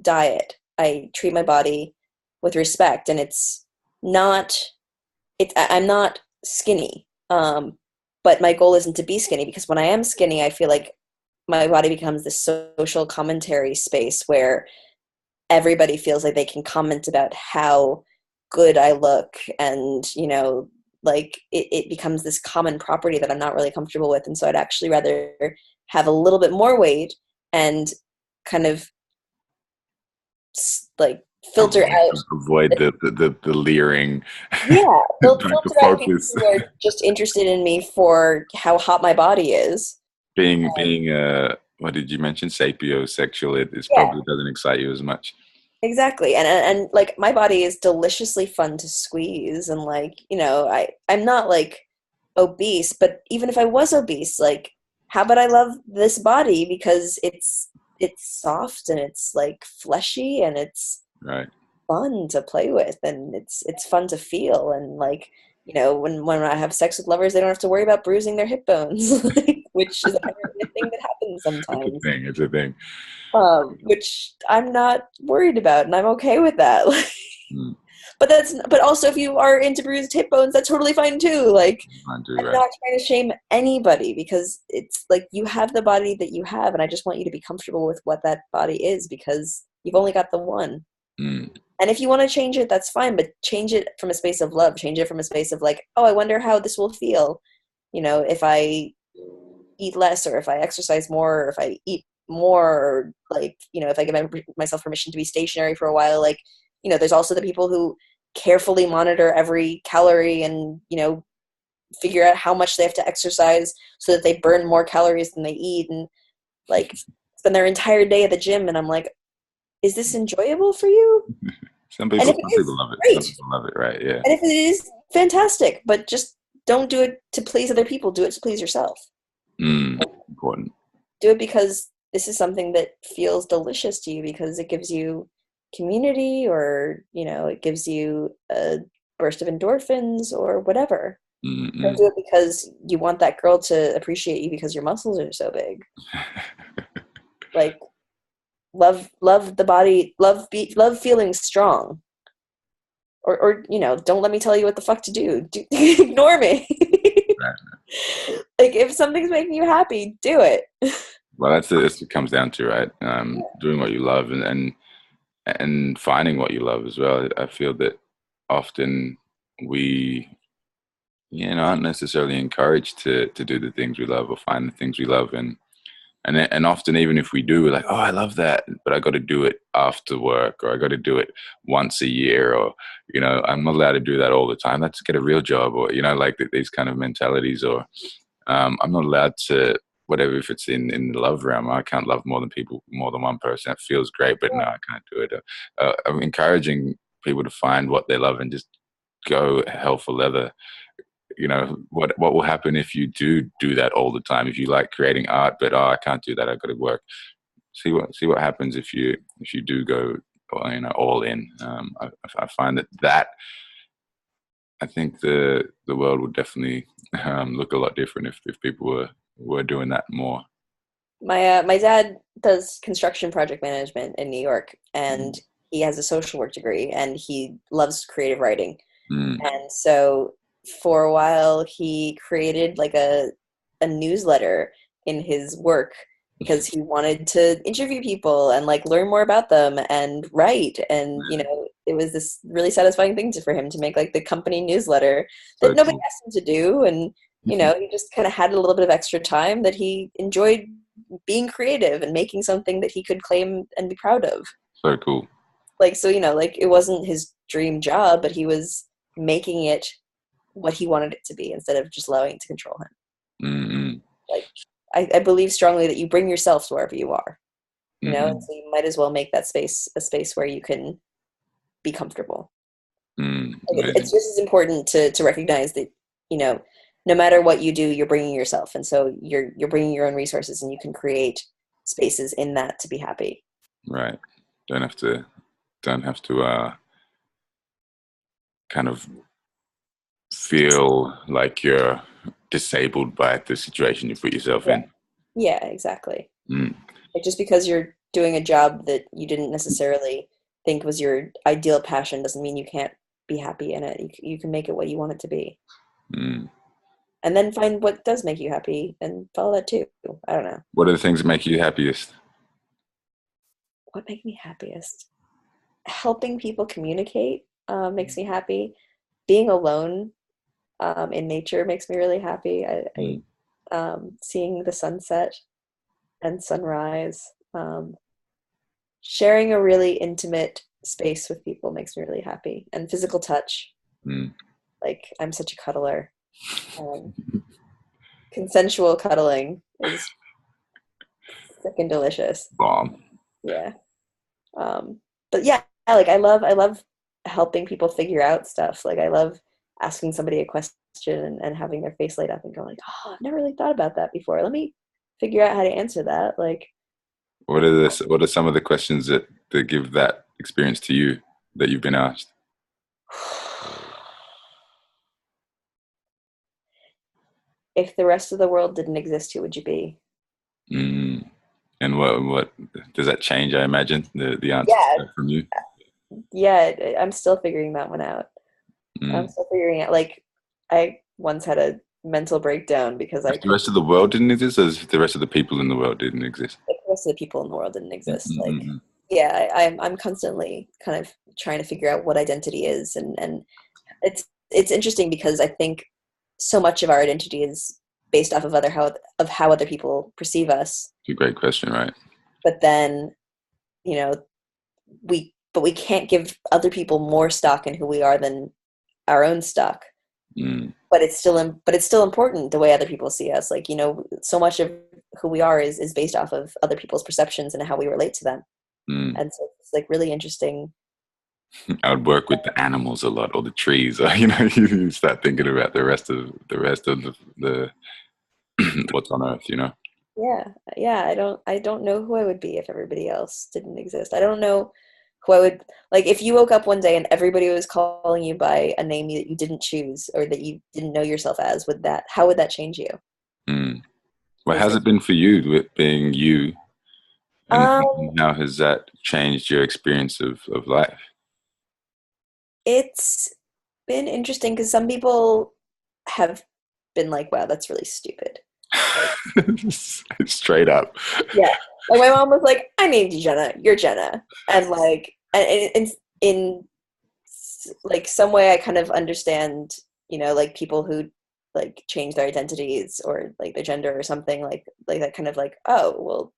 diet. I treat my body with respect, and it's not I'm not skinny. But my goal isn't to be skinny, because when I am skinny, I feel like my body becomes this social commentary space where everybody feels like they can comment about how good I look, and, you know, like it becomes this common property that I'm not really comfortable with. And so I'd actually rather have a little bit more weight and kind of like filter out. Avoid the leering, Yeah, trying to filter out people focus. who are just interested in me for how hot my body is. Being what did you mention? Sapiosexual. It Yeah, probably doesn't excite you as much. exactly. And like my body is deliciously fun to squeeze, and like, you know, I'm not like obese, but even if I was obese, like how about I love this body because it's soft and it's like fleshy and it's Right. fun to play with, and it's fun to feel. And like, you know, when I have sex with lovers, they don't have to worry about bruising their hip bones, like, which is apparently a thing that happens It's a sometimes. thing. It's a thing. Which I'm not worried about, and I'm okay with that. Mm, But also, if you are into bruised hip bones, that's totally fine too. Like, I do, I'm right. not trying to shame anybody, because it's like you have the body that you have, and I just want you to be comfortable with what that body is, because you've only got the one. Mm, And if you want to change it, that's fine, but change it from a space of love. Change it from a space of like, oh, I wonder how this will feel, you know, if I eat less, or if I exercise more, or if I eat more, or like, you know, if I give myself permission to be stationary for a while. Like, you know, there's also the people who carefully monitor every calorie and, you know, figure out how much they have to exercise so that they burn more calories than they eat, and like spend their entire day at the gym. And I'm like, is this enjoyable for you? And if it some people is, love it. Some great. people love it, right? Yeah. And if it is, fantastic. But just don't do it to please other people. Do it to please yourself. Mm, important. Do it because this is something that feels delicious to you, because it gives you community, or, you know, it gives you a burst of endorphins or whatever. Don't Mm-mm. do it because you want that girl to appreciate you because your muscles are so big. Like, love the body, love feeling strong. Or, you know, don't let me tell you what the fuck to do. Ignore me. Right. Like, if something's making you happy, do it. Well, that's what it comes down to, right? Doing what you love and finding what you love as well. I feel that often we, you know, aren't necessarily encouraged to do the things we love or find the things we love, and and often even if we do, we're like, oh, I love that, but I got to do it after work, or I got to do it once a year, or I'm not allowed to do that all the time. Let's get a real job, or like these kind of mentalities, or I'm not allowed to whatever, if it's in the love realm, I can't love more than one person. It feels great, but no, I can't do it. I'm encouraging people to find what they love and just go hell for leather. What will happen if you do that all the time? If you like creating art, but I can't do that, I've got to work. See what happens if you do go all in. I find that I think the world would definitely look a lot different if people were doing that more. My dad does construction project management in New York, and he has a social work degree, and he loves creative writing. And so for a while he created like a newsletter in his work, because he wanted to interview people and like learn more about them and write, and it was this really satisfying thing for him to make like the company newsletter that nobody asked him to do. And he just kind of had a little bit of extra time that he enjoyed being creative and making something that he could claim and be proud of. So cool. Like, so like it wasn't his dream job, but he was making it what he wanted it to be instead of just allowing it to control him. Like, I believe strongly that you bring yourself to wherever you are, and so you might as well make that space a space where you can be comfortable. It's just as important to recognize that no matter what you do, you're bringing yourself, and so you're bringing your own resources, and you can create spaces in that to be happy. Right. Don't have to kind of feel like you're disabled by the situation you put yourself in. Yeah, exactly. Like, just because you're doing a job that you didn't necessarily think was your ideal passion doesn't mean you can't be happy in it. You can make it what you want it to be. And then find what does make you happy and follow that too. I don't know. What are the things that make you happiest? What make me happiest? Helping people communicate makes me happy. Being alone in nature makes me really happy. Seeing the sunset and sunrise. Sharing a really intimate space with people makes me really happy. And physical touch. Like, I'm such a cuddler. Consensual cuddling is freaking delicious. Bomb. Yeah. But yeah, like I love helping people figure out stuff. Like, I love asking somebody a question and having their face light up and going like, oh, I've never really thought about that before. Let me figure out how to answer that. Like, what are some of the questions that give that experience to you that you've been asked? If the rest of the world didn't exist, who would you be? And what does that change? I imagine the answer from you. Yeah, I'm still figuring that one out. I'm still figuring out. Like, I once had a mental breakdown because the rest of the world didn't exist, or the rest of the people in the world didn't exist? The rest of the people in the world didn't exist. Like, yeah, I'm constantly kind of trying to figure out what identity is, and it's interesting because I think so much of our identity is based off of how other people perceive us. It's a great question, right? But then, we can't give other people more stock in who we are than our own stock. But it's still important the way other people see us. Like, so much of who we are is based off of other people's perceptions and how we relate to them. And so it's like really interesting. I would work with the animals a lot, or the trees, or you start thinking about the rest of the what's on Earth, Yeah. I don't know who I would be if everybody else didn't exist. I don't know who I would, like, if you woke up one day and everybody was calling you by a name that you didn't choose or that you didn't know yourself as, how would that change you? Well, how's it been for you with being you? And how has that changed your experience of life? It's been interesting because some people have been like, wow, that's really stupid. Straight up. Yeah. Like, my mom was like, I named you Jenna. You're Jenna. And like, and in like some way I kind of understand, like people who like change their identities or like their gender or something, like that kind of like, oh, well,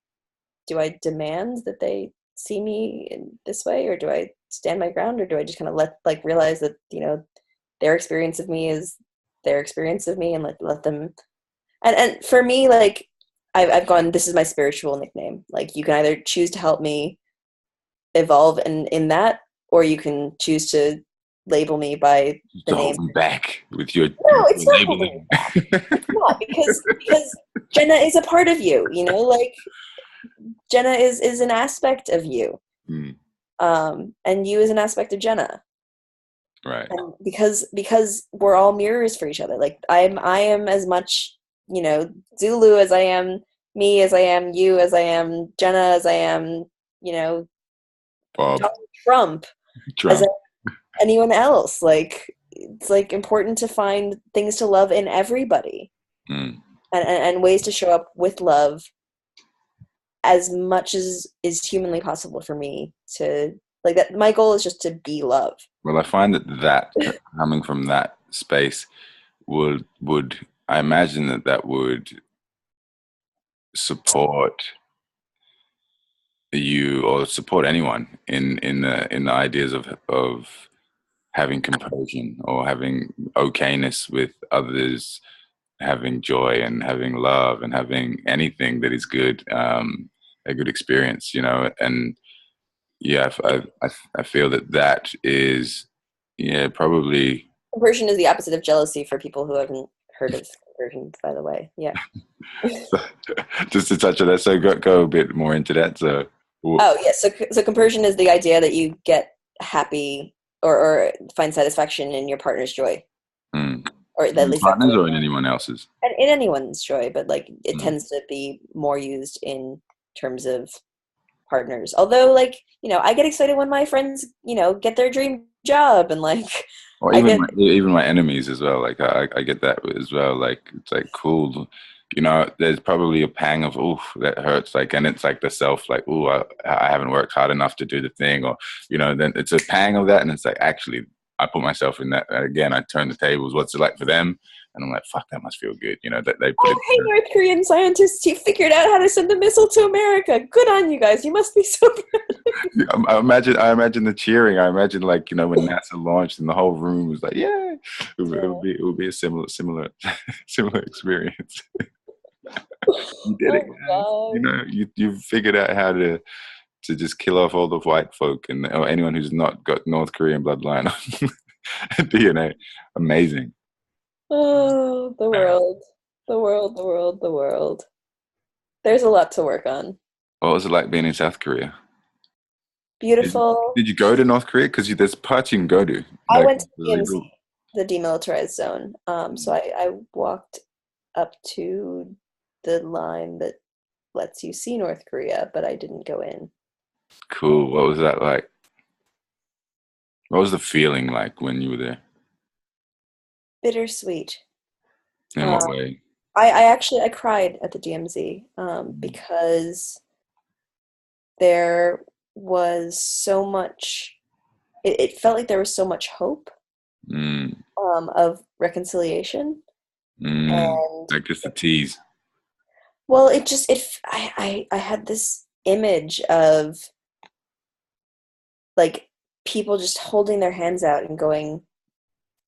do I demand that they see me in this way, or do I stand my ground, or do I just kind of realize that, you know, their experience of me is their experience of me, and let them. And for me, like, I've gone, this is my spiritual nickname. Like, you can either choose to help me evolve in that, or you can choose to label me by the To name. hold me back with your No, it's not holding labeling. me back. It's not, because Jenna is a part of you, you know, like Jenna is an aspect of you. Mm, And you is an aspect of Jenna. right. And because we're all mirrors for each other. Like I am as much, you know, Zulu as I am me, as I am you, as I am Jenna, as I am, you know, Bob Donald Trump, as Trump. anyone else. Like, it's like important to find things to love in everybody, Mm. and ways to show up with love as much as is humanly possible for me to, like, that. My goal is just to be love. Well, I find that coming from that space would I imagine that would support you or support anyone in the ideas of having composure or having okayness with others, having joy and having love and having anything that is good, a good experience, you know. And yeah, I feel that is, yeah, probably. Conversion is the opposite of jealousy, for people who haven't heard of conversion, by the way. Yeah. Just to touch on that, so go a bit more into that. So, Oh, yes. So compersion is the idea that you get happy, or find satisfaction in your partner's joy, mm, or at in least that's the partners way, or in anyone else's. and in anyone's joy, but like it Mm. tends to be more used in terms of partners. Although, like, you know, I get excited when my friends, you know, get their dream job, and like Or I even get, my enemies as well. Like I get that as well. Like it's like cool. You know, there's probably a pang of oof that hurts. Like, and it's like the self, like ooh, I haven't worked hard enough to do the thing, or you know, then it's a pang of that, and it's like actually I put myself in that again. I turn the tables. What's it like for them? And I'm like, fuck, that must feel good. You know, that they put oh, it. hey, North Korean scientists, you figured out how to send a missile to America. Good on you guys. You must be so proud. I imagine the cheering. I imagine, like, you know, when NASA launched and the whole room was like, yeah, it would be a similar similar experience. You did it, Oh guys. You God. know, you figured out how to just kill off all the white folk and or anyone who's not got North Korean bloodline DNA. Amazing. Oh, the world. The world, the world, the world. There's a lot to work on. What was it like being in South Korea? Beautiful. Did you go to North Korea? Because there's parts you can go to, I like went to the DMZ, legal. the demilitarized zone. So I walked up to the line that lets you see North Korea, but I didn't go in. Cool. What was that like? What was the feeling like when you were there? Bittersweet. In Um, what way? I actually I cried at the DMZ, because there was so much. It felt like there was so much hope, Mm, of reconciliation, and like just the tease. well, it just I had this image of like people just holding their hands out and going,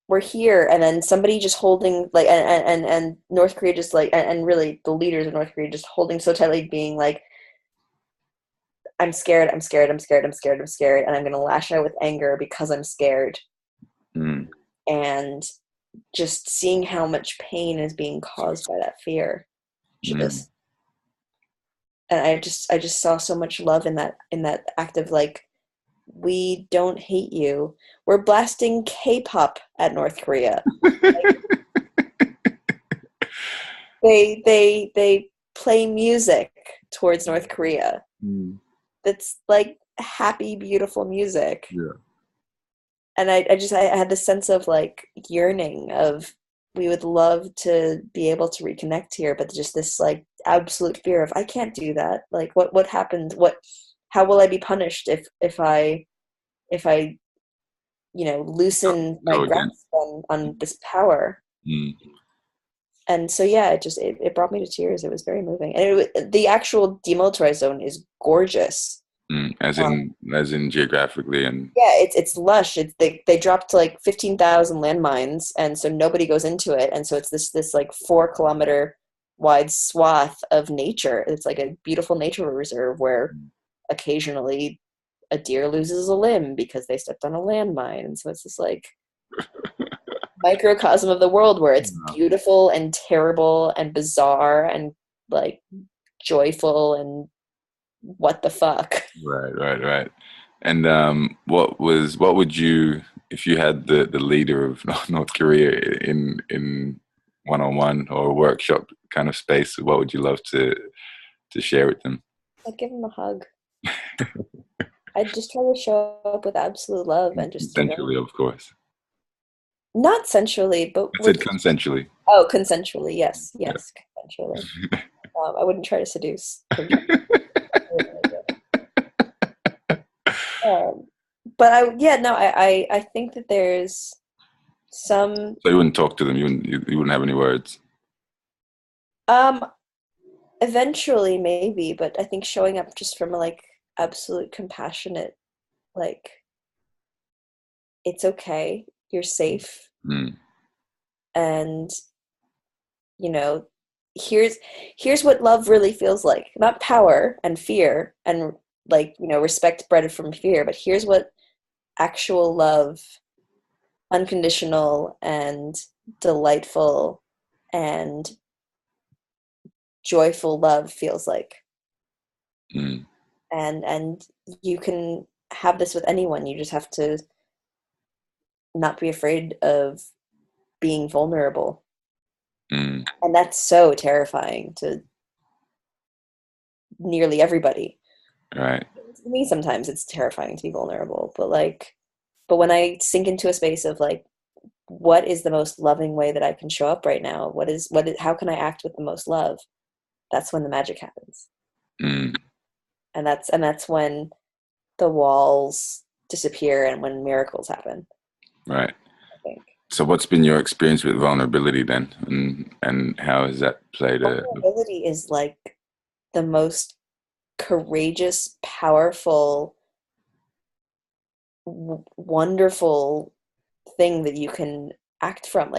we're here, and then somebody just holding, like, and North Korea just like, and really the leaders of North Korea just holding so tightly, being like, I'm scared, I'm scared, I'm scared, I'm scared, I'm scared, and I'm gonna lash out with anger because I'm scared. Mm, And just seeing how much pain is being caused by that fear, mm. just, and I just saw so much love in that act of like, we don't hate you. We're blasting K-pop at North Korea. They play music towards North Korea. Mm, That's like happy, beautiful music. yeah. And I had this sense of like yearning of, we would love to be able to reconnect here, but just this like absolute fear of, I can't do that. Like what happened? How will I be punished if I you know, loosen my Go again. grasp on this power? Mm. And so yeah, it brought me to tears. It was very moving, and the actual demilitarized zone is gorgeous. As in geographically and Yeah, it's lush. They dropped like 15,000 landmines, and so nobody goes into it, and so it's this like 4 kilometer wide swath of nature. It's like a beautiful nature reserve where occasionally a deer loses a limb because they stepped on a landmine, and so it's this like microcosm of the world where it's beautiful and terrible and bizarre and like joyful and what the fuck. right. And what would you, if you had the leader of North Korea in one-on-one or workshop kind of space, what would you love to share with them? I'd give him a hug. I'd just try to show up with absolute love and just, Consensually, of course. not sensually, but I said consensually. oh, consensually, yes, Yeah. consensually. I wouldn't try to seduce. But I think that there's some. So you wouldn't talk to them. You wouldn't have any words. Um, Eventually, maybe, but I think showing up just from like absolute compassionate, like it's okay, you're safe, Mm. and you know, here's what love really feels like. Not power and fear and like, respect bred from fear, but here's what actual love, unconditional and delightful and joyful love feels like. Mm. And you can have this with anyone. You just have to not be afraid of being vulnerable. Mm. And that's so terrifying to nearly everybody. Right. To me, sometimes it's terrifying to be vulnerable, but when I sink into a space of like, what is the most loving way that I can show up right now? How can I act with the most love? That's when the magic happens. Mm. And that's when the walls disappear and when miracles happen. Right. I think. So what's been your experience with vulnerability then? And how has that played Vulnerability is like the most courageous, powerful, wonderful thing that you can act from.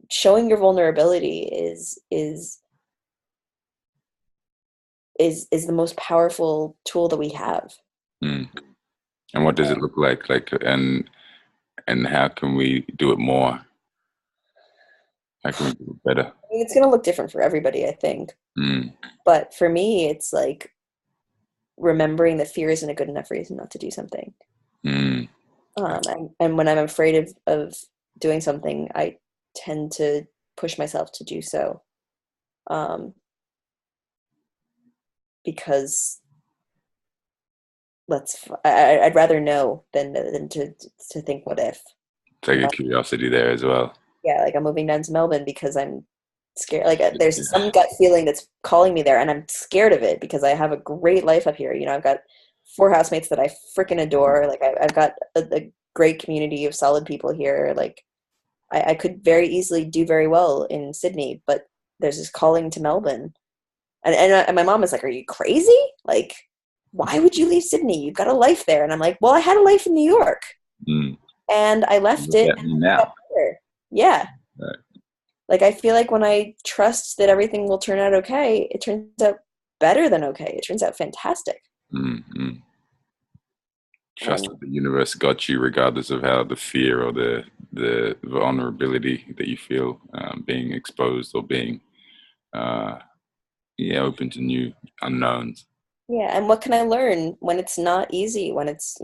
Showing your vulnerability is the most powerful tool that we have. Mm. And what does it look like? And how can we do it more? How can we do it better? I mean, it's going to look different for everybody, I think. Mm. But for me, it's like remembering that fear isn't a good enough reason not to do something. Mm. And when I'm afraid of doing something, I tend to push myself to do so. Because I'd rather know than to think what if. Take a curiosity there as well. Yeah, like I'm moving down to Melbourne because I'm scared. Like there's some gut feeling that's calling me there, and I'm scared of it because I have a great life up here. I've got 4 housemates that I freaking adore. Like I've got a great community of solid people here. Like I could very easily do very well in Sydney, but there's this calling to Melbourne, and my mom is like, "Are you crazy? Like, why would you leave Sydney? You've got a life there." And I'm like, "Well, I had a life in New York, and I left it." Now. Yeah. Right. Like, I feel like when I trust that everything will turn out okay, it turns out better than okay. It turns out fantastic. Mm-hmm. Trust that the universe got you, regardless of how the fear or the vulnerability that you feel being exposed or being open to new unknowns. Yeah, and what can I learn when it's not easy, when it's,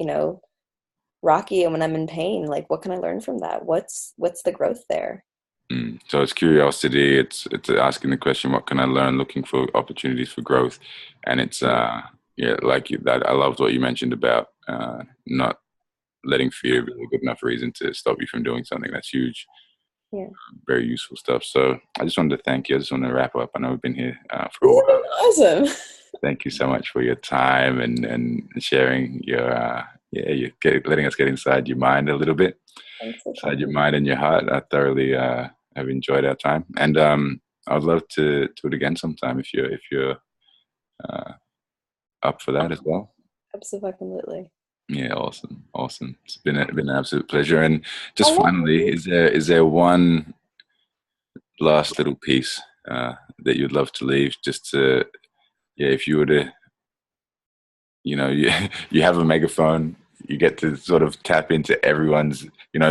rocky, and when I'm in pain? Like, what can I learn from that? What's the growth there? So it's curiosity. It's asking the question, what can I learn? Looking for opportunities for growth, and it's that I loved what you mentioned about not letting fear be a good enough reason to stop you from doing something. That's huge. Yeah. Very useful stuff. So I just wanted to thank you. I just want to wrap up. I know we've been here for a while. Awesome. Thank you so much for your time and sharing your letting us get inside your mind a little bit, inside your mind and your heart. I have enjoyed our time, and I'd love to do it again sometime if you're up for that as well. Absolutely. Yeah, awesome. It's been an absolute pleasure. And just finally, is there one last little piece that you'd love to leave? Just to, yeah, if you were to, you have a megaphone, you get to sort of tap into everyone's,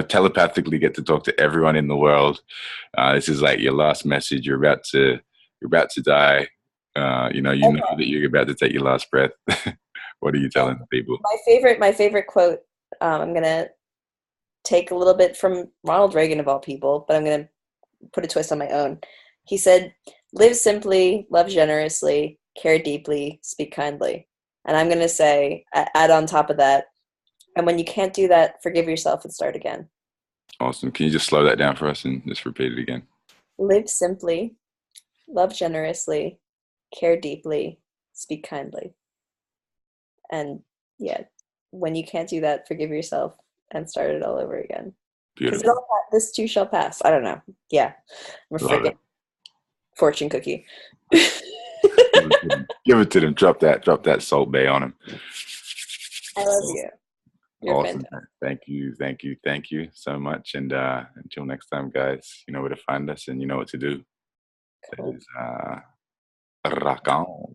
telepathically get to talk to everyone in the world. This is like your last message. You're about to die. You know that you're about to take your last breath. What are you telling people? My favorite quote. I'm gonna take a little bit from Ronald Reagan of all people, but I'm gonna put a twist on my own. He said, "Live simply, love generously, care deeply, speak kindly." And I'm gonna say, add on top of that, and when you can't do that, forgive yourself and start again. Awesome. Can you just slow that down for us and just repeat it again? Live simply, love generously, care deeply, speak kindly. And yeah, when you can't do that, forgive yourself and start it all over again. Because this too shall pass. I don't know. Yeah. I'm a freaking fortune cookie. Give it to them. Drop that Salt Bay on him. I love you. You're awesome. Fantastic. Thank you so much. And until next time, guys, you know where to find us and you know what to do. Cool. That is rock on.